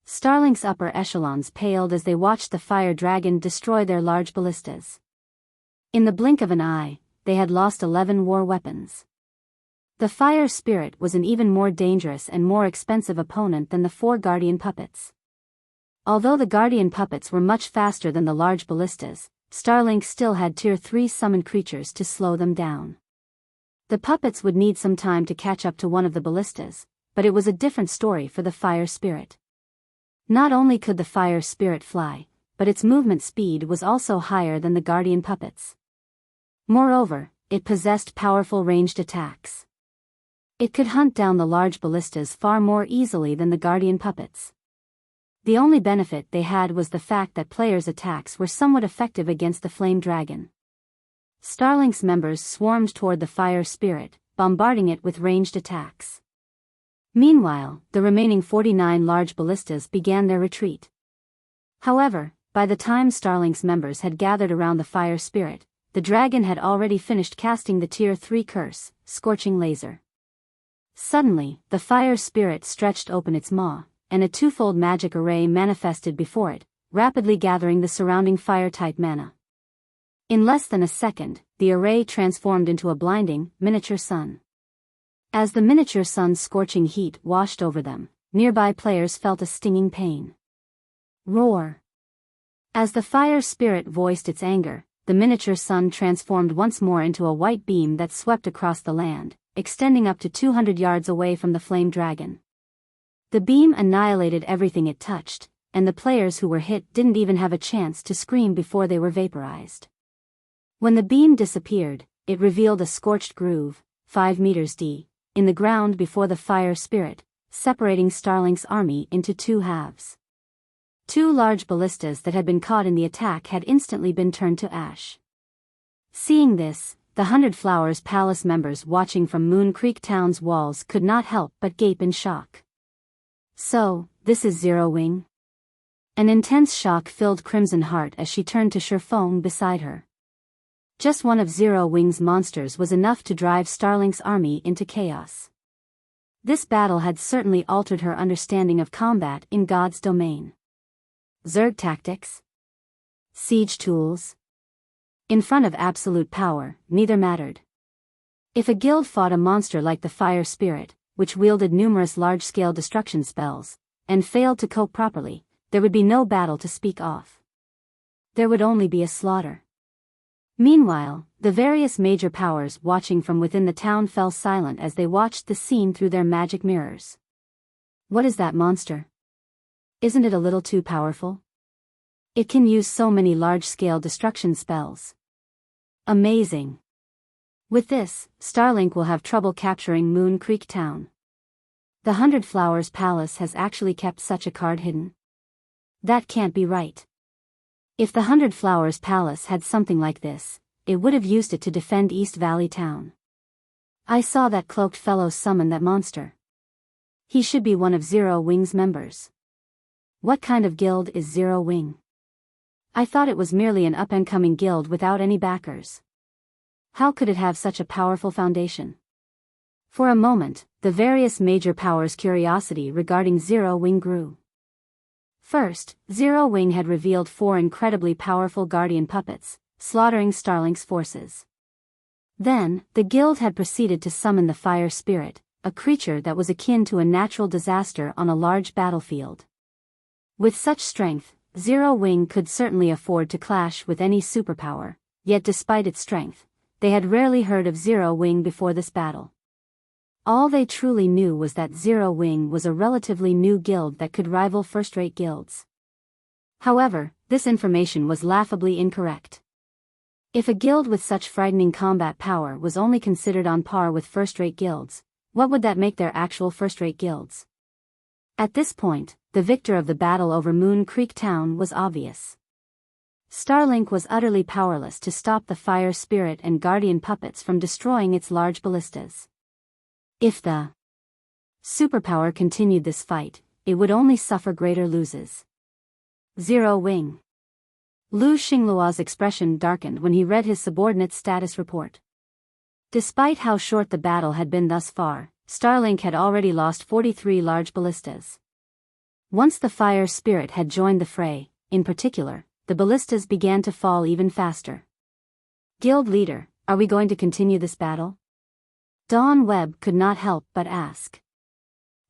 Starlink's upper echelons paled as they watched the fire dragon destroy their large ballistas. In the blink of an eye, they had lost 11 war weapons. The fire spirit was an even more dangerous and more expensive opponent than the 4 guardian puppets. Although the guardian puppets were much faster than the large ballistas, Starlink still had Tier 3 summoned creatures to slow them down. The puppets would need some time to catch up to one of the ballistas, but it was a different story for the fire spirit. Not only could the fire spirit fly, but its movement speed was also higher than the guardian puppets. Moreover, it possessed powerful ranged attacks. It could hunt down the large ballistas far more easily than the guardian puppets. The only benefit they had was the fact that players' attacks were somewhat effective against the flame dragon. Starlink's members swarmed toward the fire spirit, bombarding it with ranged attacks. Meanwhile, the remaining 49 large ballistas began their retreat. However, by the time Starlink's members had gathered around the fire spirit, the dragon had already finished casting the Tier 3 curse, Scorching Laser. Suddenly, the fire spirit stretched open its maw, and a twofold magic array manifested before it, rapidly gathering the surrounding fire-type mana. In less than a second, the array transformed into a blinding, miniature sun. As the miniature sun's scorching heat washed over them, nearby players felt a stinging pain. Roar! As the fire spirit voiced its anger, the miniature sun transformed once more into a white beam that swept across the land, extending up to 200 yards away from the flame dragon. The beam annihilated everything it touched, and the players who were hit didn't even have a chance to scream before they were vaporized. When the beam disappeared, it revealed a scorched groove, 5 meters deep, in the ground before the fire spirit, separating Starlink's army into two halves. Two large ballistas that had been caught in the attack had instantly been turned to ash. Seeing this, the 100 Flowers Palace members watching from Moon Creek Town's walls could not help but gape in shock. So, this is Zero Wing? An intense shock filled Crimson Heart as she turned to Sherfone beside her. Just one of Zero Wing's monsters was enough to drive Starlink's army into chaos. This battle had certainly altered her understanding of combat in God's domain. Zerg tactics? Siege tools? In front of absolute power, neither mattered. If a guild fought a monster like the Fire Spirit, which wielded numerous large-scale destruction spells, and failed to cope properly, there would be no battle to speak of. There would only be a slaughter. Meanwhile, the various major powers watching from within the town fell silent as they watched the scene through their magic mirrors. What is that monster? Isn't it a little too powerful? It can use so many large-scale destruction spells. Amazing. With this, Starlink will have trouble capturing Moon Creek Town. The 100 Flowers Palace has actually kept such a card hidden? That can't be right. If the 100 Flowers Palace had something like this, it would have used it to defend East Valley Town. I saw that cloaked fellow summon that monster. He should be one of Zero Wing's members. What kind of guild is Zero Wing? I thought it was merely an up-and-coming guild without any backers. How could it have such a powerful foundation? For a moment, the various major powers' curiosity regarding Zero Wing grew. First, Zero Wing had revealed 4 incredibly powerful guardian puppets, slaughtering Starlink's forces. Then, the guild had proceeded to summon the Fire Spirit, a creature that was akin to a natural disaster on a large battlefield. With such strength, Zero Wing could certainly afford to clash with any superpower, yet despite its strength, they had rarely heard of Zero Wing before this battle. All they truly knew was that Zero Wing was a relatively new guild that could rival first-rate guilds. However, this information was laughably incorrect. If a guild with such frightening combat power was only considered on par with first-rate guilds, what would that make their actual first-rate guilds? At this point, the victor of the battle over Moon Creek Town was obvious. Starlink was utterly powerless to stop the Fire Spirit and Guardian puppets from destroying its large ballistas. If the superpower continued this fight, it would only suffer greater losses. Zero Wing. Lu Xingluo's expression darkened when he read his subordinate's status report. Despite how short the battle had been thus far, Starlink had already lost 43 large ballistas. Once the Fire Spirit had joined the fray, in particular, the ballistas began to fall even faster. Guild leader, are we going to continue this battle? Dawn Webb could not help but ask.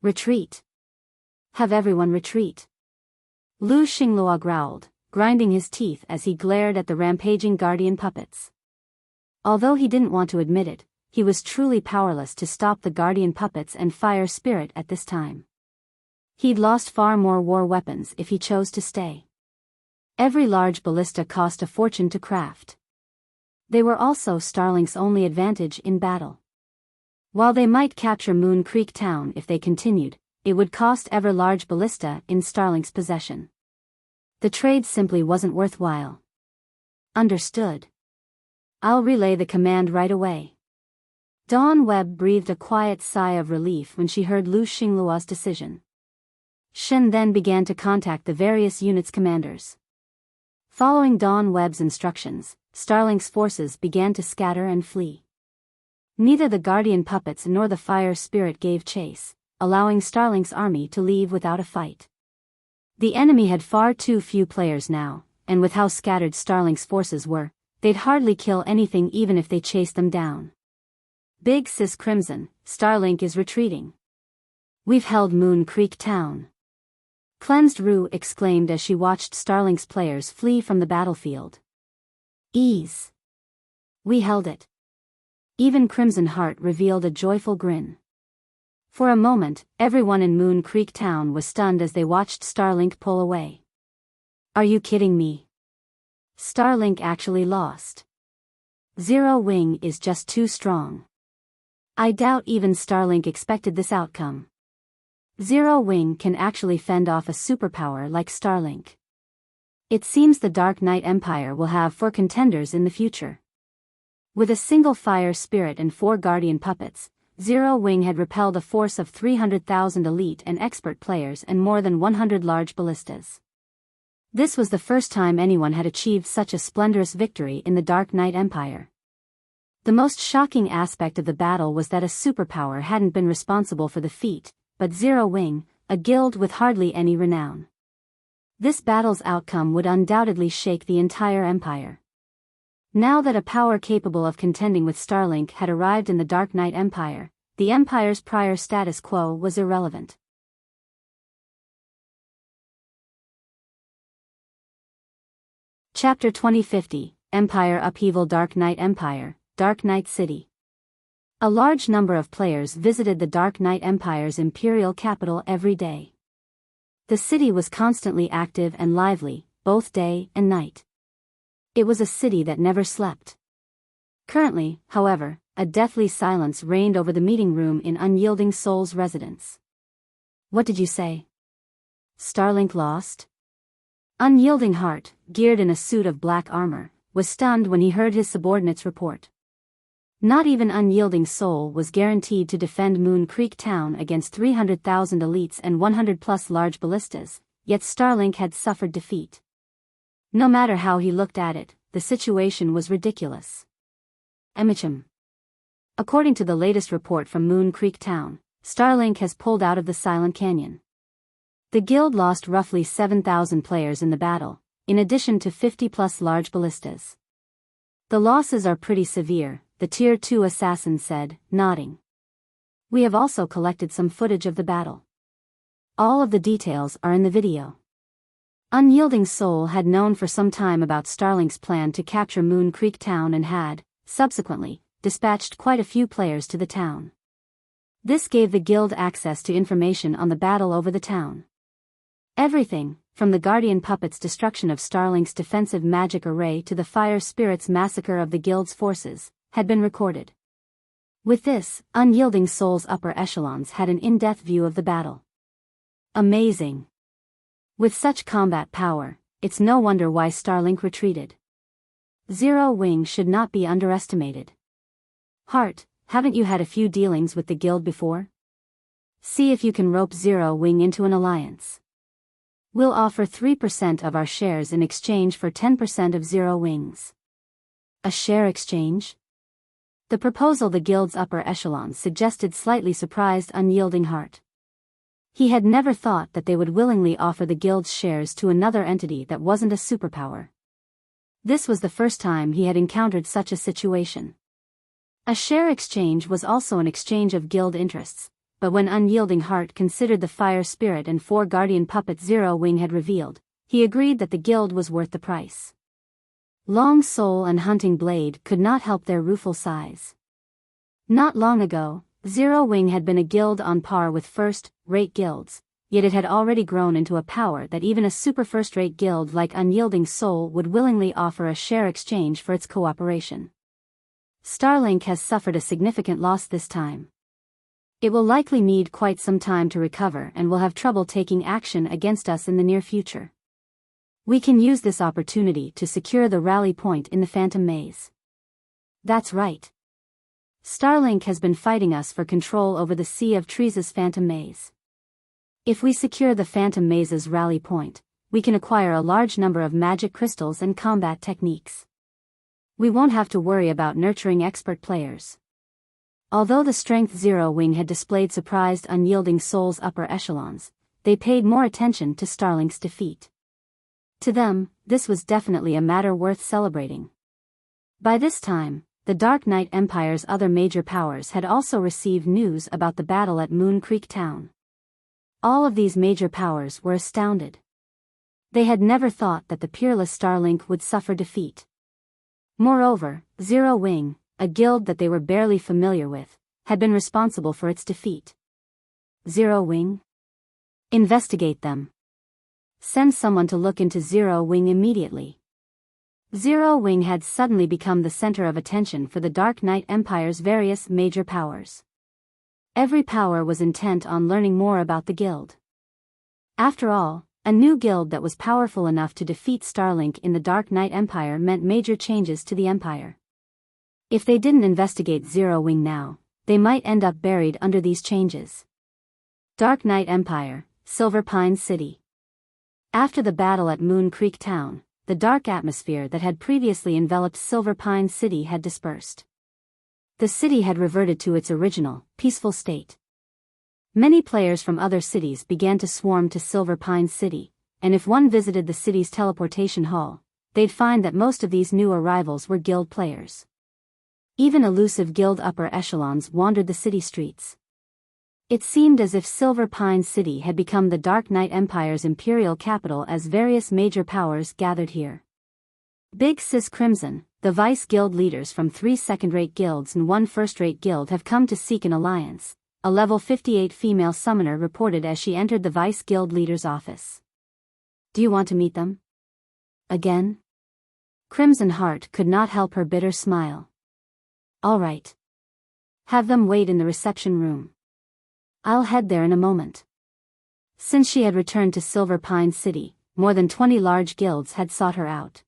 Retreat. Have everyone retreat. Lu Xingluo growled, grinding his teeth as he glared at the rampaging guardian puppets. Although he didn't want to admit it, he was truly powerless to stop the guardian puppets and Fire Spirit at this time. He'd lost far more war weapons if he chose to stay. Every large ballista cost a fortune to craft. They were also Starlink's only advantage in battle. While they might capture Moon Creek Town if they continued, it would cost every large ballista in Starlink's possession. The trade simply wasn't worthwhile. Understood. I'll relay the command right away. Dawn Webb breathed a quiet sigh of relief when she heard Lu Xingluo's decision. Shen then began to contact the various units' commanders. Following Dawn Webb's instructions, Starlink's forces began to scatter and flee. Neither the guardian puppets nor the fire spirit gave chase, allowing Starlink's army to leave without a fight. The enemy had far too few players now, and with how scattered Starlink's forces were, they'd hardly kill anything even if they chased them down. Big Sis Crimson, Starlink is retreating. We've held Moon Creek Town. Cleansed Rue exclaimed as she watched Starlink's players flee from the battlefield. Ease. We held it. Even Crimson Heart revealed a joyful grin. For a moment, everyone in Moon Creek Town was stunned as they watched Starlink pull away. Are you kidding me? Starlink actually lost. Zero Wing is just too strong. I doubt even Starlink expected this outcome. Zero Wing can actually fend off a superpower like Starlink. It seems the Dark Knight Empire will have 4 contenders in the future. With a single fire spirit and 4 guardian puppets, Zero Wing had repelled a force of 300,000 elite and expert players and more than 100 large ballistas. This was the first time anyone had achieved such a splendorous victory in the Dark Knight Empire. The most shocking aspect of the battle was that a superpower hadn't been responsible for the feat, but Zero Wing, a guild with hardly any renown. This battle's outcome would undoubtedly shake the entire empire. Now that a power capable of contending with Starlink had arrived in the Dark Knight Empire, the Empire's prior status quo was irrelevant. Chapter 2050, Empire Upheaval. Dark Knight Empire, Dark Knight City. A large number of players visited the Dark Knight Empire's imperial capital every day. The city was constantly active and lively, both day and night. It was a city that never slept. Currently, however, a deathly silence reigned over the meeting room in Unyielding Soul's residence. What did you say? Starlink lost? Unyielding Heart, geared in a suit of black armor, was stunned when he heard his subordinates report. Not even Unyielding Soul was guaranteed to defend Moon Creek Town against 300,000 elites and 100+ large ballistas, yet Starlink had suffered defeat. No matter how he looked at it, the situation was ridiculous. Emichim. According to the latest report from Moon Creek Town, Starlink has pulled out of the Silent Canyon. The guild lost roughly 7,000 players in the battle, in addition to 50+ large ballistas. The losses are pretty severe, the Tier 2 assassin said, nodding. We have also collected some footage of the battle. All of the details are in the video. Unyielding Soul had known for some time about Starlink's plan to capture Moon Creek Town and had, subsequently, dispatched quite a few players to the town. This gave the guild access to information on the battle over the town. Everything, from the Guardian Puppet's destruction of Starlink's defensive magic array to the Fire Spirit's massacre of the guild's forces, had been recorded. With this, Unyielding Soul's upper echelons had an in-depth view of the battle. Amazing. With such combat power, it's no wonder why Starlink retreated. Zero Wing should not be underestimated. Heart, haven't you had a few dealings with the guild before? See if you can rope Zero Wing into an alliance. We'll offer 3% of our shares in exchange for 10% of Zero Wings. A share exchange? The proposal the guild's upper echelons suggested slightly surprised Unyielding Heart. He had never thought that they would willingly offer the guild's shares to another entity that wasn't a superpower. This was the first time he had encountered such a situation. A share exchange was also an exchange of guild interests, but when Unyielding Heart considered the Fire Spirit and 4 Guardian Puppets Zero Wing had revealed, he agreed that the guild was worth the price. Long Soul and Hunting Blade could not help their rueful sighs. Not long ago, Zero Wing had been a guild on par with first-rate guilds, yet it had already grown into a power that even a super first-rate guild like Unyielding Soul would willingly offer a share exchange for its cooperation. Starlink has suffered a significant loss this time. It will likely need quite some time to recover and will have trouble taking action against us in the near future. We can use this opportunity to secure the rally point in the Phantom Maze. That's right. Starlink has been fighting us for control over the Sea of Trees' Phantom Maze. If we secure the Phantom Maze's rally point, we can acquire a large number of magic crystals and combat techniques. We won't have to worry about nurturing expert players. Although the Strength Zero Wing had displayed surprised unyielding souls upper echelons, they paid more attention to Starlink's defeat. To them, this was definitely a matter worth celebrating. By this time, the Dark Knight Empire's other major powers had also received news about the battle at Moon Creek Town. All of these major powers were astounded. They had never thought that the peerless Starlink would suffer defeat. Moreover, Zero Wing, a guild that they were barely familiar with, had been responsible for its defeat. Zero Wing? Investigate them. Send someone to look into Zero Wing immediately. Zero Wing had suddenly become the center of attention for the Dark Knight Empire's various major powers. Every power was intent on learning more about the guild. After all, a new guild that was powerful enough to defeat Starlink in the Dark Knight Empire meant major changes to the Empire. If they didn't investigate Zero Wing now, they might end up buried under these changes. Dark Knight Empire, Silver Pine City. After the battle at Moon Creek Town, the dark atmosphere that had previously enveloped Silver Pine City had dispersed. The city had reverted to its original, peaceful state. Many players from other cities began to swarm to Silver Pine City, and if one visited the city's teleportation hall, they'd find that most of these new arrivals were guild players. Even elusive guild upper echelons wandered the city streets. It seemed as if Silver Pine City had become the Dark Knight Empire's imperial capital as various major powers gathered here. Big Sis Crimson, the vice guild leaders from 3 second-rate guilds and 1 first-rate guild have come to seek an alliance, a level 58 female summoner reported as she entered the vice guild leader's office. Do you want to meet them? Again? Crimson Heart could not help her bitter smile. All right. Have them wait in the reception room. I'll head there in a moment. Since she had returned to Silver Pine City, more than 20 large guilds had sought her out.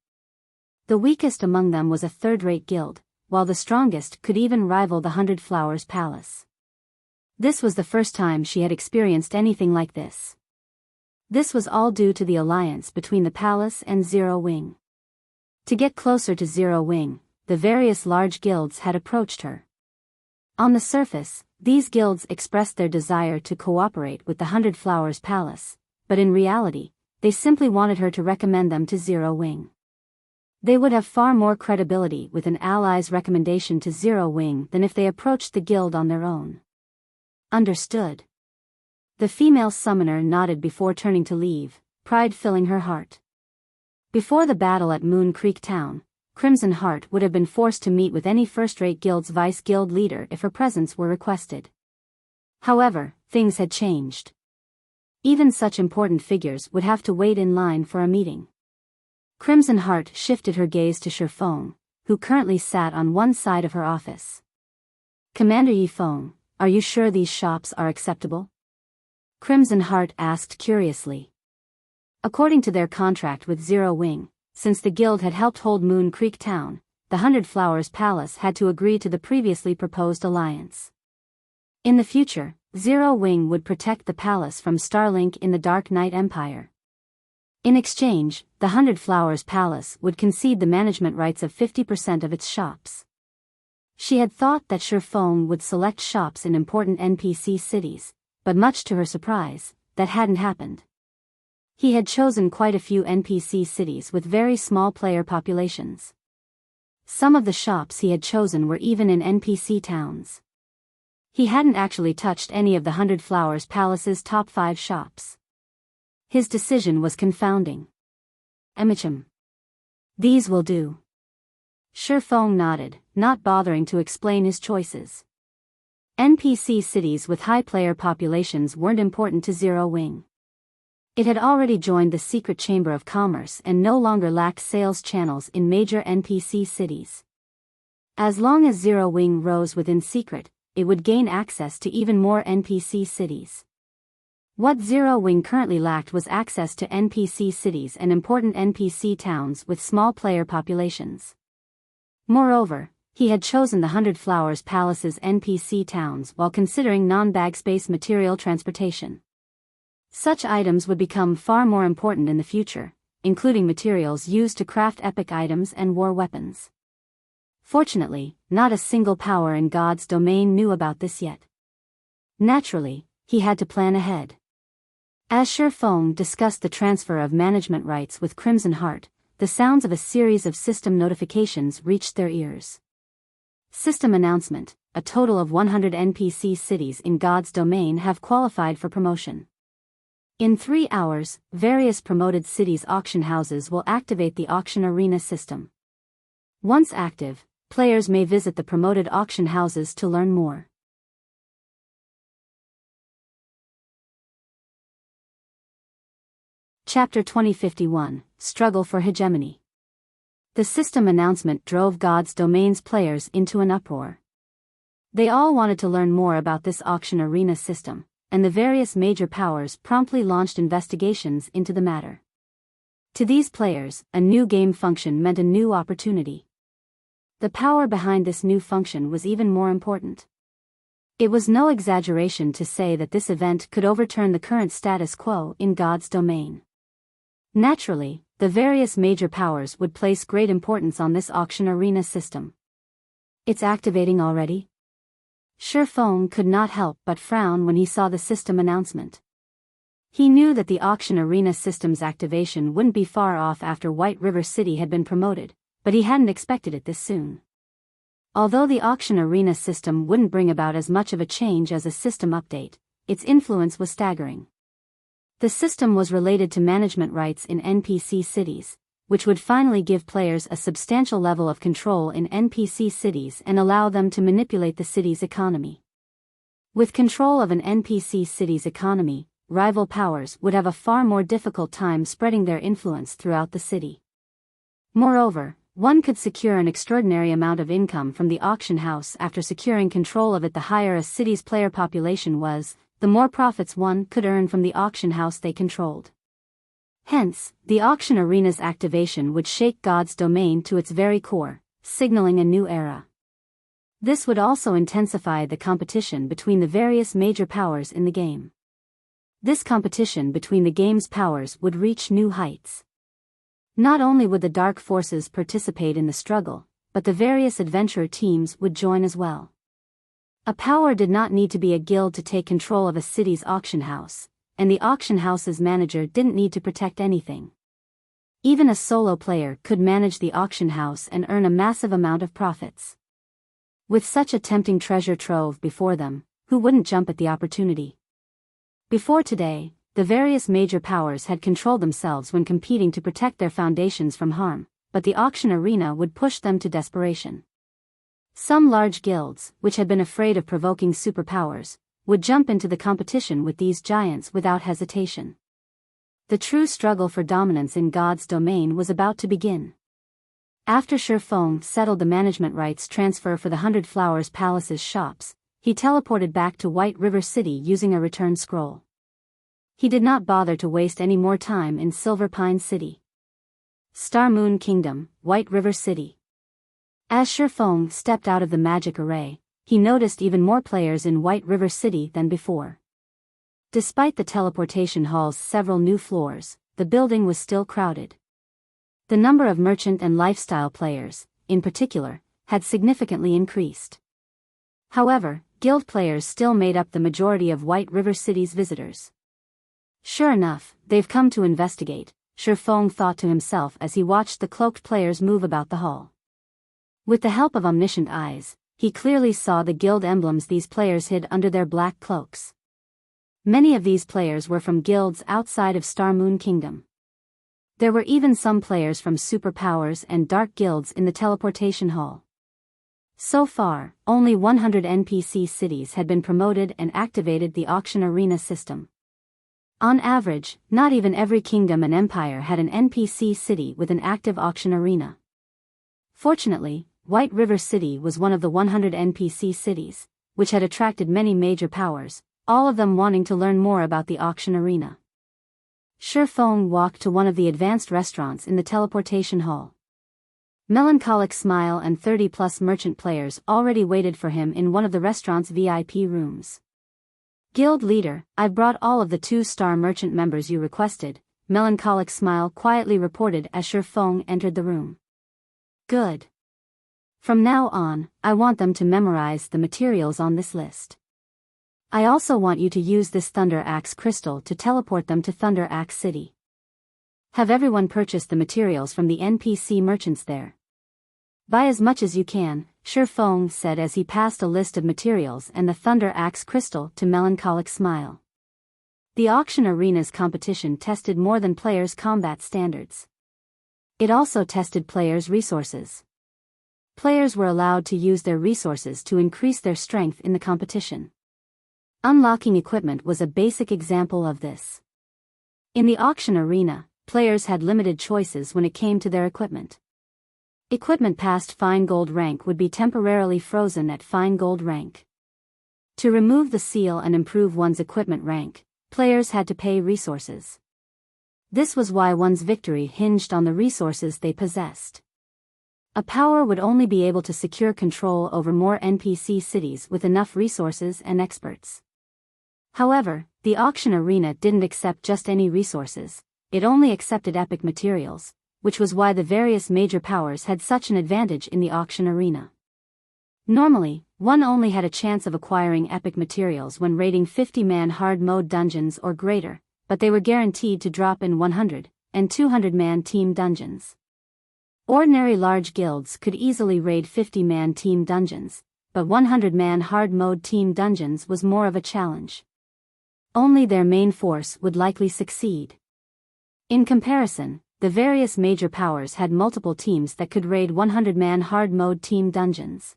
The weakest among them was a third-rate guild, while the strongest could even rival the 100 Flowers Palace. This was the first time she had experienced anything like this. This was all due to the alliance between the palace and Zero Wing. To get closer to Zero Wing, the various large guilds had approached her. On the surface, these guilds expressed their desire to cooperate with the 100 Flowers Palace, but in reality, they simply wanted her to recommend them to Zero Wing. They would have far more credibility with an ally's recommendation to Zero Wing than if they approached the guild on their own. Understood. The female summoner nodded before turning to leave, pride filling her heart. Before the battle at Moon Creek Town, Crimson Heart would have been forced to meet with any first-rate guild's vice-guild leader if her presence were requested. However, things had changed. Even such important figures would have to wait in line for a meeting. Crimson Heart shifted her gaze to Shifeng, who currently sat on one side of her office. Commander Yifeng, are you sure these shops are acceptable? Crimson Heart asked curiously. According to their contract with Zero Wing, since the guild had helped hold Moon Creek Town, the 100 Flowers Palace had to agree to the previously proposed alliance. In the future, Zero Wing would protect the palace from Starlink in the Dark Knight Empire. In exchange, the 100 Flowers Palace would concede the management rights of 50% of its shops. She had thought that Shifeng would select shops in important NPC cities, but much to her surprise, that hadn't happened. He had chosen quite a few NPC cities with very small player populations. Some of the shops he had chosen were even in NPC towns. He hadn't actually touched any of the 100 Flowers Palace's top 5 shops. His decision was confounding. Emichim. These will do. Shifeng nodded, not bothering to explain his choices. NPC cities with high player populations weren't important to Zero Wing. It had already joined the Secret Chamber of Commerce and no longer lacked sales channels in major NPC cities. As long as Zero Wing rose within secret, it would gain access to even more NPC cities. What Zero Wing currently lacked was access to NPC cities and important NPC towns with small player populations. Moreover, he had chosen the 100 Flowers Palace's NPC towns while considering non-bag space material transportation. Such items would become far more important in the future, including materials used to craft epic items and war weapons. Fortunately, not a single power in God's domain knew about this yet. Naturally, he had to plan ahead. As Shifeng discussed the transfer of management rights with Crimson Heart, the sounds of a series of system notifications reached their ears. System announcement: a total of 100 NPC cities in God's domain have qualified for promotion. In 3 hours, various promoted cities' auction houses will activate the auction arena system. Once active, players may visit the promoted auction houses to learn more. Chapter 2051, Struggle for Hegemony. The system announcement drove God's domain's players into an uproar. They all wanted to learn more about this auction arena system, and the various major powers promptly launched investigations into the matter. To these players, a new game function meant a new opportunity. The power behind this new function was even more important. It was no exaggeration to say that this event could overturn the current status quo in God's domain. Naturally, the various major powers would place great importance on this auction arena system. It's activating already? Shifeng could not help but frown when he saw the system announcement. He knew that the auction arena system's activation wouldn't be far off after White River City had been promoted, but he hadn't expected it this soon. Although the auction arena system wouldn't bring about as much of a change as a system update, its influence was staggering. The system was related to management rights in NPC cities, which would finally give players a substantial level of control in NPC cities and allow them to manipulate the city's economy. With control of an NPC city's economy, rival powers would have a far more difficult time spreading their influence throughout the city. Moreover, one could secure an extraordinary amount of income from the auction house after securing control of it. The higher a city's player population was, the more profits one could earn from the auction house they controlled. Hence, the auction arena's activation would shake God's domain to its very core, signaling a new era. This would also intensify the competition between the various major powers in the game. This competition between the game's powers would reach new heights. Not only would the dark forces participate in the struggle, but the various adventurer teams would join as well. A power did not need to be a guild to take control of a city's auction house, and the auction house's manager didn't need to protect anything. Even a solo player could manage the auction house and earn a massive amount of profits. With such a tempting treasure trove before them, who wouldn't jump at the opportunity? Before today, the various major powers had controlled themselves when competing to protect their foundations from harm, but the auction arena would push them to desperation. Some large guilds, which had been afraid of provoking superpowers, would jump into the competition with these giants without hesitation. The true struggle for dominance in God's domain was about to begin. After Shifeng settled the management rights transfer for the 100 Flowers Palace's shops, he teleported back to White River City using a return scroll. He did not bother to waste any more time in Silver Pine City. Star Moon Kingdom, White River City. As Shifeng stepped out of the magic array, he noticed even more players in White River City than before. Despite the teleportation hall's several new floors, the building was still crowded. The number of merchant and lifestyle players, in particular, had significantly increased. However, guild players still made up the majority of White River City's visitors. Sure enough, they've come to investigate, Shifeng thought to himself as he watched the cloaked players move about the hall. With the help of omniscient eyes, he clearly saw the guild emblems these players hid under their black cloaks. Many of these players were from guilds outside of Star Moon Kingdom. There were even some players from superpowers and dark guilds in the teleportation hall. So far, only 100 NPC cities had been promoted and activated the auction arena system. On average, not even every kingdom and empire had an NPC city with an active auction arena. Fortunately, White River City was one of the 100 NPC cities, which had attracted many major powers, all of them wanting to learn more about the auction arena. Shifeng walked to one of the advanced restaurants in the teleportation hall. Melancholic Smile and 30-plus merchant players already waited for him in one of the restaurant's VIP rooms. Guild leader, I've brought all of the 2-star merchant members you requested, Melancholic Smile quietly reported as Shifeng entered the room. Good. From now on, I want them to memorize the materials on this list. I also want you to use this Thunder Axe crystal to teleport them to Thunder Axe City. Have everyone purchase the materials from the NPC merchants there. Buy as much as you can, Shi Feng said as he passed a list of materials and the Thunder Axe crystal to Melancholic Smile. The auction arena's competition tested more than players' combat standards. It also tested players' resources. Players were allowed to use their resources to increase their strength in the competition. Unlocking equipment was a basic example of this. In the auction arena, players had limited choices when it came to their equipment. Equipment past Fine Gold rank would be temporarily frozen at Fine Gold rank. To remove the seal and improve one's equipment rank, players had to pay resources. This was why one's victory hinged on the resources they possessed. A power would only be able to secure control over more NPC cities with enough resources and experts. However, the auction arena didn't accept just any resources, it only accepted epic materials, which was why the various major powers had such an advantage in the auction arena. Normally, one only had a chance of acquiring epic materials when raiding 50-man hard mode dungeons or greater, but they were guaranteed to drop in 100 and 200-man team dungeons. Ordinary large guilds could easily raid 50-man team dungeons, but 100-man hard mode team dungeons was more of a challenge. Only their main force would likely succeed. In comparison, the various major powers had multiple teams that could raid 100-man hard mode team dungeons.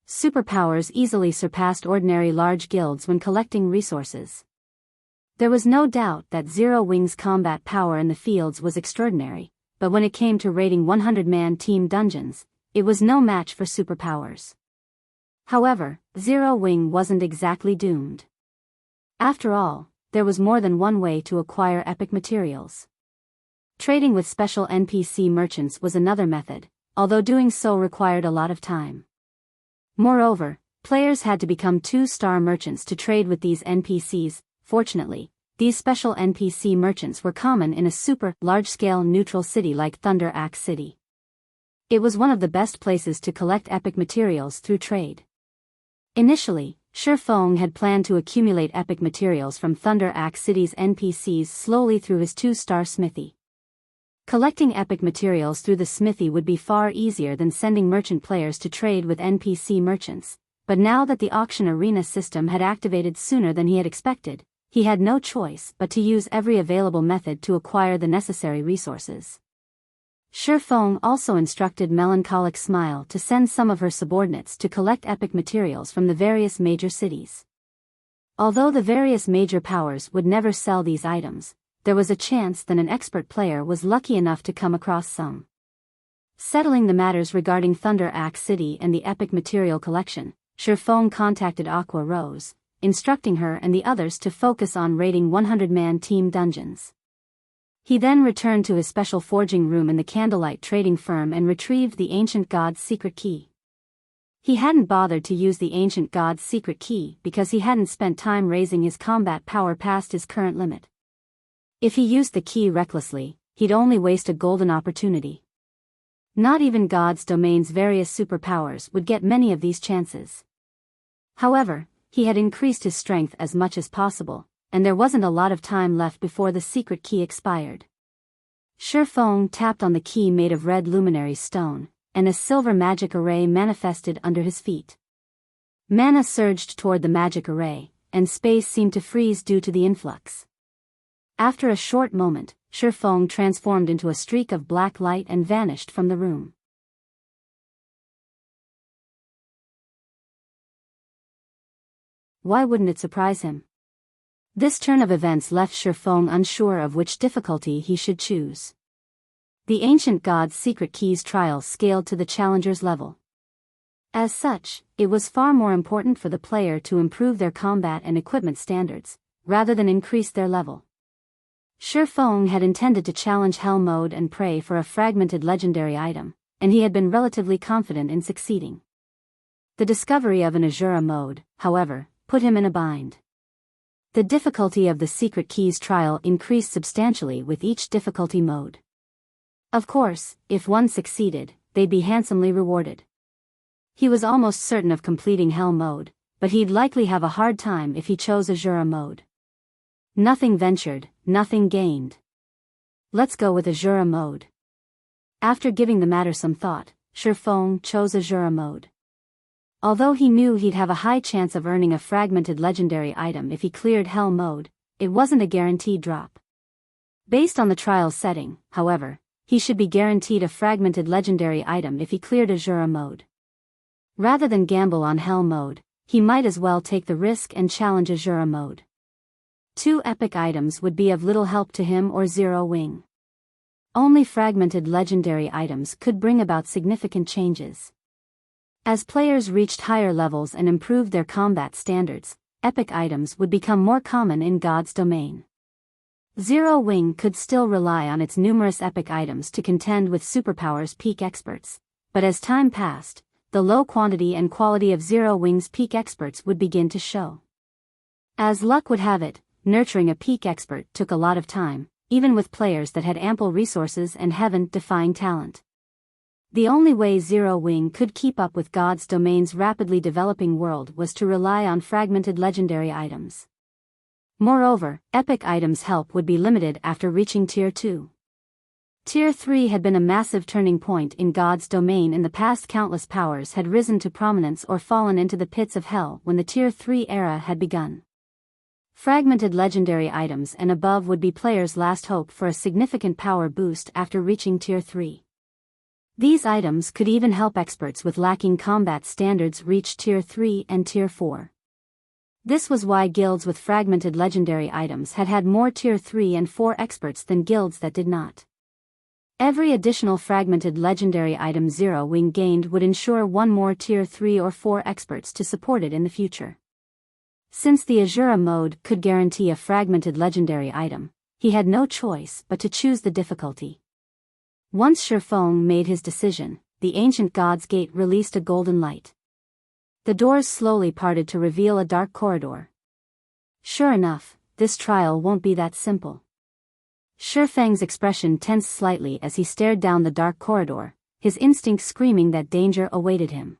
Superpowers easily surpassed ordinary large guilds when collecting resources. There was no doubt that Zero Wing's combat power in the fields was extraordinary, but when it came to raiding 100-man team dungeons, it was no match for superpowers. However, Zero Wing wasn't exactly doomed. After all, there was more than one way to acquire epic materials. Trading with special NPC merchants was another method, although doing so required a lot of time. Moreover, players had to become 2-star merchants to trade with these NPCs. Fortunately, these special NPC merchants were common in a super large-scale neutral city like Thunder Axe City. It was one of the best places to collect epic materials through trade. Initially, Shi Feng had planned to accumulate epic materials from Thunder Axe City's NPCs slowly through his 2-star smithy. Collecting epic materials through the smithy would be far easier than sending merchant players to trade with NPC merchants, but now that the auction arena system had activated sooner than he had expected, he had no choice but to use every available method to acquire the necessary resources. Shi Feng also instructed Melancholic Smile to send some of her subordinates to collect epic materials from the various major cities. Although the various major powers would never sell these items, there was a chance that an expert player was lucky enough to come across some. Settling the matters regarding Thunder Axe City and the epic material collection, Shi Feng contacted Aqua Rose, instructing her and the others to focus on raiding 100-man team dungeons. He then returned to his special forging room in the Candlelight trading firm and retrieved the Ancient God's secret key. He hadn't bothered to use the Ancient God's secret key because he hadn't spent time raising his combat power past his current limit. If he used the key recklessly, he'd only waste a golden opportunity. Not even God's domain's various superpowers would get many of these chances. However, he had increased his strength as much as possible, and there wasn't a lot of time left before the secret key expired. Shi Feng tapped on the key made of red luminary stone, and a silver magic array manifested under his feet. Mana surged toward the magic array, and space seemed to freeze due to the influx. After a short moment, Shi Feng transformed into a streak of black light and vanished from the room. Why wouldn't it surprise him? This turn of events left Shi Feng unsure of which difficulty he should choose. The Ancient God's secret key's trial scaled to the challenger's level. As such, it was far more important for the player to improve their combat and equipment standards, rather than increase their level. Shi Feng had intended to challenge Hell Mode and pray for a fragmented legendary item, and he had been relatively confident in succeeding. The discovery of an Azura mode, however, put him in a bind. The difficulty of the secret key's trial increased substantially with each difficulty mode. Of course, if one succeeded, they'd be handsomely rewarded. He was almost certain of completing Hell mode, but he'd likely have a hard time if he chose Azura mode. Nothing ventured, nothing gained. Let's go with Azura mode. After giving the matter some thought, Shifeng chose Azura mode. Although he knew he'd have a high chance of earning a fragmented legendary item if he cleared Hell mode, it wasn't a guaranteed drop. Based on the trial setting, however, he should be guaranteed a fragmented legendary item if he cleared Azura mode. Rather than gamble on Hell mode, he might as well take the risk and challenge Azura mode. 2 epic items would be of little help to him or Zero Wing. Only fragmented legendary items could bring about significant changes. As players reached higher levels and improved their combat standards, epic items would become more common in God's domain. Zero Wing could still rely on its numerous epic items to contend with Superpower's peak experts, but as time passed, the low quantity and quality of Zero Wing's peak experts would begin to show. As luck would have it, nurturing a peak expert took a lot of time, even with players that had ample resources and heaven-defying talent. The only way Zero Wing could keep up with God's domain's rapidly developing world was to rely on fragmented legendary items. Moreover, epic items' help would be limited after reaching Tier 2. Tier 3 had been a massive turning point in God's domain. In the past, countless powers had risen to prominence or fallen into the pits of hell when the Tier 3 era had begun. Fragmented legendary items and above would be players' last hope for a significant power boost after reaching Tier 3. These items could even help experts with lacking combat standards reach Tier 3 and Tier 4. This was why guilds with fragmented legendary items had more Tier 3 and 4 experts than guilds that did not. Every additional fragmented legendary item Zero Wing gained would ensure one more Tier 3 or 4 experts to support it in the future. Since the Azura mode could guarantee a fragmented legendary item, he had no choice but to choose the difficulty. Once Shifeng made his decision, the ancient God's Gate released a golden light. The doors slowly parted to reveal a dark corridor. Sure enough, this trial won't be that simple. Shifeng's expression tensed slightly as he stared down the dark corridor, his instinct screaming that danger awaited him.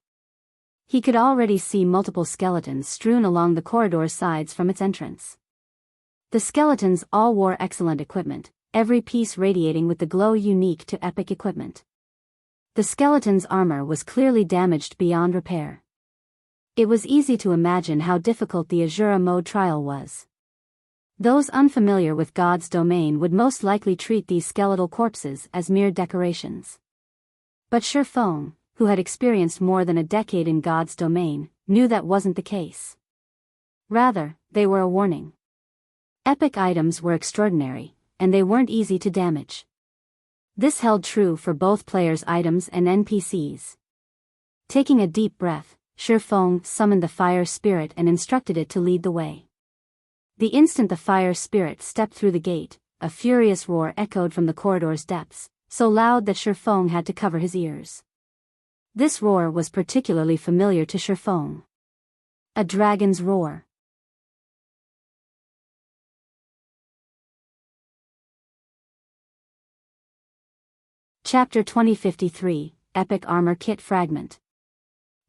He could already see multiple skeletons strewn along the corridor's sides from its entrance. The skeletons all wore excellent equipment, every piece radiating with the glow unique to epic equipment. The skeleton's armor was clearly damaged beyond repair. It was easy to imagine how difficult the Azura mode trial was. Those unfamiliar with God's domain would most likely treat these skeletal corpses as mere decorations. But Shifeng, who had experienced more than a decade in God's domain, knew that wasn't the case. Rather, they were a warning. Epic items were extraordinary, and they weren't easy to damage. This held true for both players' items and NPCs. Taking a deep breath, Shifeng summoned the fire spirit and instructed it to lead the way. The instant the fire spirit stepped through the gate, a furious roar echoed from the corridor's depths, so loud that Shifeng had to cover his ears. This roar was particularly familiar to Shifeng. A dragon's roar. Chapter 2053, Epic Armor Kit Fragment.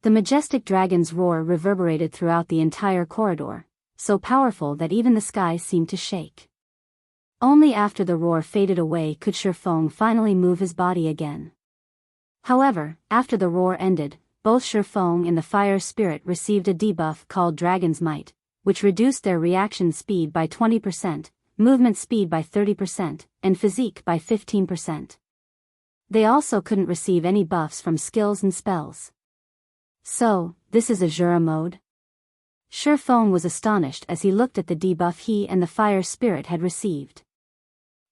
The majestic dragon's roar reverberated throughout the entire corridor, so powerful that even the sky seemed to shake. Only after the roar faded away could Shifeng finally move his body again. However, after the roar ended, both Shifeng and the fire spirit received a debuff called Dragon's Might, which reduced their reaction speed by 20%, movement speed by 30%, and physique by 15%. They also couldn't receive any buffs from skills and spells. So, this is Azura mode? Shifeng was astonished as he looked at the debuff he and the fire spirit had received.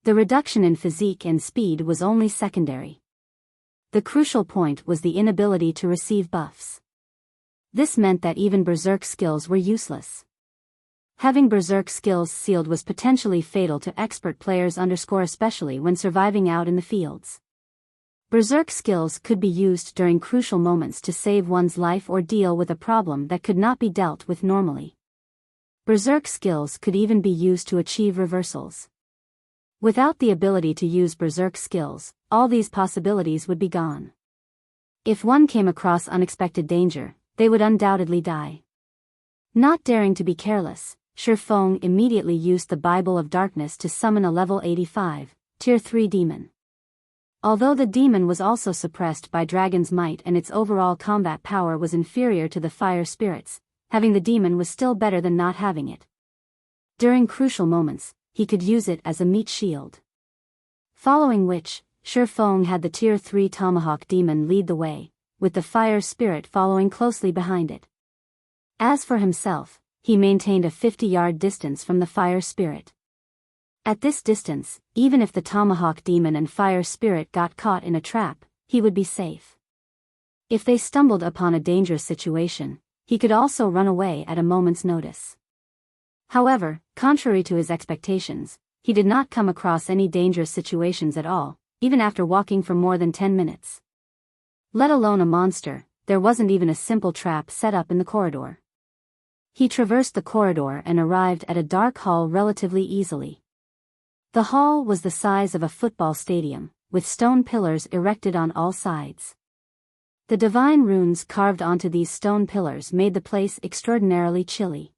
The reduction in physique and speed was only secondary. The crucial point was the inability to receive buffs. This meant that even berserk skills were useless. Having berserk skills sealed was potentially fatal to expert players, especially when surviving out in the fields. Berserk skills could be used during crucial moments to save one's life or deal with a problem that could not be dealt with normally. Berserk skills could even be used to achieve reversals. Without the ability to use berserk skills, all these possibilities would be gone. If one came across unexpected danger, they would undoubtedly die. Not daring to be careless, Shifeng immediately used the Bible of Darkness to summon a level 85, Tier 3 demon. Although the demon was also suppressed by Dragon's might and its overall combat power was inferior to the fire spirits, having the demon was still better than not having it. During crucial moments, he could use it as a meat shield. Following which, Shifeng had the Tier 3 Tomahawk demon lead the way, with the fire spirit following closely behind it. As for himself, he maintained a 50-yard distance from the fire spirit. At this distance, even if the Tomahawk demon and fire spirit got caught in a trap, he would be safe. If they stumbled upon a dangerous situation, he could also run away at a moment's notice. However, contrary to his expectations, he did not come across any dangerous situations at all, even after walking for more than 10 minutes. Let alone a monster, there wasn't even a simple trap set up in the corridor. He traversed the corridor and arrived at a dark hall relatively easily. The hall was the size of a football stadium, with stone pillars erected on all sides. The divine runes carved onto these stone pillars made the place extraordinarily chilly.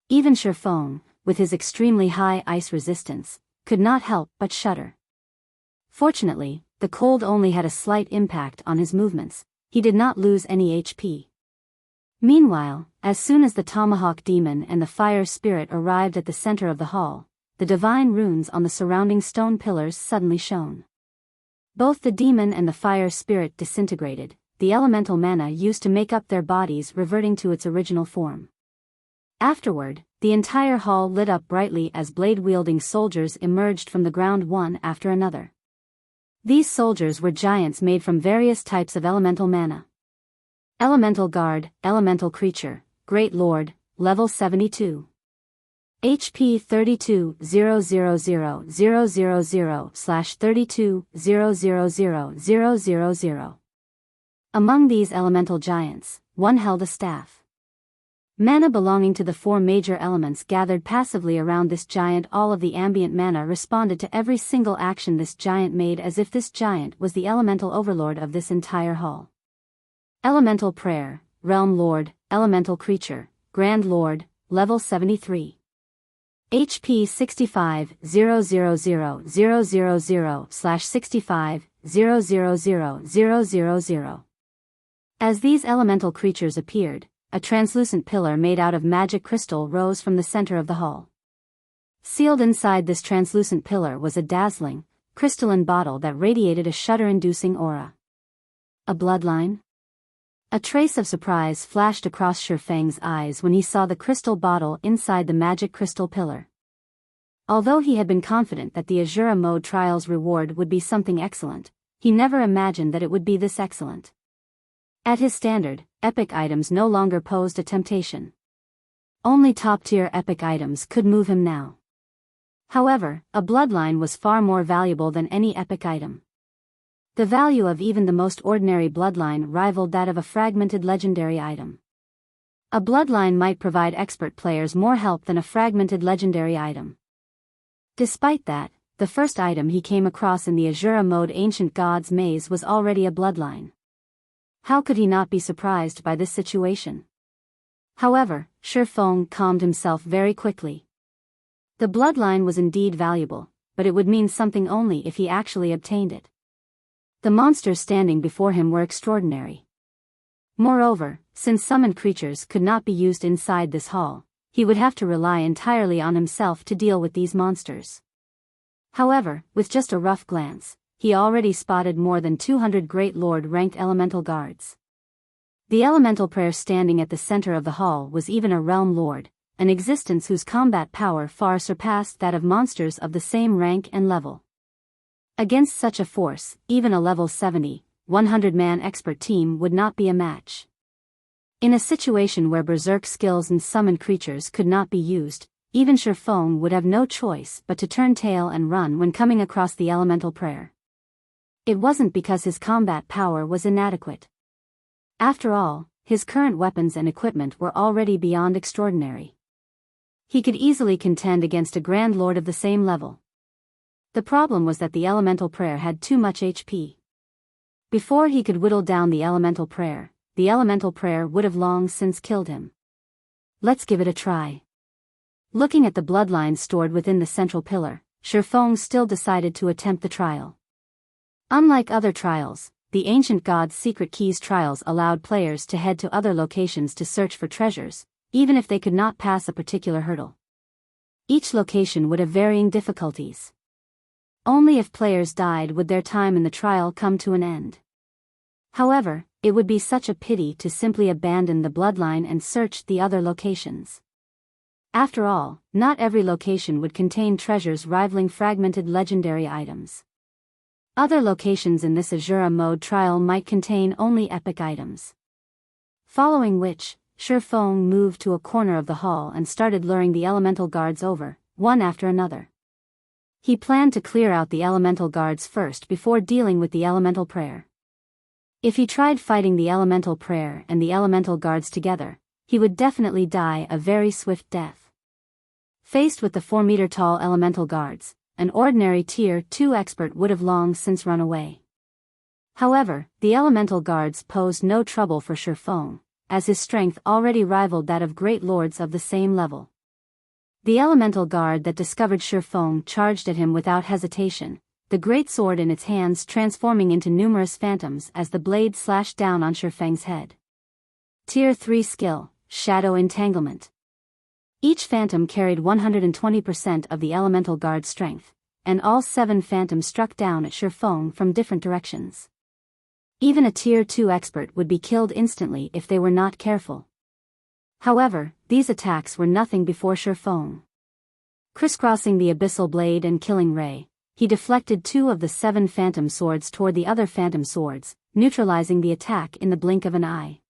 Even Shifeng, with his extremely high ice resistance, could not help but shudder. Fortunately, the cold only had a slight impact on his movements. He did not lose any HP. Meanwhile, as soon as the Tomahawk demon and the fire spirit arrived at the center of the hall, the divine runes on the surrounding stone pillars suddenly shone. Both the demon and the fire spirit disintegrated, the elemental mana used to make up their bodies reverting to its original form. Afterward, the entire hall lit up brightly as blade-wielding soldiers emerged from the ground one after another. These soldiers were giants made from various types of elemental mana. Elemental Guard, Elemental Creature, Great Lord, Level 72. HP 32,000,000/32,000,000. Among these elemental giants, one held a staff. Mana belonging to the four major elements gathered passively around this giant. All of the ambient mana responded to every single action this giant made as if this giant was the elemental overlord of this entire hall. Elemental Prayer, Realm Lord, Elemental Creature, Grand Lord, Level 73. HP 65,000,000/65,000,000. As these elemental creatures appeared, a translucent pillar made out of magic crystal rose from the center of the hall. Sealed inside this translucent pillar was a dazzling, crystalline bottle that radiated a shudder-inducing aura. A bloodline? A trace of surprise flashed across Shifeng's eyes when he saw the crystal bottle inside the magic crystal pillar. Although he had been confident that the Azura mode trial's reward would be something excellent, he never imagined that it would be this excellent. At his standard, epic items no longer posed a temptation. Only top-tier epic items could move him now. However, a bloodline was far more valuable than any epic item. The value of even the most ordinary bloodline rivaled that of a fragmented legendary item. A bloodline might provide expert players more help than a fragmented legendary item. Despite that, the first item he came across in the Azura mode Ancient God's Maze was already a bloodline. How could he not be surprised by this situation? However, Shifeng calmed himself very quickly. The bloodline was indeed valuable, but it would mean something only if he actually obtained it. The monsters standing before him were extraordinary. Moreover, since summoned creatures could not be used inside this hall, he would have to rely entirely on himself to deal with these monsters. However, with just a rough glance, he already spotted more than 200 Great Lord-ranked elemental guards. The elemental prayer standing at the center of the hall was even a realm lord, an existence whose combat power far surpassed that of monsters of the same rank and level. Against such a force, even a level 70, 100-man expert team would not be a match. In a situation where berserk skills and summoned creatures could not be used, even Shifeng would have no choice but to turn tail and run when coming across the elemental prayer. It wasn't because his combat power was inadequate. After all, his current weapons and equipment were already beyond extraordinary. He could easily contend against a Grand Lord of the same level. The problem was that the elemental prayer had too much HP. Before he could whittle down the elemental prayer would have long since killed him. Let's give it a try. Looking at the bloodline stored within the central pillar, Shifeng still decided to attempt the trial. Unlike other trials, the Ancient God's Secret Keys trials allowed players to head to other locations to search for treasures, even if they could not pass a particular hurdle. Each location would have varying difficulties. Only if players died would their time in the trial come to an end. However, it would be such a pity to simply abandon the bloodline and search the other locations. After all, not every location would contain treasures rivaling fragmented legendary items. Other locations in this Azura mode trial might contain only epic items. Following which, Shifeng moved to a corner of the hall and started luring the elemental guards over, one after another. He planned to clear out the elemental guards first before dealing with the elemental prayer. If he tried fighting the elemental prayer and the elemental guards together, he would definitely die a very swift death. Faced with the 4-meter-tall elemental guards, an ordinary Tier 2 expert would have long since run away. However, the elemental guards posed no trouble for Shifeng, as his strength already rivaled that of great lords of the same level. The elemental guard that discovered Shifeng charged at him without hesitation, the great sword in its hands transforming into numerous phantoms as the blade slashed down on Shifeng's head. Tier 3 skill, Shadow Entanglement. Each phantom carried 120% of the elemental guard's strength, and all 7 phantoms struck down at Shifeng from different directions. Even a Tier 2 expert would be killed instantly if they were not careful. However, these attacks were nothing before Shifeng. Crisscrossing the abyssal blade and killing ray, he deflected 2 of the 7 phantom swords toward the other phantom swords, neutralizing the attack in the blink of an eye.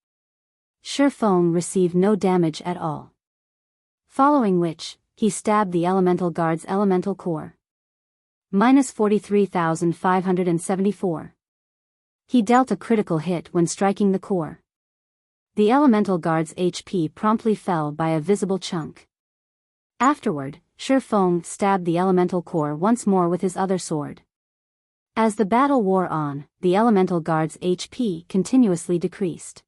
Shifeng received no damage at all. Following which, he stabbed the elemental guard's elemental core. Minus 43,574. He dealt a critical hit when striking the core. The elemental guard's HP promptly fell by a visible chunk. Afterward, Shifeng stabbed the elemental core once more with his other sword. As the battle wore on, the elemental guard's HP continuously decreased.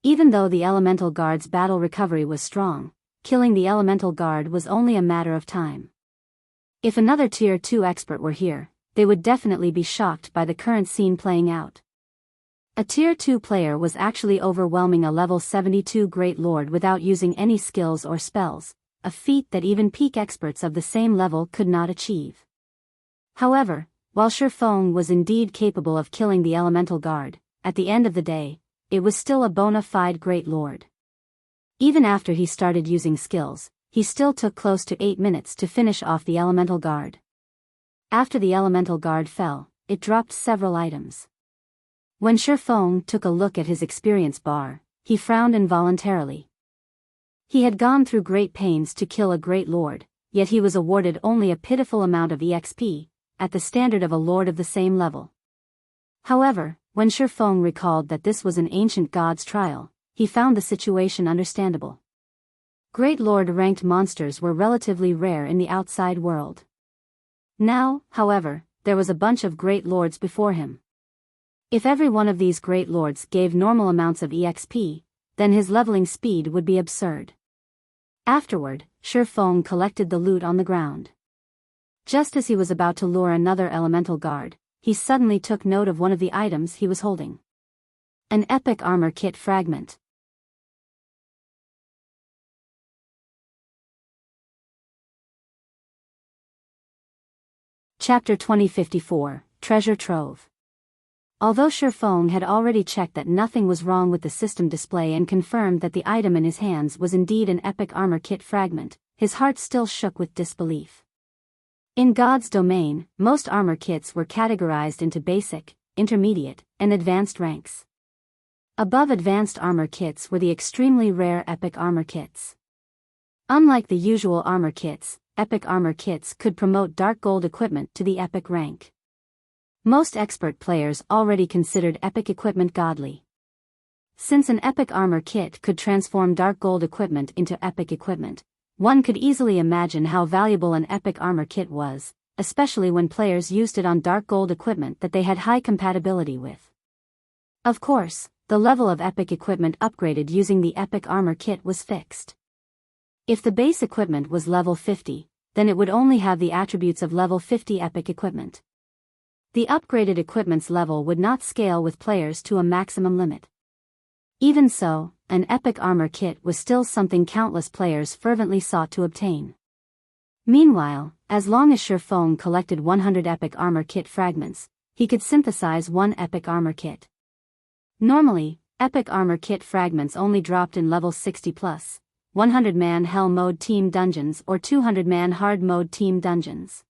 Even though the elemental guard's battle recovery was strong, killing the elemental guard was only a matter of time. If another Tier 2 expert were here, they would definitely be shocked by the current scene playing out. A Tier 2 player was actually overwhelming a level 72 Great Lord without using any skills or spells, a feat that even peak experts of the same level could not achieve. However, while Shifeng was indeed capable of killing the elemental guard, at the end of the day, it was still a bona fide Great Lord. Even after he started using skills, he still took close to 8 minutes to finish off the elemental guard. After the elemental guard fell, it dropped several items. When Shifeng took a look at his experience bar, he frowned involuntarily. He had gone through great pains to kill a great lord, yet he was awarded only a pitiful amount of EXP, at the standard of a lord of the same level. However, when Shifeng recalled that this was an ancient god's trial, he found the situation understandable. Great Lord-ranked monsters were relatively rare in the outside world. Now, however, there was a bunch of Great Lords before him. If every one of these Great Lords gave normal amounts of EXP, then his leveling speed would be absurd. Afterward, Shifeng collected the loot on the ground. Just as he was about to lure another elemental guard, he suddenly took note of one of the items he was holding. An epic armor kit fragment. Chapter 2054, Treasure Trove. Although Shifeng had already checked that nothing was wrong with the system display and confirmed that the item in his hands was indeed an epic armor kit fragment, his heart still shook with disbelief. In God's domain, most armor kits were categorized into basic, intermediate, and advanced ranks. Above advanced armor kits were the extremely rare epic armor kits. Unlike the usual armor kits, epic armor kits could promote dark gold equipment to the epic rank. Most expert players already considered epic equipment godly. Since an epic armor kit could transform dark gold equipment into epic equipment, one could easily imagine how valuable an epic armor kit was, especially when players used it on dark gold equipment that they had high compatibility with. Of course, the level of epic equipment upgraded using the epic armor kit was fixed. If the base equipment was level 50, then it would only have the attributes of level 50 epic equipment. The upgraded equipment's level would not scale with players to a maximum limit. Even so, an epic armor kit was still something countless players fervently sought to obtain. Meanwhile, as long as Shurfeng collected 100 epic armor kit fragments, he could synthesize one epic armor kit. Normally, epic armor kit fragments only dropped in level 60+, 100-man Hell mode team dungeons or 200-man hard mode team dungeons.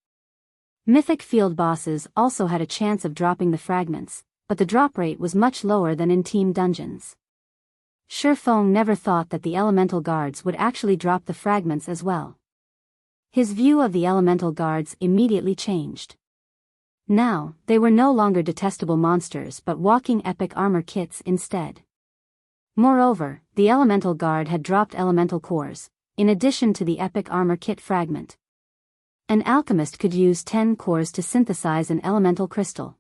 Mythic field bosses also had a chance of dropping the fragments, but the drop rate was much lower than in team dungeons. Shurfeng never thought that the elemental guards would actually drop the fragments as well. His view of the elemental guards immediately changed. Now, they were no longer detestable monsters but walking epic armor kits instead. Moreover, the elemental guard had dropped elemental cores, in addition to the epic armor kit fragment. An alchemist could use 10 cores to synthesize an elemental crystal.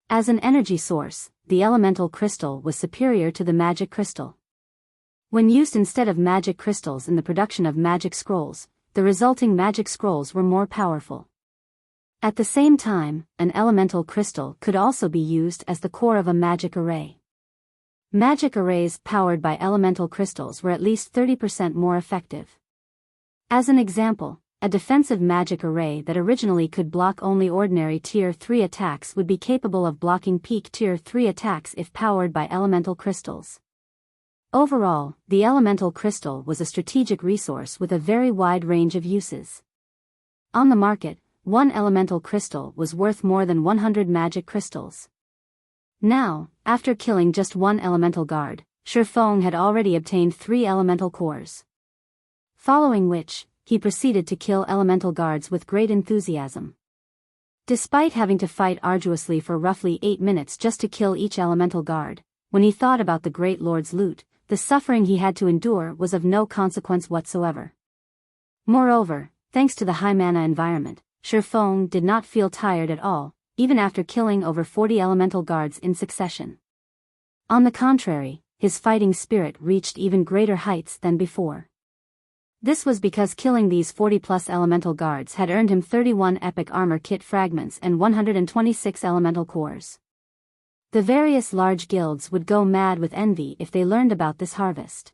As an energy source, the elemental crystal was superior to the magic crystal. When used instead of magic crystals in the production of magic scrolls, the resulting magic scrolls were more powerful. At the same time, an elemental crystal could also be used as the core of a magic array. Magic arrays powered by elemental crystals were at least 30% more effective. As an example, a defensive magic array that originally could block only ordinary Tier 3 attacks would be capable of blocking peak Tier 3 attacks if powered by elemental crystals. Overall, the elemental crystal was a strategic resource with a very wide range of uses. On the market, one elemental crystal was worth more than 100 magic crystals. Now, after killing just one elemental guard, Shurfeng had already obtained 3 elemental cores. Following which, he proceeded to kill elemental guards with great enthusiasm. Despite having to fight arduously for roughly 8 minutes just to kill each elemental guard, when he thought about the Great Lord's loot, the suffering he had to endure was of no consequence whatsoever. Moreover, thanks to the high mana environment, Shurfeng did not feel tired at all, even after killing over 40 elemental guards in succession. On the contrary, his fighting spirit reached even greater heights than before. This was because killing these 40+ elemental guards had earned him 31 epic armor kit fragments and 126 elemental cores. The various large guilds would go mad with envy if they learned about this harvest.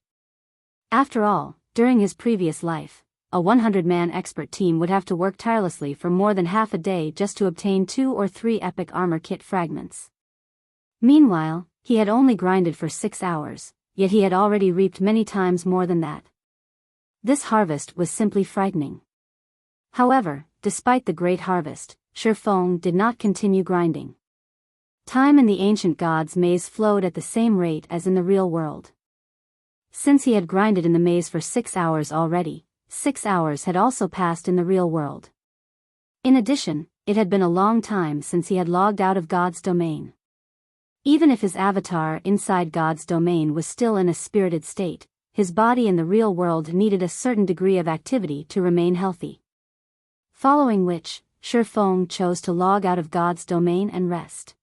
After all, during his previous life, a 100-man expert team would have to work tirelessly for more than half a day just to obtain 2 or 3 epic armor kit fragments. Meanwhile, he had only grinded for 6 hours, yet he had already reaped many times more than that. This harvest was simply frightening. However, despite the great harvest, Shurfeng did not continue grinding. Time in the ancient god's maze flowed at the same rate as in the real world. Since he had grinded in the maze for 6 hours already, 6 hours had also passed in the real world. In addition, it had been a long time since he had logged out of God's domain. Even if his avatar inside God's domain was still in a spirited state, his body in the real world needed a certain degree of activity to remain healthy. Following which, Shurfeng chose to log out of God's domain and rest.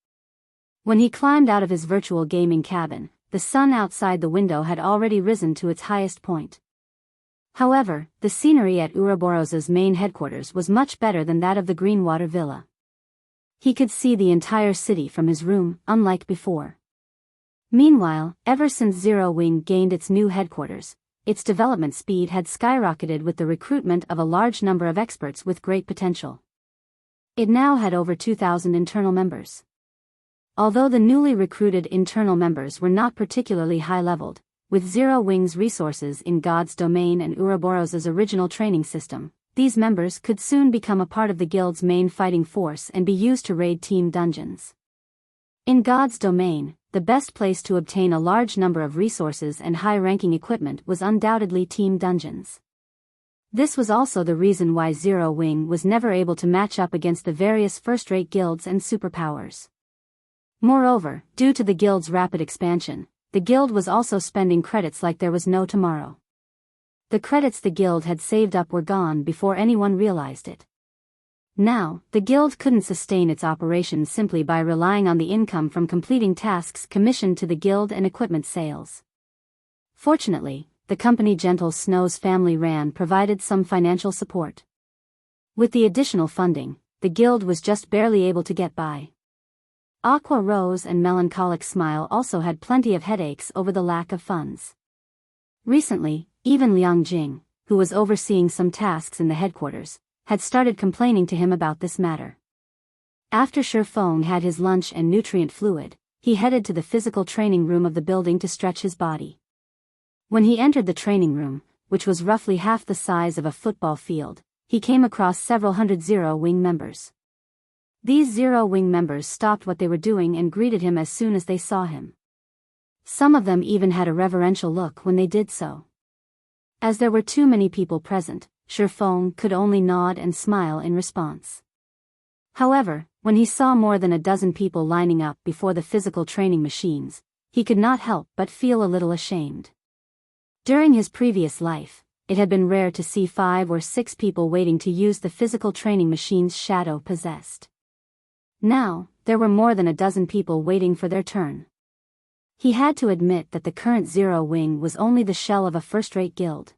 When he climbed out of his virtual gaming cabin, the sun outside the window had already risen to its highest point. However, the scenery at Ouroboros's main headquarters was much better than that of the Greenwater Villa. He could see the entire city from his room, unlike before. Meanwhile, ever since Zero Wing gained its new headquarters, its development speed had skyrocketed with the recruitment of a large number of experts with great potential. It now had over 2,000 internal members. Although the newly recruited internal members were not particularly high-leveled, with Zero Wing's resources in God's domain and Ouroboros's original training system, these members could soon become a part of the guild's main fighting force and be used to raid team dungeons. In God's domain, the best place to obtain a large number of resources and high-ranking equipment was undoubtedly team dungeons. This was also the reason why Zero Wing was never able to match up against the various first-rate guilds and superpowers. Moreover, due to the guild's rapid expansion, the guild was also spending credits like there was no tomorrow. The credits the guild had saved up were gone before anyone realized it. Now, the guild couldn't sustain its operations simply by relying on the income from completing tasks commissioned to the guild and equipment sales. Fortunately, the company Gentle Snow's family ran provided some financial support. With the additional funding, the guild was just barely able to get by. Aqua Rose and Melancholic Smile also had plenty of headaches over the lack of funds. Recently, even Liang Jing, who was overseeing some tasks in the headquarters, had started complaining to him about this matter. After Shifeng had his lunch and nutrient fluid, he headed to the physical training room of the building to stretch his body. When he entered the training room, which was roughly half the size of a football field, he came across several hundred Zero-Wing members. These Zero-Wing members stopped what they were doing and greeted him as soon as they saw him. Some of them even had a reverential look when they did so. As there were too many people present, Shifeng could only nod and smile in response. However, when he saw more than a dozen people lining up before the physical training machines, he could not help but feel a little ashamed. During his previous life, it had been rare to see 5 or 6 people waiting to use the physical training machines Shadow possessed. Now, there were more than a dozen people waiting for their turn. He had to admit that the current Zero-Wing was only the shell of a first-rate guild.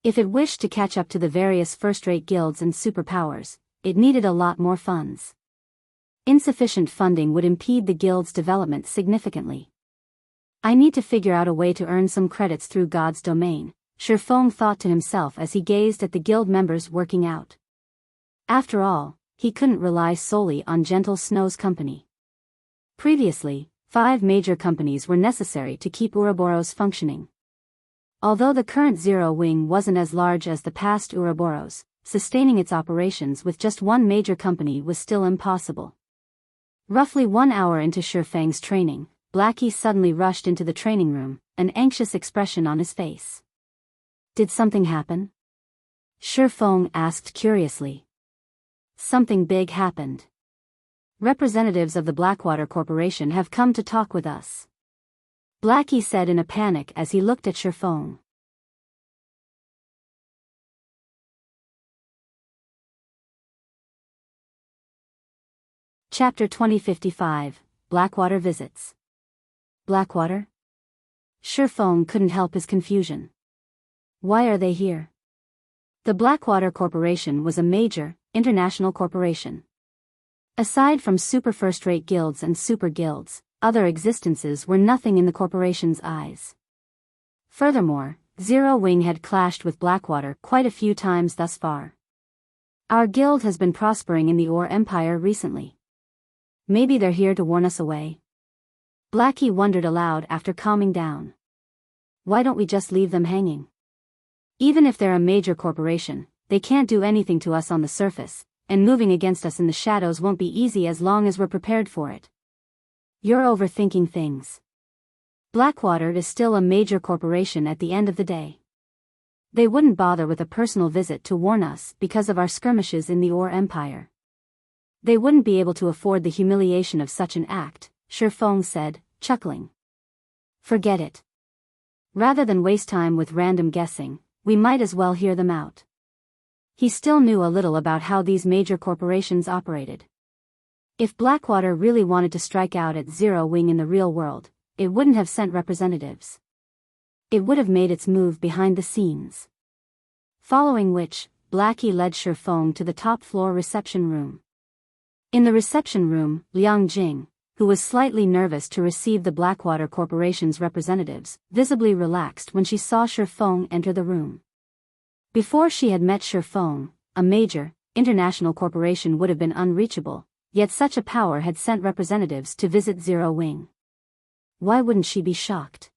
If it wished to catch up to the various first-rate guilds and superpowers, it needed a lot more funds. Insufficient funding would impede the guild's development significantly. I need to figure out a way to earn some credits through God's domain, Shifeng thought to himself as he gazed at the guild members working out. After all, he couldn't rely solely on Gentle Snow's company. Previously, 5 major companies were necessary to keep Ouroboros functioning. Although the current Zero-Wing wasn't as large as the past Ouroboros, sustaining its operations with just one major company was still impossible. Roughly 1 hour into Shifeng's training, Blackie suddenly rushed into the training room, an anxious expression on his face. Did something happen? Shifeng asked curiously. Something big happened. Representatives of the Blackwater Corporation have come to talk with us. Blackie said in a panic as he looked at Shifeng. Chapter 2055, Blackwater Visits. Blackwater? Shifeng couldn't help his confusion. Why are they here? The Blackwater Corporation was a major, international corporation. Aside from super first-rate guilds and super guilds, other existences were nothing in the corporation's eyes. Furthermore, Zero-Wing had clashed with Blackwater quite a few times thus far. Our guild has been prospering in the Ore Empire recently. Maybe they're here to warn us away. Blackie wondered aloud after calming down. Why don't we just leave them hanging? Even if they're a major corporation, they can't do anything to us on the surface, and moving against us in the shadows won't be easy as long as we're prepared for it. You're overthinking things. Blackwater is still a major corporation at the end of the day. They wouldn't bother with a personal visit to warn us because of our skirmishes in the Ore Empire. They wouldn't be able to afford the humiliation of such an act, Shifeng said, chuckling. Forget it. Rather than waste time with random guessing, we might as well hear them out. He still knew a little about how these major corporations operated. If Blackwater really wanted to strike out at Zero-Wing in the real world, it wouldn't have sent representatives. It would have made its move behind the scenes. Following which, Blackie led Shifeng to the top-floor reception room. In the reception room, Liang Jing, who was slightly nervous to receive the Blackwater Corporation's representatives, visibly relaxed when she saw Shifeng enter the room. Before she had met Shifeng, a major, international corporation would have been unreachable, yet such a power had sent representatives to visit Zero-Wing. Why wouldn't she be shocked?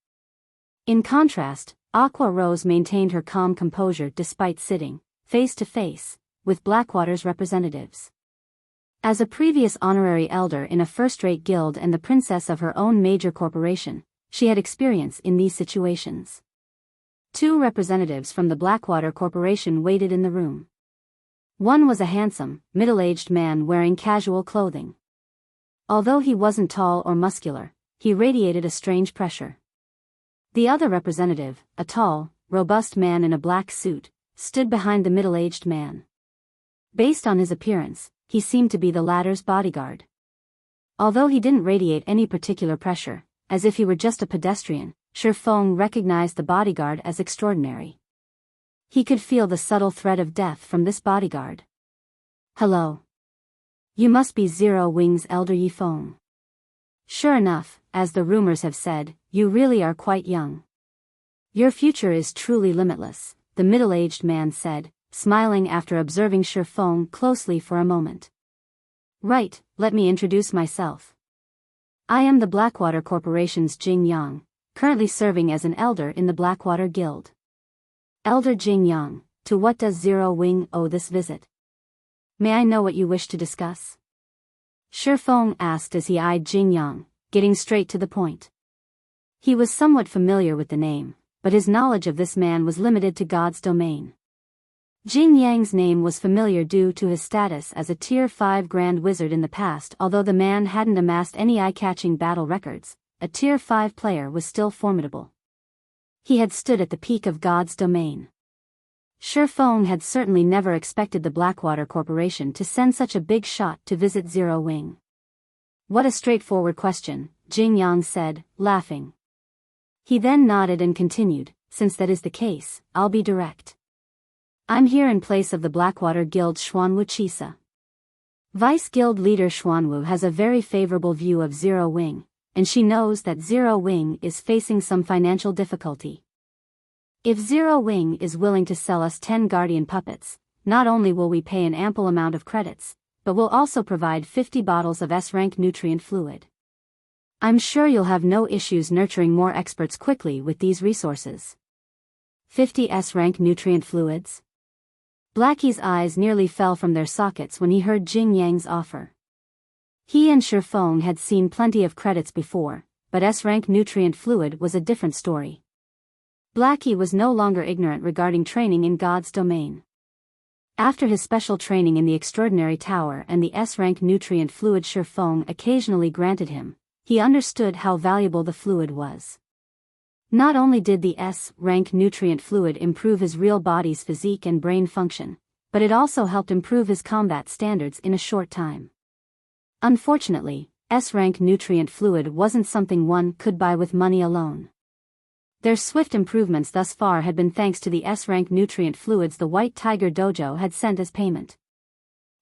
In contrast, Aqua Rose maintained her calm composure despite sitting, face to face, with Blackwater's representatives. As a previous honorary elder in a first-rate guild and the princess of her own major corporation, she had experience in these situations. 2 representatives from the Blackwater Corporation waited in the room. One was a handsome, middle-aged man wearing casual clothing. Although he wasn't tall or muscular, he radiated a strange pressure. The other representative, a tall, robust man in a black suit, stood behind the middle-aged man. Based on his appearance, he seemed to be the latter's bodyguard. Although he didn't radiate any particular pressure, as if he were just a pedestrian, Shifeng recognized the bodyguard as extraordinary. He could feel the subtle threat of death from this bodyguard. "Hello. You must be Zero Wing's elder Yifeng. Sure enough, as the rumors have said, you really are quite young. Your future is truly limitless," the middle-aged man said, smiling after observing Shifeng closely for a moment. "Right, let me introduce myself. I am the Blackwater Corporation's Jing Yang, currently serving as an elder in the Blackwater Guild." "Elder Jing Yang, to what does Zero Wing owe this visit? May I know what you wish to discuss?" Shifeng asked as he eyed Jing Yang, getting straight to the point. He was somewhat familiar with the name, but his knowledge of this man was limited to God's domain. Jing Yang's name was familiar due to his status as a Tier 5 Grand Wizard in the past. Although the man hadn't amassed any eye-catching battle records, a Tier 5 player was still formidable. He had stood at the peak of God's domain. Shifeng had certainly never expected the Blackwater Corporation to send such a big shot to visit Zero Wing. "What a straightforward question," Jing Yang said, laughing. He then nodded and continued, "Since that is the case, I'll be direct. I'm here in place of the Blackwater Guild Xuanwu Chisa. Vice Guild leader Xuanwu has a very favorable view of Zero Wing, and she knows that Zero Wing is facing some financial difficulty. If Zero Wing is willing to sell us 10 guardian puppets, not only will we pay an ample amount of credits, but we'll also provide 50 bottles of S-rank nutrient fluid. I'm sure you'll have no issues nurturing more experts quickly with these resources." 50 S-rank nutrient fluids? Blackie's eyes nearly fell from their sockets when he heard Jing Yang's offer. He and Shifeng had seen plenty of credits before, but S-rank nutrient fluid was a different story. Blackie was no longer ignorant regarding training in God's domain. After his special training in the Extraordinary Tower and the S-rank nutrient fluid Shifeng occasionally granted him, he understood how valuable the fluid was. Not only did the S-rank nutrient fluid improve his real body's physique and brain function, but it also helped improve his combat standards in a short time. Unfortunately, S-rank nutrient fluid wasn't something one could buy with money alone. Their swift improvements thus far had been thanks to the S-rank nutrient fluids the White Tiger Dojo had sent as payment.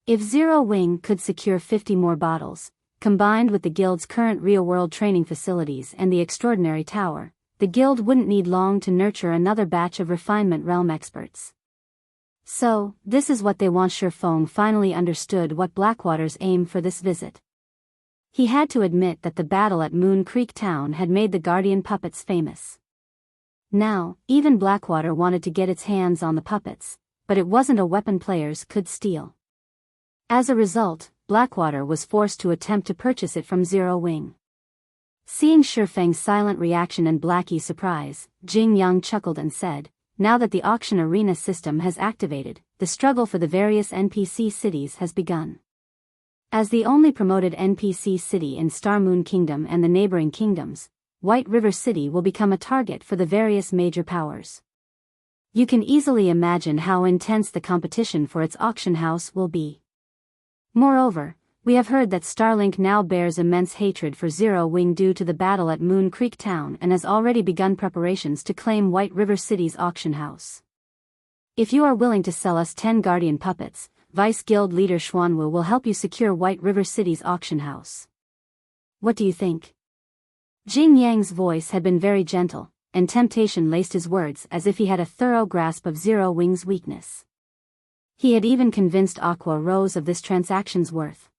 If Zero Wing could secure 50 more bottles, combined with the Guild's current real-world training facilities and the Extraordinary Tower, the Guild wouldn't need long to nurture another batch of refinement realm experts. So, this is what they want. Shifeng finally understood what Blackwater's aim for this visit. He had to admit that the battle at Moon Creek Town had made the Guardian puppets famous. Now, even Blackwater wanted to get its hands on the puppets, but it wasn't a weapon players could steal. As a result, Blackwater was forced to attempt to purchase it from Zero Wing. Seeing Shifeng's silent reaction and Blackie's surprise, Jing Yang chuckled and said, "Now that the auction arena system has activated, the struggle for the various NPC cities has begun. As the only promoted NPC city in Star Moon Kingdom and the neighboring kingdoms, White River City will become a target for the various major powers. You can easily imagine how intense the competition for its auction house will be. Moreover, we have heard that Starlink now bears immense hatred for Zero Wing due to the battle at Moon Creek Town and has already begun preparations to claim White River City's auction house. If you are willing to sell us 10 guardian puppets, Vice Guild leader Xuanwu will help you secure White River City's auction house. What do you think?" Jing Yang's voice had been very gentle, and temptation laced his words as if he had a thorough grasp of Zero Wing's weakness. He had even convinced Aqua Rose of this transaction's worth.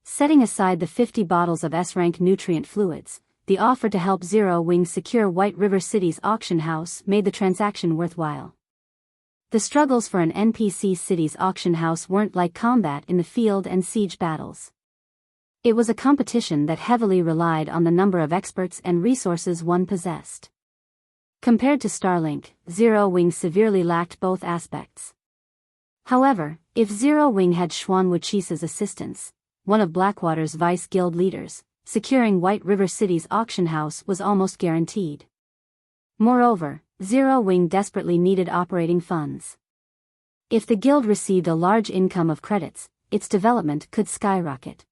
Setting aside the 50 bottles of S-rank nutrient fluids, the offer to help Zero Wing secure White River City's auction house made the transaction worthwhile. The struggles for an NPC city's auction house weren't like combat in the field and siege battles. It was a competition that heavily relied on the number of experts and resources one possessed. Compared to Starlink, Zero Wing severely lacked both aspects. However, if Zero Wing had Xuanwu Chisa's assistance, one of Blackwater's Vice Guild leaders, securing White River City's auction house was almost guaranteed. Moreover, Zero Wing desperately needed operating funds. If the guild received a large income of credits, its development could skyrocket.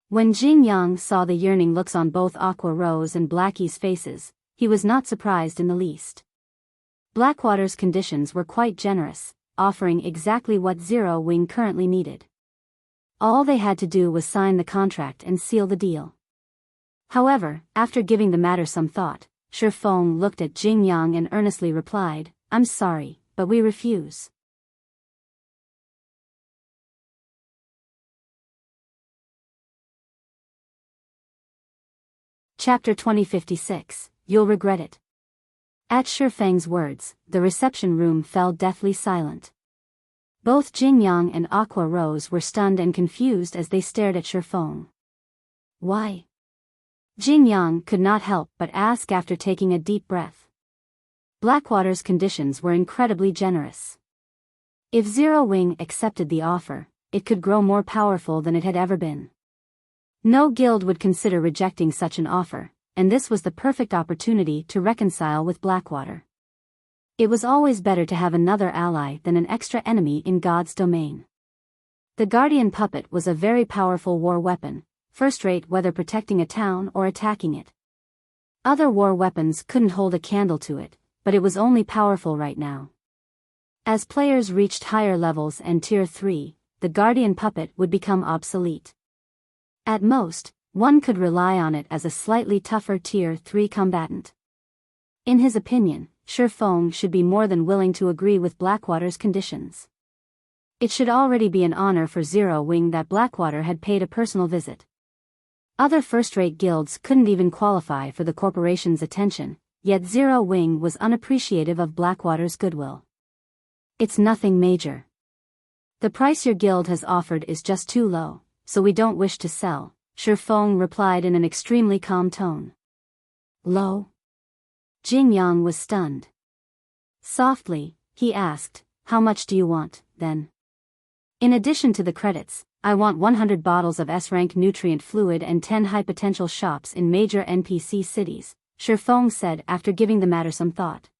When Jing Yang saw the yearning looks on both Aqua Rose and Blackie's faces, he was not surprised in the least. Blackwater's conditions were quite generous, offering exactly what Zero Wing currently needed. All they had to do was sign the contract and seal the deal. However, after giving the matter some thought, Shifeng looked at Jing Yang and earnestly replied, "I'm sorry, but we refuse." Chapter 2056, You'll Regret It. At Shifeng's words, the reception room fell deathly silent. Both Jing Yang and Aqua Rose were stunned and confused as they stared at Shifeng. Why? Jing Yang could not help but ask after taking a deep breath. Blackwater's conditions were incredibly generous. If Zero Wing accepted the offer, it could grow more powerful than it had ever been. No guild would consider rejecting such an offer, and this was the perfect opportunity to reconcile with Blackwater. It was always better to have another ally than an extra enemy in God's domain. The Guardian Puppet was a very powerful war weapon, first-rate whether protecting a town or attacking it. Other war weapons couldn't hold a candle to it, but it was only powerful right now. As players reached higher levels and Tier 3, the Guardian Puppet would become obsolete. At most, one could rely on it as a slightly tougher Tier 3 combatant. In his opinion, Shifeng should be more than willing to agree with Blackwater's conditions. It should already be an honor for Zero Wing that Blackwater had paid a personal visit. Other first-rate guilds couldn't even qualify for the corporation's attention, yet Zero Wing was unappreciative of Blackwater's goodwill. "It's nothing major. The price your guild has offered is just too low, so we don't wish to sell," Shifeng replied in an extremely calm tone. Low? Jing Yang was stunned. Softly, he asked, "How much do you want, then?" "In addition to the credits, I want 100 bottles of S-rank nutrient fluid and 10 high-potential shops in major NPC cities," Shifeng said after giving the matter some thought.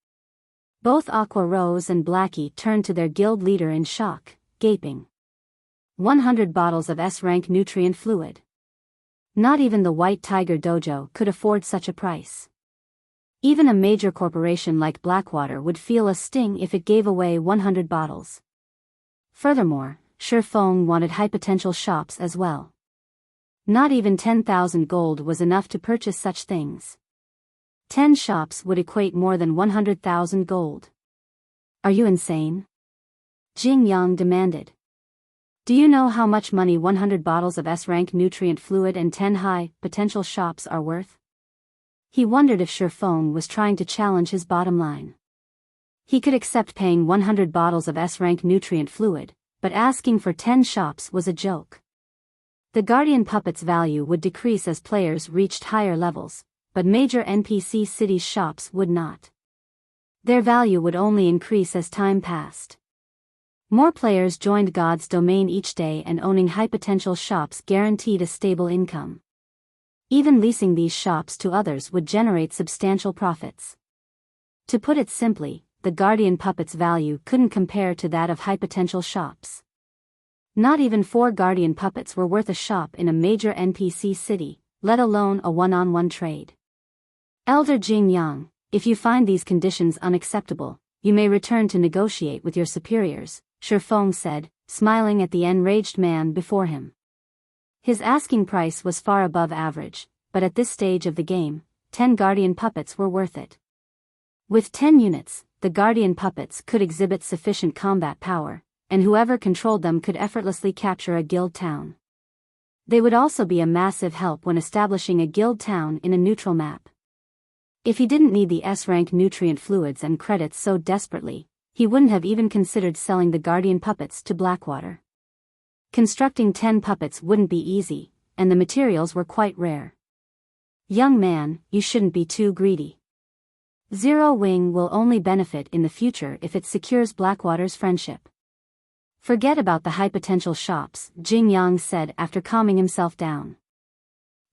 Both Aqua Rose and Blackie turned to their guild leader in shock, gaping. 100 bottles of S-rank nutrient fluid. Not even the White Tiger Dojo could afford such a price. Even a major corporation like Blackwater would feel a sting if it gave away 100 bottles. Furthermore, Shifeng wanted high-potential shops as well. Not even 10,000 gold was enough to purchase such things. 10 shops would equate more than 100,000 gold. "Are you insane?" Jing Yang demanded. "Do you know how much money 100 bottles of S-rank nutrient fluid and 10 high-potential shops are worth?" He wondered if Shifeng was trying to challenge his bottom line. He could accept paying 100 bottles of S-rank nutrient fluid, but asking for 10 shops was a joke. The Guardian Puppet's value would decrease as players reached higher levels, but major NPC cities' shops would not. Their value would only increase as time passed. More players joined God's domain each day, and owning high-potential shops guaranteed a stable income. Even leasing these shops to others would generate substantial profits. To put it simply, the Guardian Puppet's value couldn't compare to that of high-potential shops. Not even 4 Guardian Puppets were worth a shop in a major NPC city, let alone a one-on-one trade. "Elder Jing Yang, if you find these conditions unacceptable, you may return to negotiate with your superiors," Shifeng said, smiling at the enraged man before him. His asking price was far above average, but at this stage of the game, 10 Guardian Puppets were worth it. With 10 units, the Guardian Puppets could exhibit sufficient combat power, and whoever controlled them could effortlessly capture a guild town. They would also be a massive help when establishing a guild town in a neutral map. If he didn't need the S-rank nutrient fluids and credits so desperately, he wouldn't have even considered selling the Guardian Puppets to Blackwater. Constructing 10 puppets wouldn't be easy, and the materials were quite rare. "Young man, you shouldn't be too greedy. Zero Wing will only benefit in the future if it secures Blackwater's friendship. Forget about the high-potential shops," Jing Yang said after calming himself down.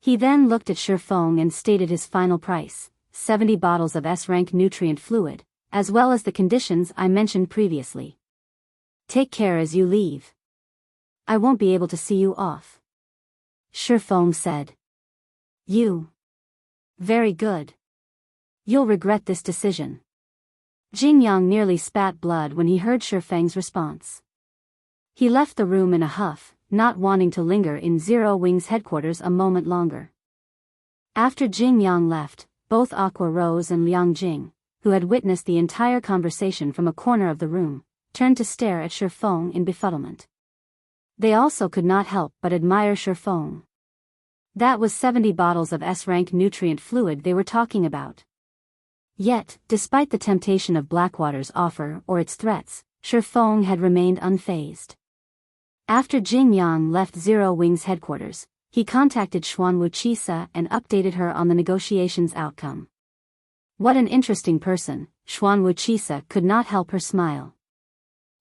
He then looked at Shifeng and stated his final price, 70 bottles of S-rank nutrient fluid, as well as the conditions I mentioned previously. Take care as you leave. I won't be able to see you off. Shifeng said. You. Very good. You'll regret this decision. Jingyang nearly spat blood when he heard Shifeng's response. He left the room in a huff, not wanting to linger in Zero Wing's headquarters a moment longer. After Jingyang left, both Aqua Rose and Liang Jing, who had witnessed the entire conversation from a corner of the room, turned to stare at Shifeng in befuddlement. They also could not help but admire Shifeng. That was 70 bottles of S-rank nutrient fluid they were talking about. Yet, despite the temptation of Blackwater's offer or its threats, Shifeng had remained unfazed. After Jingyang left Zero Wing's headquarters, he contacted Wuxia and updated her on the negotiations' outcome. What an interesting person, Wuxia could not help her smile.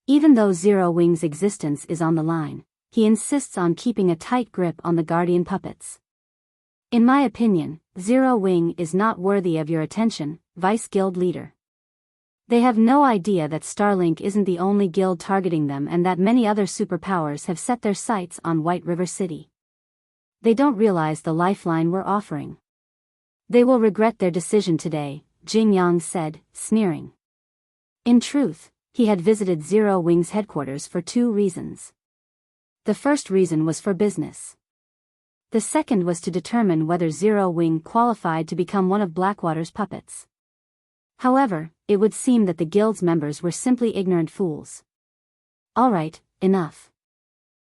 Even though Zero Wing's existence is on the line, he insists on keeping a tight grip on the Guardian puppets. In my opinion, Zero Wing is not worthy of your attention, Vice Guild Leader. They have no idea that Starlink isn't the only guild targeting them and that many other superpowers have set their sights on White River City. They don't realize the lifeline we're offering. They will regret their decision today, Jingyang said, sneering. In truth, he had visited Zero Wing's headquarters for 2 reasons. The first reason was for business. The second was to determine whether Zero Wing qualified to become one of Blackwater's puppets. However, it would seem that the guild's members were simply ignorant fools. All right, enough.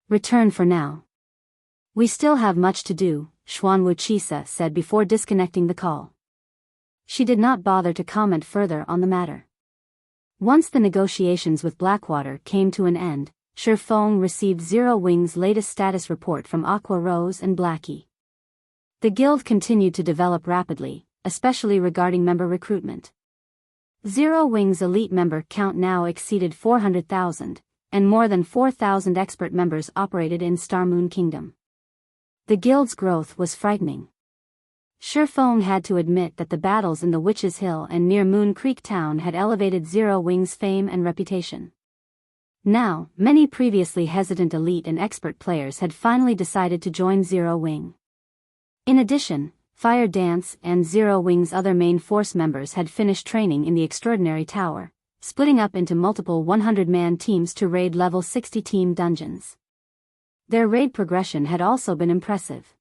Return for now. We still have much to do, Wuxia said before disconnecting the call. She did not bother to comment further on the matter. Once the negotiations with Blackwater came to an end, Shifeng received Zero Wing's latest status report from Aqua Rose and Blackie. The guild continued to develop rapidly, especially regarding member recruitment. Zero Wing's elite member count now exceeded 400,000, and more than 4,000 expert members operated in Star Moon Kingdom. The guild's growth was frightening. Shifeng had to admit that the battles in the Witch's Hill and near Moon Creek Town had elevated Zero Wing's fame and reputation. Now, many previously hesitant elite and expert players had finally decided to join Zero Wing. In addition, Fire Dance and Zero Wing's other main force members had finished training in the Extraordinary Tower, splitting up into multiple 100-man teams to raid level 60 team dungeons. Their raid progression had also been impressive.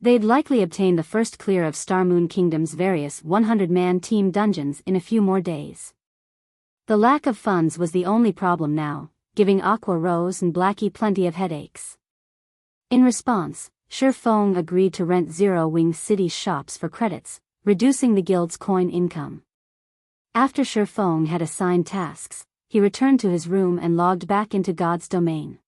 They'd likely obtain the first clear of Star Moon Kingdom's various 100-man team dungeons in a few more days. The lack of funds was the only problem now, giving Aqua Rose and Blackie plenty of headaches. In response, Shifeng agreed to rent Zero Wing City's shops for credits, reducing the guild's coin income. After Shifeng had assigned tasks, he returned to his room and logged back into God's domain.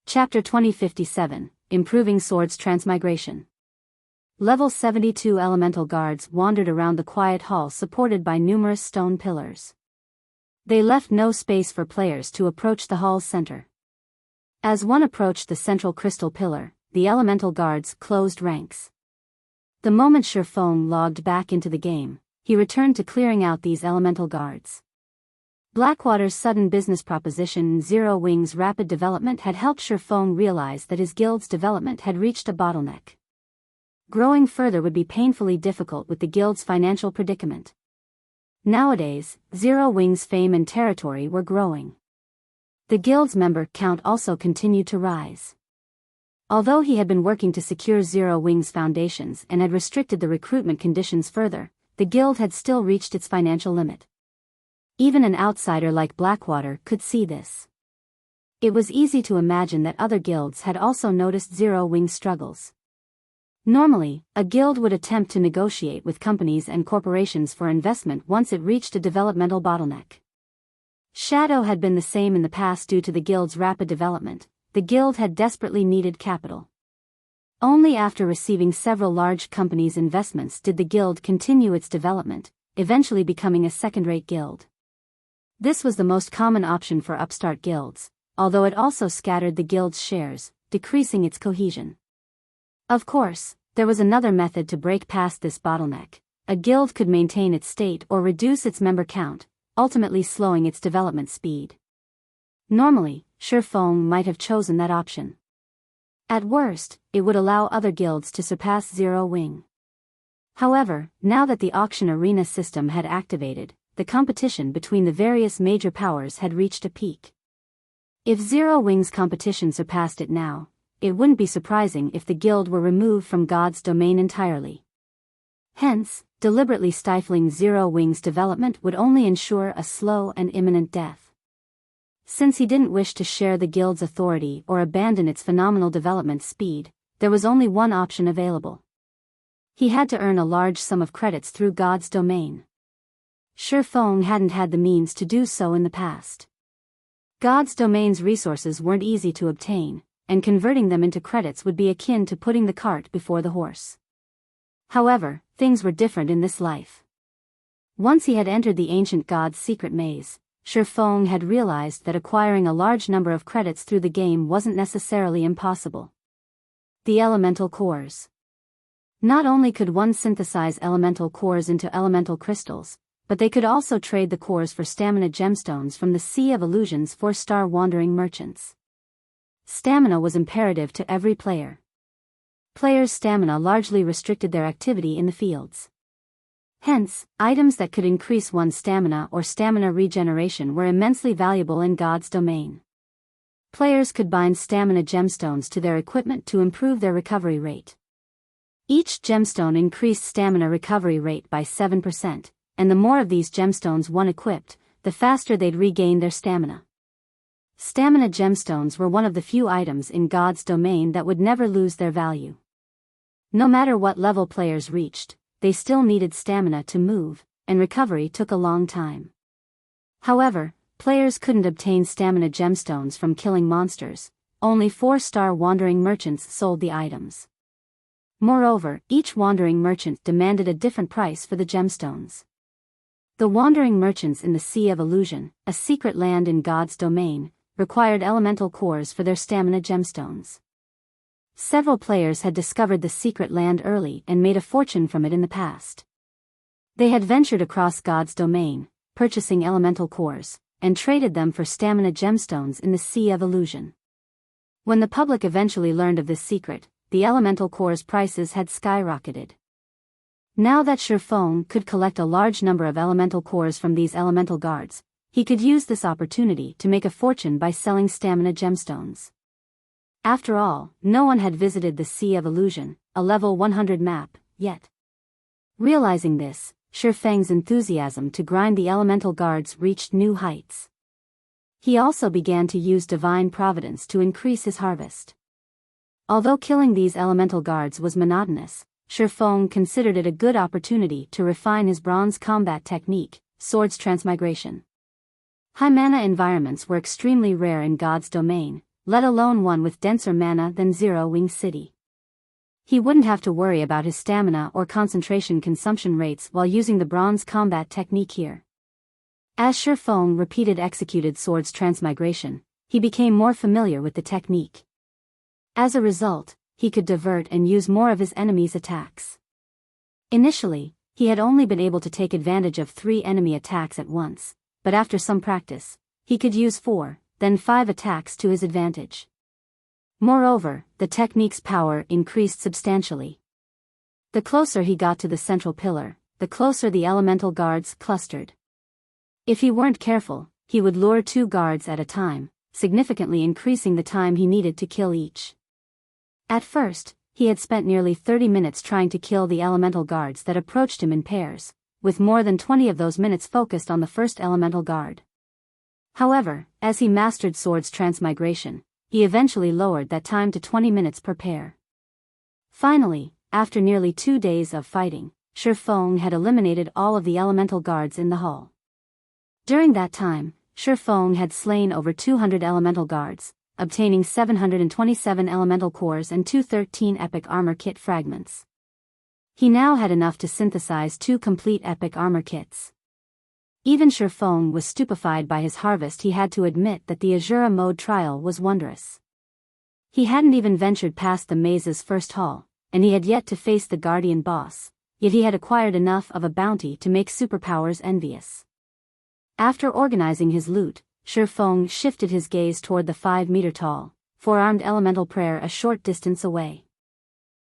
Chapter 2057, Improving Sword's Transmigration. Level 72 elemental guards wandered around the quiet hall supported by numerous stone pillars. They left no space for players to approach the hall's center. As one approached the central crystal pillar, the elemental guards closed ranks. The moment Shifeng logged back into the game, he returned to clearing out these elemental guards. Blackwater's sudden business proposition and Zero Wing's rapid development had helped Shifeng realize that his guild's development had reached a bottleneck. Growing further would be painfully difficult with the guild's financial predicament. Nowadays, Zero Wing's fame and territory were growing. The guild's member count also continued to rise. Although he had been working to secure Zero Wing's foundations and had restricted the recruitment conditions further, the guild had still reached its financial limit. Even an outsider like Blackwater could see this. It was easy to imagine that other guilds had also noticed Zero Wing's struggles. Normally, a guild would attempt to negotiate with companies and corporations for investment once it reached a developmental bottleneck. Shadow had been the same in the past due to the guild's rapid development. The guild had desperately needed capital. Only after receiving several large companies' investments did the guild continue its development, eventually becoming a second-rate guild. This was the most common option for upstart guilds, although it also scattered the guild's shares, decreasing its cohesion. Of course, there was another method to break past this bottleneck. A guild could maintain its state or reduce its member count, ultimately slowing its development speed. Normally, Shifeng might have chosen that option. At worst, it would allow other guilds to surpass Zero Wing. However, now that the auction arena system had activated, the competition between the various major powers had reached a peak. If Zero Wing's competition surpassed it now, it wouldn't be surprising if the guild were removed from God's domain entirely. Hence, deliberately stifling Zero Wing's development would only ensure a slow and imminent death. Since he didn't wish to share the guild's authority or abandon its phenomenal development speed, there was only one option available. He had to earn a large sum of credits through God's domain. Shifeng hadn't had the means to do so in the past. God's domain's resources weren't easy to obtain, and converting them into credits would be akin to putting the cart before the horse. However, things were different in this life. Once he had entered the ancient god's secret maze, Shifeng had realized that acquiring a large number of credits through the game wasn't necessarily impossible. The elemental cores. Not only could one synthesize elemental cores into elemental crystals, but they could also trade the cores for stamina gemstones from the Sea of Illusion's 4-star wandering merchants. Stamina was imperative to every player. Players' stamina largely restricted their activity in the fields. Hence, items that could increase one's stamina or stamina regeneration were immensely valuable in God's domain. Players could bind stamina gemstones to their equipment to improve their recovery rate. Each gemstone increased stamina recovery rate by 7%, and the more of these gemstones one equipped, the faster they'd regain their stamina. Stamina gemstones were one of the few items in God's domain that would never lose their value. No matter what level players reached, they still needed stamina to move, and recovery took a long time. However, players couldn't obtain stamina gemstones from killing monsters. Only 4-star wandering merchants sold the items. Moreover, each wandering merchant demanded a different price for the gemstones. The wandering merchants in the Sea of Illusion, a secret land in God's domain, required elemental cores for their stamina gemstones. Several players had discovered the secret land early and made a fortune from it in the past. They had ventured across God's domain, purchasing elemental cores, and traded them for stamina gemstones in the Sea of Illusion. When the public eventually learned of this secret, the elemental cores' prices had skyrocketed. Now that Shifeng could collect a large number of elemental cores from these elemental guards, he could use this opportunity to make a fortune by selling stamina gemstones. After all, no one had visited the Sea of Illusion, a level 100 map, yet. Realizing this, Shifeng's enthusiasm to grind the elemental guards reached new heights. He also began to use divine providence to increase his harvest. Although killing these elemental guards was monotonous, Shifeng considered it a good opportunity to refine his bronze combat technique, Sword's Transmigration. High mana environments were extremely rare in God's domain, let alone one with denser mana than Zero Wing City. He wouldn't have to worry about his stamina or concentration consumption rates while using the bronze combat technique here. As Shifeng executed Sword's Transmigration, he became more familiar with the technique. As a result, he could divert and use more of his enemies' attacks. Initially, he had only been able to take advantage of 3 enemy attacks at once, but after some practice, he could use 4, then 5 attacks to his advantage. Moreover, the technique's power increased substantially. The closer he got to the central pillar, the closer the elemental guards clustered. If he weren't careful, he would lure 2 guards at a time, significantly increasing the time he needed to kill each. At first, he had spent nearly 30 minutes trying to kill the elemental guards that approached him in pairs, with more than 20 of those minutes focused on the first elemental guard. However, as he mastered Sword's Transmigration, he eventually lowered that time to 20 minutes per pair. Finally, after nearly 2 days of fighting, Shifeng had eliminated all of the elemental guards in the hall. During that time, Shifeng had slain over 200 elemental guards, obtaining 727 elemental cores and 213 epic armor kit fragments. He now had enough to synthesize 2 complete epic armor kits. Even Shifeng was stupefied by his harvest. He had to admit that the Azura mode trial was wondrous. He hadn't even ventured past the maze's first hall, and he had yet to face the Guardian boss, yet he had acquired enough of a bounty to make superpowers envious. After organizing his loot, Shifeng shifted his gaze toward the 5-meter-tall, 4-armed elemental prayer a short distance away.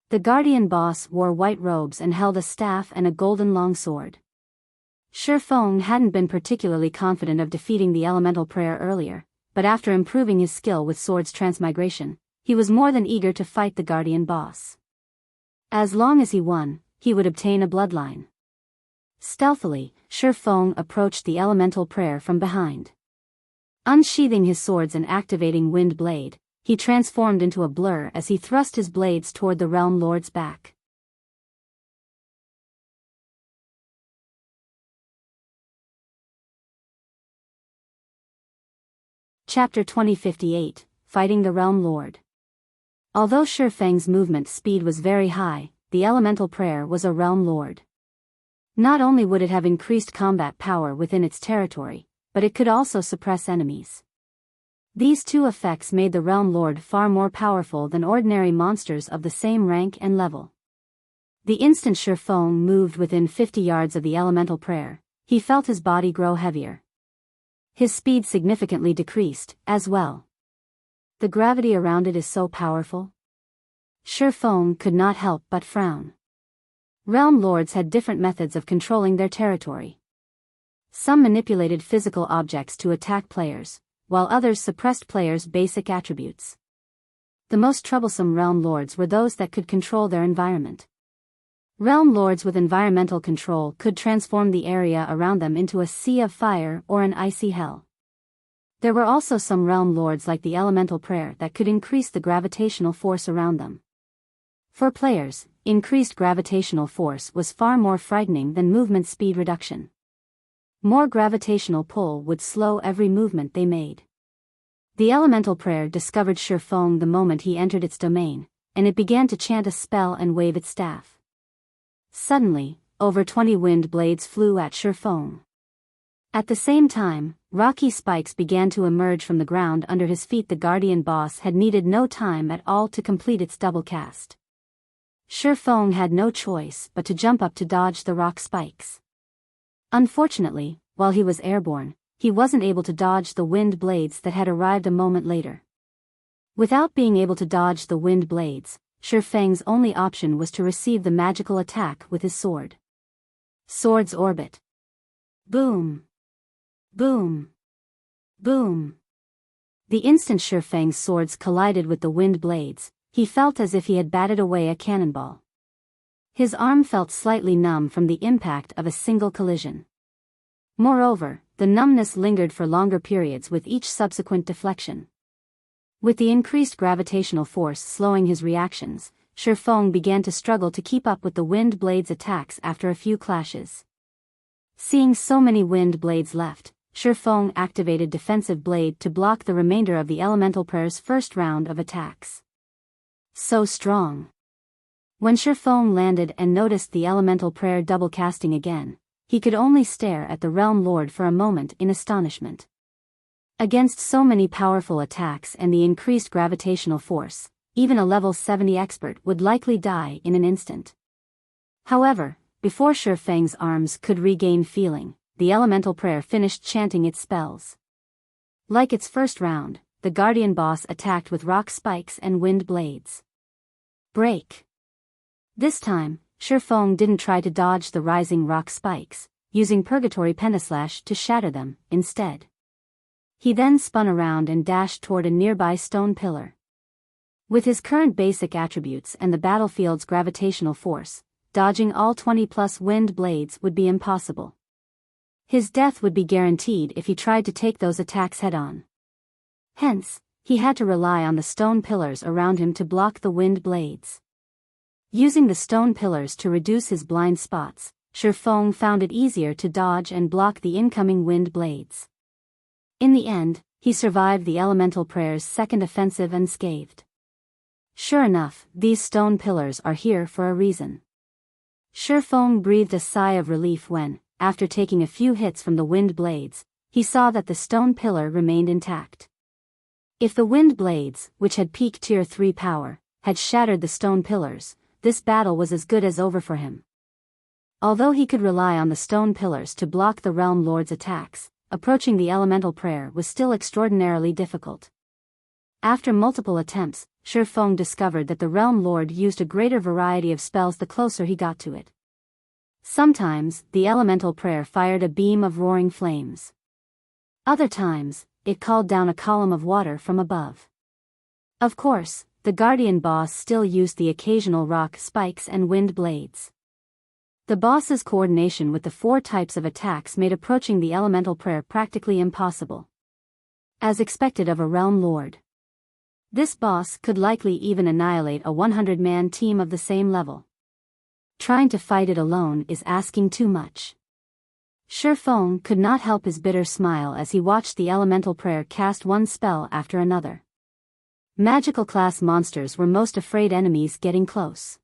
The Guardian boss wore white robes and held a staff and a golden longsword. Shifeng hadn't been particularly confident of defeating the elemental prayer earlier, but after improving his skill with sword's transmigration, he was more than eager to fight the Guardian boss. As long as he won, he would obtain a bloodline. Stealthily, Shifeng approached the elemental prayer from behind. Unsheathing his swords and activating Wind Blade, he transformed into a blur as he thrust his blades toward the Realm Lord's back. Chapter 2058, Fighting the Realm Lord. Although Shifeng's movement speed was very high, the elemental prayer was a Realm Lord. Not only would it have increased combat power within its territory, but it could also suppress enemies. These two effects made the Realm Lord far more powerful than ordinary monsters of the same rank and level. The instant Shifeng moved within 50 yards of the elemental prayer, he felt his body grow heavier. His speed significantly decreased, as well. The gravity around it is so powerful. Shifeng could not help but frown. Realm Lords had different methods of controlling their territory. Some manipulated physical objects to attack players, while others suppressed players' basic attributes. The most troublesome Realm Lords were those that could control their environment. Realm Lords with environmental control could transform the area around them into a sea of fire or an icy hell. There were also some Realm Lords like the Elemental Prayer that could increase the gravitational force around them. For players, increased gravitational force was far more frightening than movement speed reduction. More gravitational pull would slow every movement they made. The Elemental Prayer discovered Shifeng the moment he entered its domain, and it began to chant a spell and wave its staff. Suddenly, over 20 wind blades flew at Shifeng. At the same time, rocky spikes began to emerge from the ground under his feet. The Guardian boss had needed no time at all to complete its double cast. Shifeng had no choice but to jump up to dodge the rock spikes. Unfortunately, while he was airborne, he wasn't able to dodge the wind blades that had arrived a moment later. Without being able to dodge the wind blades, Shifeng's only option was to receive the magical attack with his sword. Sword's orbit. Boom. Boom. Boom. The instant Shifeng's swords collided with the wind blades, he felt as if he had batted away a cannonball. His arm felt slightly numb from the impact of a single collision. Moreover, the numbness lingered for longer periods with each subsequent deflection. With the increased gravitational force slowing his reactions, Shifeng began to struggle to keep up with the wind blades' attacks after a few clashes. Seeing so many wind blades left, Shifeng activated Defensive Blade to block the remainder of the Elemental Prayer's first round of attacks. So strong. When Shifeng landed and noticed the Elemental Prayer double casting again, he could only stare at the Realm Lord for a moment in astonishment. Against so many powerful attacks and the increased gravitational force, even a level 70 expert would likely die in an instant. However, before Shifeng's arms could regain feeling, the Elemental Prayer finished chanting its spells. Like its first round, the Guardian boss attacked with rock spikes and wind blades. Break. This time, Shifeng didn't try to dodge the rising rock spikes, using Purgatory Pentaslash to shatter them, instead. He then spun around and dashed toward a nearby stone pillar. With his current basic attributes and the battlefield's gravitational force, dodging all 20+ wind blades would be impossible. His death would be guaranteed if he tried to take those attacks head-on. Hence, he had to rely on the stone pillars around him to block the wind blades. Using the stone pillars to reduce his blind spots, Shifeng found it easier to dodge and block the incoming wind blades. In the end, he survived the Elemental Prayer's second offensive unscathed. Sure enough, these stone pillars are here for a reason. Shifeng breathed a sigh of relief when, after taking a few hits from the wind blades, he saw that the stone pillar remained intact. If the wind blades, which had peak tier 3 power, had shattered the stone pillars, this battle was as good as over for him. Although he could rely on the stone pillars to block the Realm Lord's attacks, approaching the elemental prayer was still extraordinarily difficult. After multiple attempts, Shifeng discovered that the Realm Lord used a greater variety of spells the closer he got to it. Sometimes, the elemental prayer fired a beam of roaring flames. Other times, it called down a column of water from above. Of course, the guardian boss still used the occasional rock spikes and wind blades. The boss's coordination with the 4 types of attacks made approaching the elemental prayer practically impossible. As expected of a Realm Lord, this boss could likely even annihilate a 100-man team of the same level. Trying to fight it alone is asking too much. Shifeng could not help his bitter smile as he watched the elemental prayer cast one spell after another. Magical class monsters were most afraid enemies getting close.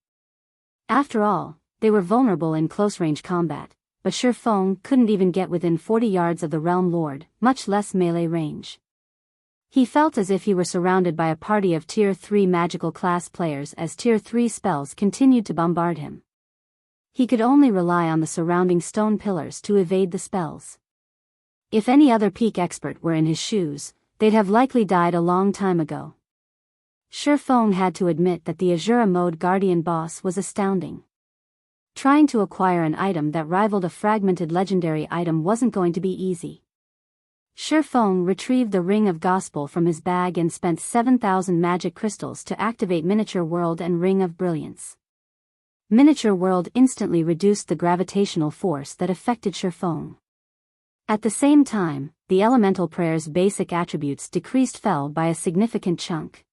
After all, they were vulnerable in close-range combat, but Shifeng couldn't even get within 40 yards of the Realm Lord, much less melee range. He felt as if he were surrounded by a party of Tier 3 magical class players as Tier 3 spells continued to bombard him. He could only rely on the surrounding stone pillars to evade the spells. If any other peak expert were in his shoes, they'd have likely died a long time ago. Shifeng had to admit that the Azura mode Guardian boss was astounding. Trying to acquire an item that rivaled a fragmented legendary item wasn't going to be easy. Shifeng retrieved the Ring of Gospel from his bag and spent 7,000 magic crystals to activate Miniature World and Ring of Brilliance. Miniature World instantly reduced the gravitational force that affected Shifeng. At the same time, the elemental prayer's basic attributes fell by a significant chunk.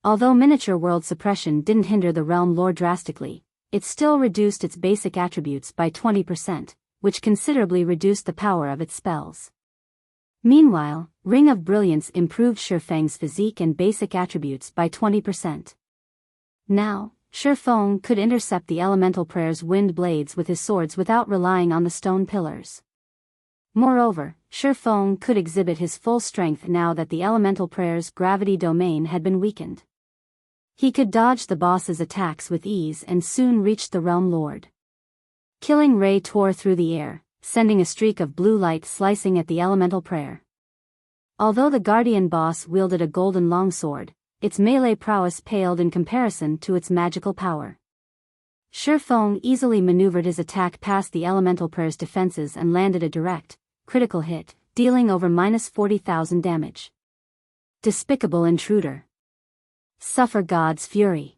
Although Miniature World suppression didn't hinder the Realm Lord drastically, it still reduced its basic attributes by 20%, which considerably reduced the power of its spells. Meanwhile, Ring of Brilliance improved Shifeng's physique and basic attributes by 20%. Now, Shifeng could intercept the elemental prayer's wind blades with his swords without relying on the stone pillars. Moreover, Shifeng could exhibit his full strength now that the elemental prayer's gravity domain had been weakened. He could dodge the boss's attacks with ease and soon reached the Realm Lord. Killing Ray tore through the air, sending a streak of blue light slicing at the elemental prayer. Although the Guardian boss wielded a golden longsword, its melee prowess paled in comparison to its magical power. Shifeng easily maneuvered his attack past the elemental prayer's defenses and landed a direct, critical hit, dealing over -40,000 damage. Despicable intruder. Suffer God's fury.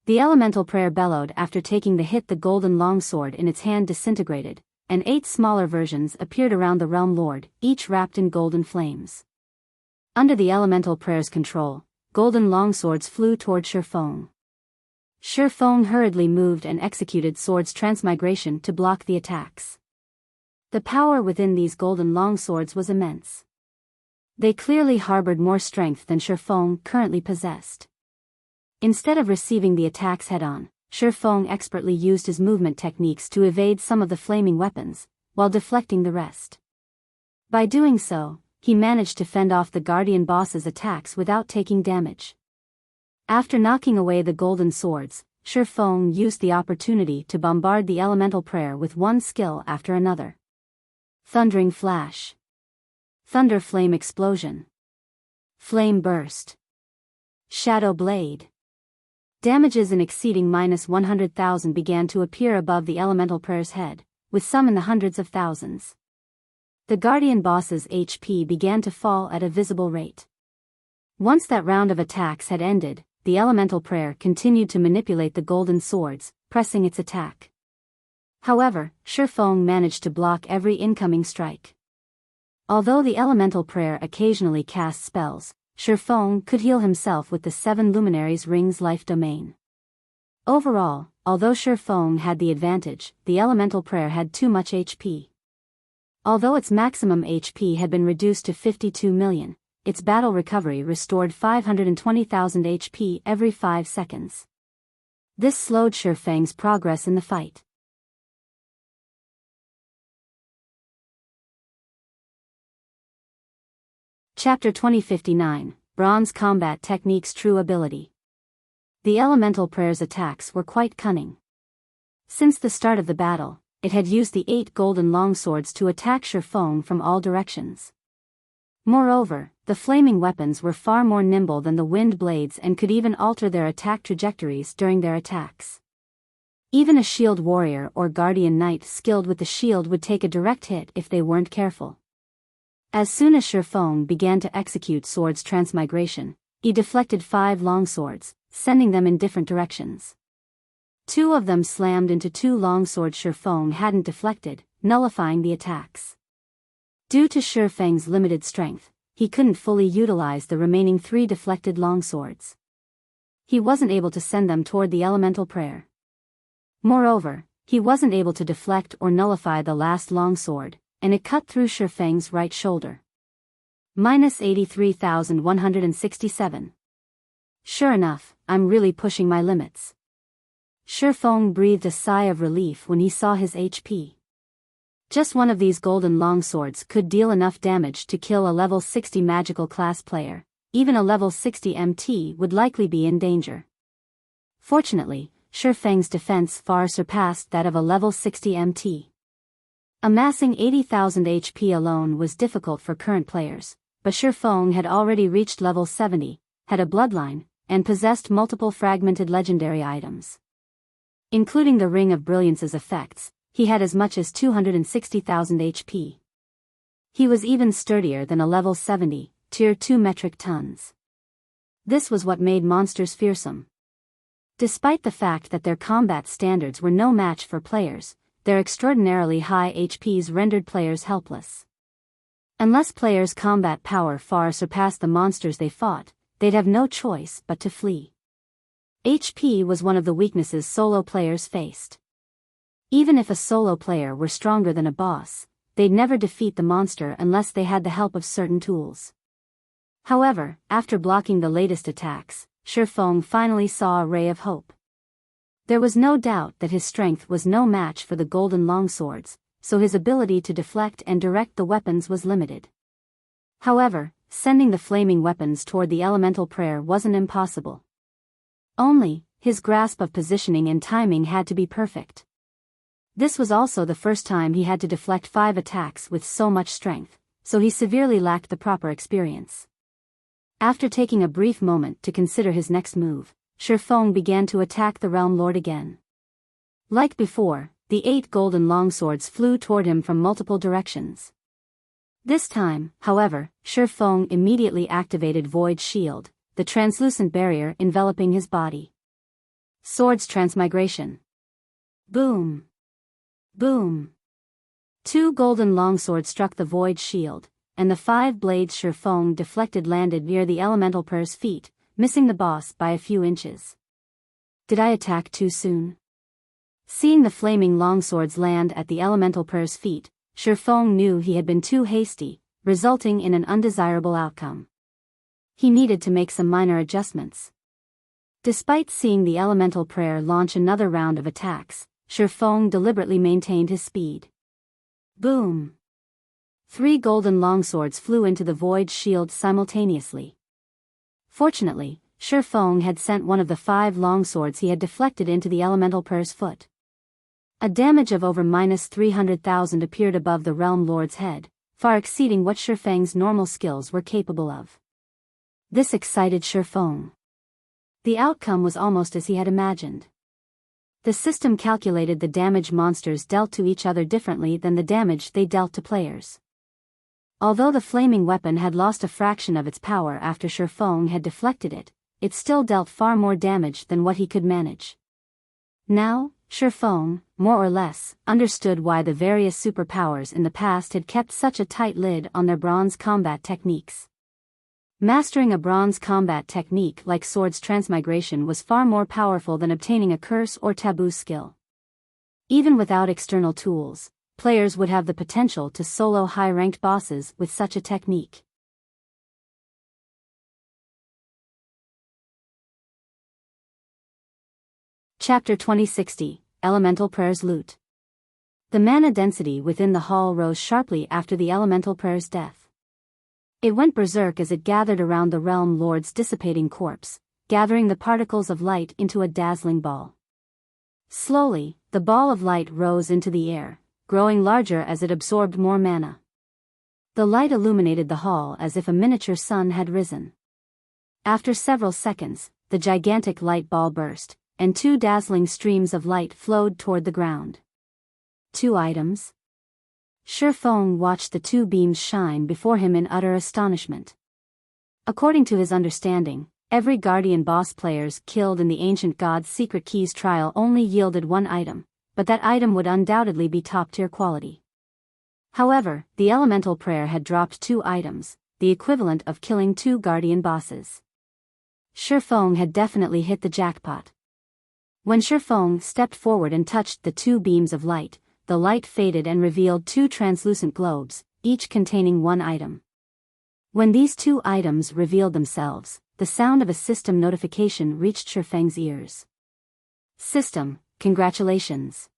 The elemental prayer bellowed after taking the hit. The golden longsword in its hand disintegrated, and 8 smaller versions appeared around the Realm Lord, each wrapped in golden flames. Under the elemental prayer's control, golden longswords flew toward Shifeng. Shifeng hurriedly moved and executed Sword's Transmigration to block the attacks. The power within these golden longswords was immense. They clearly harbored more strength than Shifeng currently possessed. Instead of receiving the attacks head-on, Shifeng expertly used his movement techniques to evade some of the flaming weapons, while deflecting the rest. By doing so, he managed to fend off the Guardian boss's attacks without taking damage. After knocking away the golden swords, Shifeng used the opportunity to bombard the elemental prayer with one skill after another. Thundering Flash. Thunder Flame Explosion. Flame Burst. Shadow Blade. Damages in exceeding -100,000 began to appear above the elemental prayer's head, with some in the hundreds of thousands. The Guardian boss's HP began to fall at a visible rate. Once that round of attacks had ended, the elemental prayer continued to manipulate the golden swords, pressing its attack. However, Shifeng managed to block every incoming strike. Although the elemental prayer occasionally cast spells, Shifeng could heal himself with the 7 luminaries ring's life domain. Overall, although Shifeng had the advantage, the elemental prayer had too much HP. Although its maximum HP had been reduced to 52 million, its battle recovery restored 520,000 HP every 5 seconds. This slowed Shifeng's progress in the fight. Chapter 2059, Bronze Combat Techniques True Ability. The Elemental Prayer's attacks were quite cunning. Since the start of the battle, it had used the 8 golden longswords to attack Shifeng from all directions. Moreover, the flaming weapons were far more nimble than the wind blades and could even alter their attack trajectories during their attacks. Even a shield warrior or guardian knight skilled with the shield would take a direct hit if they weren't careful. As soon as Shifeng began to execute Sword's Transmigration, he deflected 5 longswords, sending them in different directions. 2 of them slammed into 2 longswords Shifeng hadn't deflected, nullifying the attacks. Due to Shifeng's limited strength, he couldn't fully utilize the remaining 3 deflected longswords. He wasn't able to send them toward the Elemental Prayer. Moreover, he wasn't able to deflect or nullify the last longsword, and it cut through Shifeng's right shoulder. -83,167. Sure enough, I'm really pushing my limits. Shifeng breathed a sigh of relief when he saw his HP. Just one of these golden longswords could deal enough damage to kill a level 60 magical class player. Even a level 60 MT would likely be in danger. Fortunately, Shifeng's defense far surpassed that of a level 60 MT. Amassing 80,000 HP alone was difficult for current players, but Shifeng had already reached level 70, had a bloodline, and possessed multiple fragmented legendary items. Including the Ring of Brilliance's effects, he had as much as 260,000 HP. He was even sturdier than a level 70, tier 2 metric tons. This was what made monsters fearsome. Despite the fact that their combat standards were no match for players, their extraordinarily high HPs rendered players helpless. Unless players' combat power far surpassed the monsters they fought, they'd have no choice but to flee. HP was one of the weaknesses solo players faced. Even if a solo player were stronger than a boss, they'd never defeat the monster unless they had the help of certain tools. However, after blocking the latest attacks, Shifeng finally saw a ray of hope. There was no doubt that his strength was no match for the golden longswords, so his ability to deflect and direct the weapons was limited. However, sending the flaming weapons toward the Elemental Prayer wasn't impossible. Only, his grasp of positioning and timing had to be perfect. This was also the first time he had to deflect 5 attacks with so much strength, so he severely lacked the proper experience. After taking a brief moment to consider his next move, Shifeng began to attack the Realm Lord again. Like before, the 8 golden longswords flew toward him from multiple directions. This time, however, Shifeng immediately activated Void Shield, the translucent barrier enveloping his body. Sword's Transmigration. Boom! Boom! 2 golden longswords struck the Void Shield, and the 5 blades Shifeng deflected landed near the Elemental Prayer's feet, missing the boss by a few inches. Did I attack too soon? Seeing the flaming longswords land at the Elemental Prayer's feet, Shifeng knew he had been too hasty, resulting in an undesirable outcome. He needed to make some minor adjustments. Despite seeing the Elemental Prayer launch another round of attacks, Shifeng deliberately maintained his speed. Boom! 3 golden longswords flew into the Void Shield simultaneously. Fortunately, Shifeng had sent one of the 5 longswords he had deflected into the Elemental Prayer's foot. A damage of over -300,000 appeared above the Realm Lord's head, far exceeding what Shifeng's normal skills were capable of. This excited Shifeng. The outcome was almost as he had imagined. The system calculated the damage monsters dealt to each other differently than the damage they dealt to players. Although the flaming weapon had lost a fraction of its power after Shifeng had deflected it, it still dealt far more damage than what he could manage. Now, Shifeng, more or less, understood why the various superpowers in the past had kept such a tight lid on their bronze combat techniques. Mastering a bronze combat technique like Sword's Transmigration was far more powerful than obtaining a curse or taboo skill. Even without external tools, players would have the potential to solo high-ranked bosses with such a technique. Chapter 2060, Elemental Prayer's Loot. The mana density within the hall rose sharply after the Elemental Prayer's death. It went berserk as it gathered around the Realm Lord's dissipating corpse, gathering the particles of light into a dazzling ball. Slowly, the ball of light rose into the air, growing larger as it absorbed more mana. The light illuminated the hall as if a miniature sun had risen. After several seconds, the gigantic light ball burst, and 2 dazzling streams of light flowed toward the ground. 2 items? Shifeng watched the 2 beams shine before him in utter astonishment. According to his understanding, every Guardian boss players killed in the Ancient God's Secret Keys trial only yielded 1 item, but that item would undoubtedly be top-tier quality. However, the Elemental Prayer had dropped 2 items, the equivalent of killing 2 Guardian bosses. Shifeng had definitely hit the jackpot. When Shifeng stepped forward and touched the 2 beams of light, the light faded and revealed 2 translucent globes, each containing 1 item. When these 2 items revealed themselves, the sound of a system notification reached Shifeng's ears. System, congratulations.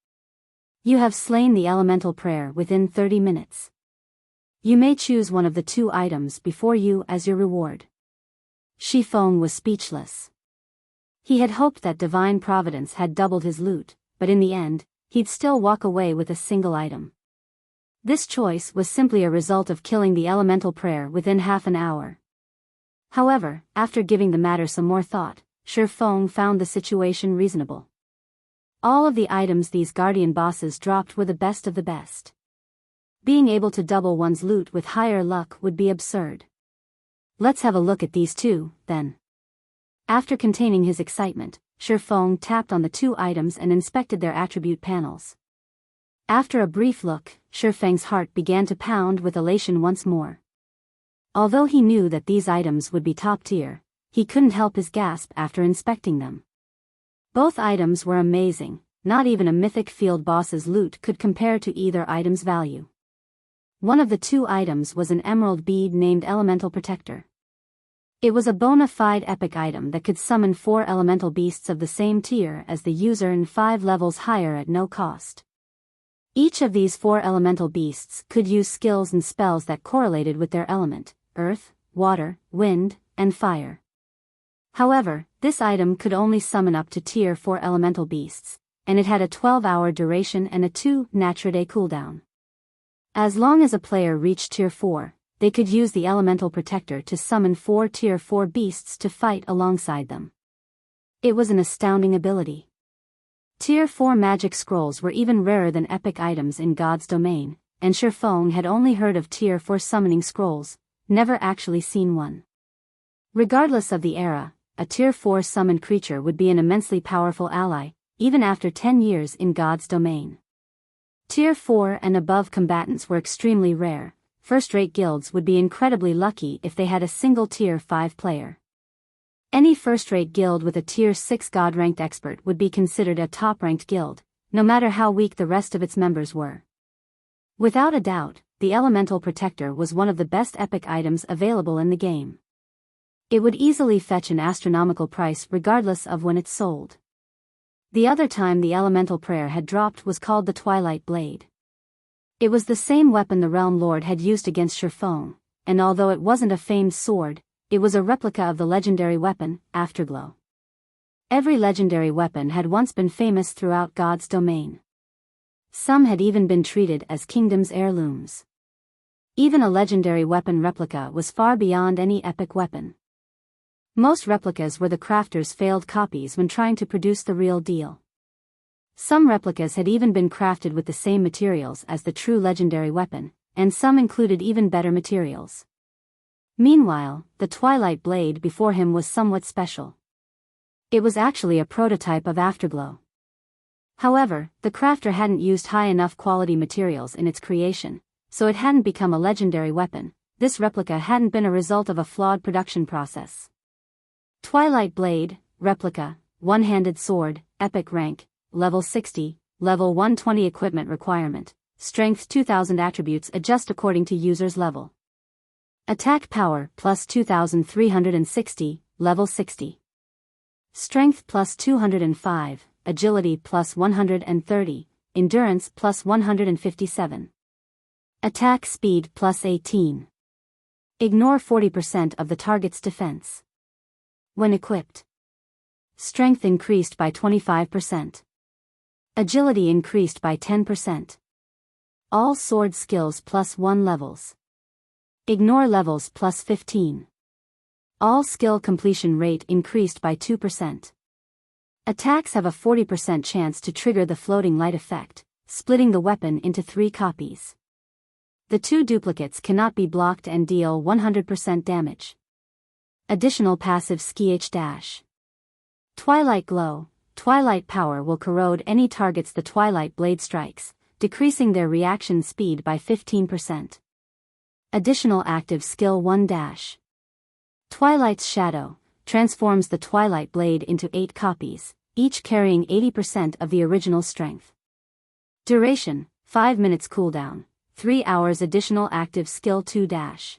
You have slain the Elemental Prayer within 30 minutes. You may choose one of the 2 items before you as your reward. Shifeng was speechless. He had hoped that Divine Providence had doubled his loot, but in the end, he'd still walk away with a single item. This choice was simply a result of killing the Elemental Prayer within half an hour. However, after giving the matter some more thought, Shifeng found the situation reasonable. All of the items these Guardian bosses dropped were the best of the best. Being able to double one's loot with higher luck would be absurd. Let's have a look at these 2, then. After containing his excitement, Shifeng tapped on the 2 items and inspected their attribute panels. After a brief look, Shifeng's heart began to pound with elation once more. Although he knew that these items would be top tier, he couldn't help his gasp after inspecting them. Both items were amazing, not even a mythic field boss's loot could compare to either item's value. One of the 2 items was an emerald bead named Elemental Protector. It was a bona fide epic item that could summon 4 elemental beasts of the same tier as the user and 5 levels higher at no cost. Each of these 4 elemental beasts could use skills and spells that correlated with their element: earth, water, wind, and fire. However, this item could only summon up to tier 4 elemental beasts, and it had a 12-hour duration and a 2 Natura cooldown. As long as a player reached tier 4, they could use the Elemental Protector to summon 4 tier 4 beasts to fight alongside them. It was an astounding ability. Tier 4 magic scrolls were even rarer than epic items in God's domain, and Shifeng had only heard of tier 4 summoning scrolls, never actually seen one. Regardless of the era, a tier 4 summoned creature would be an immensely powerful ally, even after 10 years in God's domain. Tier 4 and above combatants were extremely rare. First-rate guilds would be incredibly lucky if they had a single tier 5 player. Any first-rate guild with a tier 6 god-ranked expert would be considered a top-ranked guild, no matter how weak the rest of its members were. Without a doubt, the Elemental Protector was one of the best epic items available in the game. It would easily fetch an astronomical price regardless of when it's sold. The other time the Elemental Prayer had dropped was called the Twilight Blade. It was the same weapon the Realm Lord had used against Shifeng, and although it wasn't a famed sword, it was a replica of the legendary weapon, Afterglow. Every legendary weapon had once been famous throughout God's domain. Some had even been treated as kingdom's heirlooms. Even a legendary weapon replica was far beyond any epic weapon. Most replicas were the crafter's failed copies when trying to produce the real deal. Some replicas had even been crafted with the same materials as the true legendary weapon, and some included even better materials. Meanwhile, the Twilight Blade before him was somewhat special. It was actually a prototype of Afterglow. However, the crafter hadn't used high enough quality materials in its creation, so it hadn't become a legendary weapon. This replica hadn't been a result of a flawed production process. Twilight Blade, Replica, One-Handed Sword, Epic Rank, Level 60, Level 120 Equipment Requirement, Strength 2000 Attributes adjust according to user's level. Attack Power plus 2360, Level 60. Strength plus 205, Agility plus 130, Endurance plus 157. Attack Speed plus 18. Ignore 40% of the target's defense. When equipped, Strength increased by 25%. Agility increased by 10%. All sword skills +1 levels. Ignore levels +15. All skill completion rate increased by 2%. Attacks have a 40% chance to trigger the floating light effect, splitting the weapon into 3 copies. The 2 duplicates cannot be blocked and deal 100% damage. Additional passive /. Twilight Glow. Twilight power will corrode any targets the Twilight Blade strikes, decreasing their reaction speed by 15%. Additional active skill 1-. Twilight's Shadow transforms the Twilight Blade into 8 copies, each carrying 80% of the original strength. Duration, 5 minutes cooldown, 3 hours. Additional active skill 2-.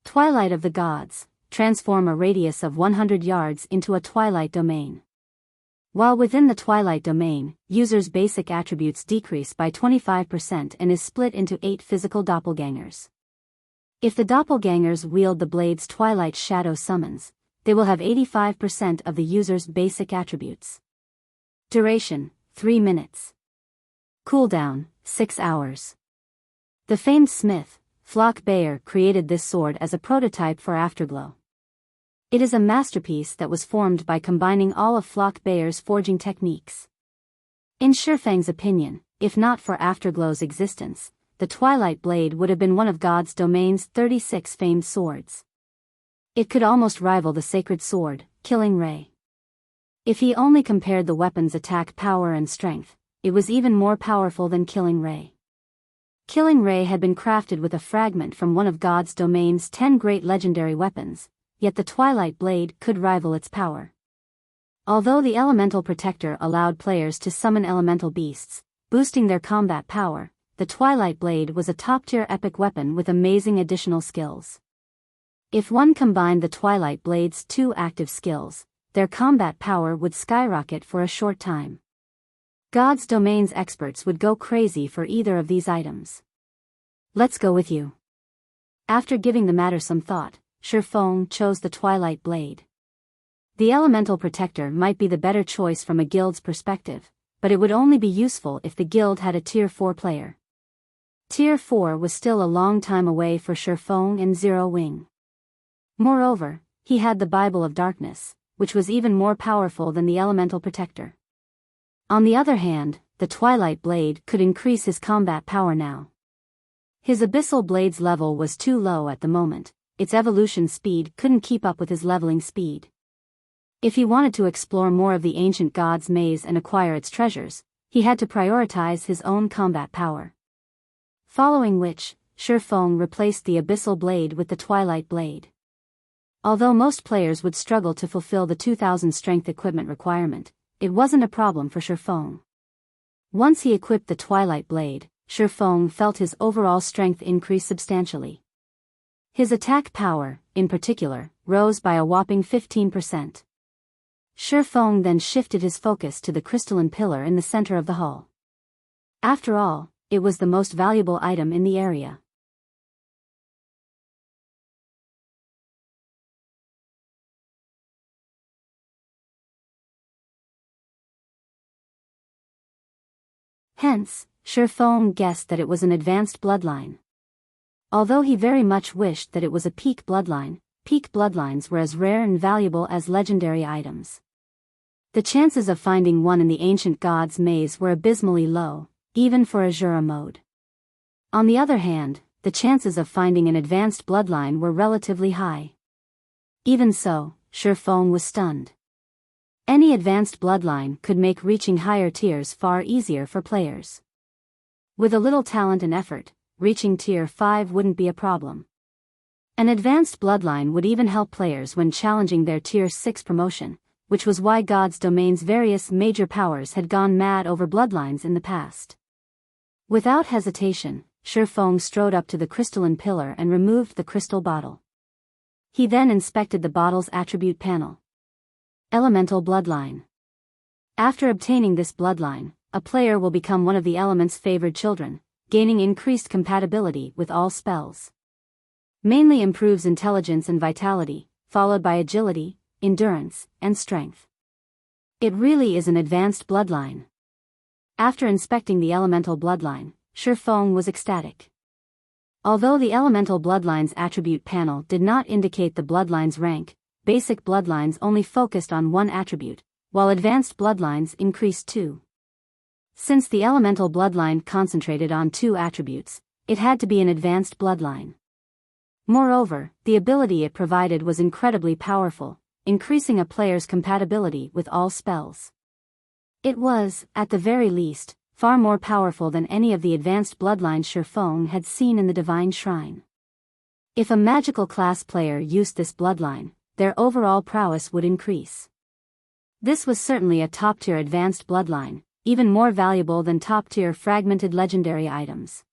Twilight of the Gods transform a radius of 100 yards into a Twilight domain. While within the Twilight domain, users' basic attributes decrease by 25% and is split into 8 physical doppelgangers. If the doppelgangers wield the blade's Twilight Shadow summons, they will have 85% of the user's basic attributes. Duration, 3 minutes. Cooldown, 6 hours. The famed smith, Flock Bayer, created this sword as a prototype for Afterglow. It is a masterpiece that was formed by combining all of Flock Bayer's forging techniques. In Shifang's opinion, if not for Afterglow's existence, the Twilight Blade would have been one of God's domain's 36 famed swords. It could almost rival the sacred sword, Killing Ray. If he only compared the weapon's attack power and strength, it was even more powerful than Killing Ray. Killing Ray had been crafted with a fragment from one of God's domain's 10 great legendary weapons, yet the Twilight Blade could rival its power. Although the Elemental Protector allowed players to summon elemental beasts, boosting their combat power, the Twilight Blade was a top-tier epic weapon with amazing additional skills. If one combined the Twilight Blade's 2 active skills, their combat power would skyrocket for a short time. God's domain's experts would go crazy for either of these items. Let's go with you. After giving the matter some thought, Shifang chose the Twilight Blade. The Elemental Protector might be the better choice from a guild's perspective, but it would only be useful if the guild had a Tier 4 player. Tier 4 was still a long time away for Shifang and Zero Wing. Moreover, he had the Bible of Darkness, which was even more powerful than the Elemental Protector. On the other hand, the Twilight Blade could increase his combat power now. His Abyssal Blade's level was too low at the moment, its evolution speed couldn't keep up with his leveling speed. If he wanted to explore more of the ancient god's maze and acquire its treasures, he had to prioritize his own combat power. Following which, Shifang replaced the Abyssal Blade with the Twilight Blade. Although most players would struggle to fulfill the 2000 strength equipment requirement, it wasn't a problem for Shifang. Once he equipped the Twilight Blade, Shifang felt his overall strength increase substantially. His attack power, in particular, rose by a whopping 15%. Shifang then shifted his focus to the crystalline pillar in the center of the hall. After all, it was the most valuable item in the area. Hence, Shifang guessed that it was an advanced bloodline. Although he very much wished that it was a peak bloodlines were as rare and valuable as legendary items. The chances of finding one in the ancient god's maze were abysmally low, even for Azura mode. On the other hand, the chances of finding an advanced bloodline were relatively high. Even so, Shifang was stunned. Any advanced bloodline could make reaching higher tiers far easier for players. With a little talent and effort, reaching Tier 5 wouldn't be a problem. An advanced bloodline would even help players when challenging their Tier 6 promotion, which was why God's domain's various major powers had gone mad over bloodlines in the past. Without hesitation, Shifang strode up to the crystalline pillar and removed the crystal bottle. He then inspected the bottle's attribute panel. Elemental Bloodline. After obtaining this bloodline, a player will become one of the element's favored children, gaining increased compatibility with all spells. Mainly improves intelligence and vitality, followed by agility, endurance, and strength. It really is an advanced bloodline. After inspecting the elemental bloodline, Shifeng was ecstatic. Although the elemental bloodline's attribute panel did not indicate the bloodline's rank, basic bloodlines only focused on one attribute, while advanced bloodlines increased two. Since the elemental bloodline concentrated on two attributes, it had to be an advanced bloodline. Moreover, the ability it provided was incredibly powerful, increasing a player's compatibility with all spells. It was, at the very least, far more powerful than any of the advanced bloodlines Shifeng had seen in the Divine Shrine. If a magical class player used this bloodline, their overall prowess would increase. This was certainly a top-tier advanced bloodline, even more valuable than top-tier fragmented legendary items.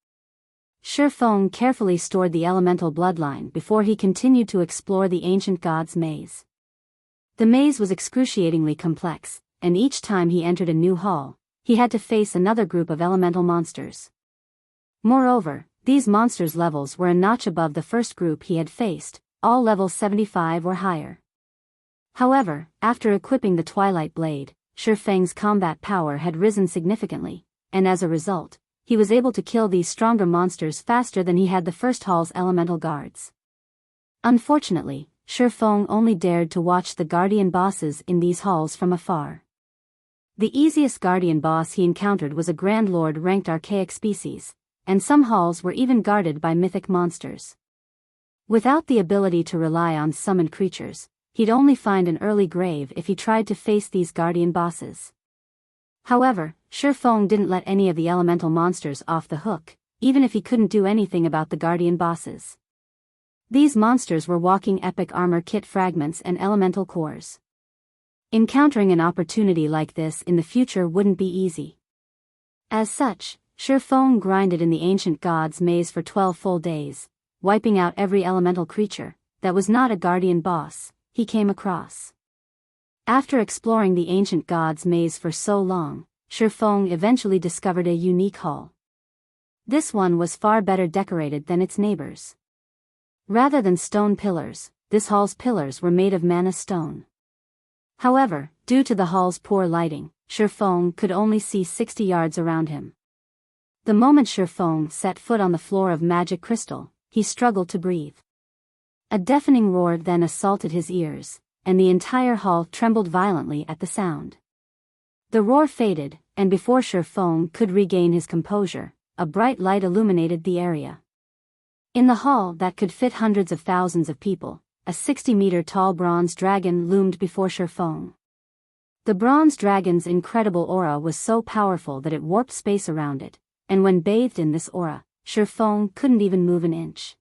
Shifeng carefully stored the elemental bloodline before he continued to explore the ancient god's maze. The maze was excruciatingly complex, and each time he entered a new hall, he had to face another group of elemental monsters. Moreover, these monsters' levels were a notch above the first group he had faced, all level 75 or higher. However, after equipping the Twilight Blade, Shifeng's combat power had risen significantly, and as a result, he was able to kill these stronger monsters faster than he had the first hall's elemental guards. Unfortunately, Shifeng only dared to watch the guardian bosses in these halls from afar. The easiest guardian boss he encountered was a Grand Lord ranked archaic species, and some halls were even guarded by mythic monsters. Without the ability to rely on summoned creatures, he'd only find an early grave if he tried to face these guardian bosses. However, Shifeng didn't let any of the elemental monsters off the hook, even if he couldn't do anything about the guardian bosses. These monsters were walking epic armor kit fragments and elemental cores. Encountering an opportunity like this in the future wouldn't be easy. As such, Shifeng grinded in the ancient god's maze for 12 full days, wiping out every elemental creature that was not a guardian boss he came across. After exploring the ancient god's maze for so long, Shifeng eventually discovered a unique hall. This one was far better decorated than its neighbors. Rather than stone pillars, this hall's pillars were made of mana stone. However, due to the hall's poor lighting, Shifeng could only see 60 yards around him. The moment Shifeng set foot on the floor of magic crystal, he struggled to breathe. A deafening roar then assaulted his ears, and the entire hall trembled violently at the sound. The roar faded, and before Shifeng could regain his composure, a bright light illuminated the area. In the hall that could fit hundreds of thousands of people, a 60-meter-tall bronze dragon loomed before Shifeng. The bronze dragon's incredible aura was so powerful that it warped space around it, and when bathed in this aura, Shifeng couldn't even move an inch.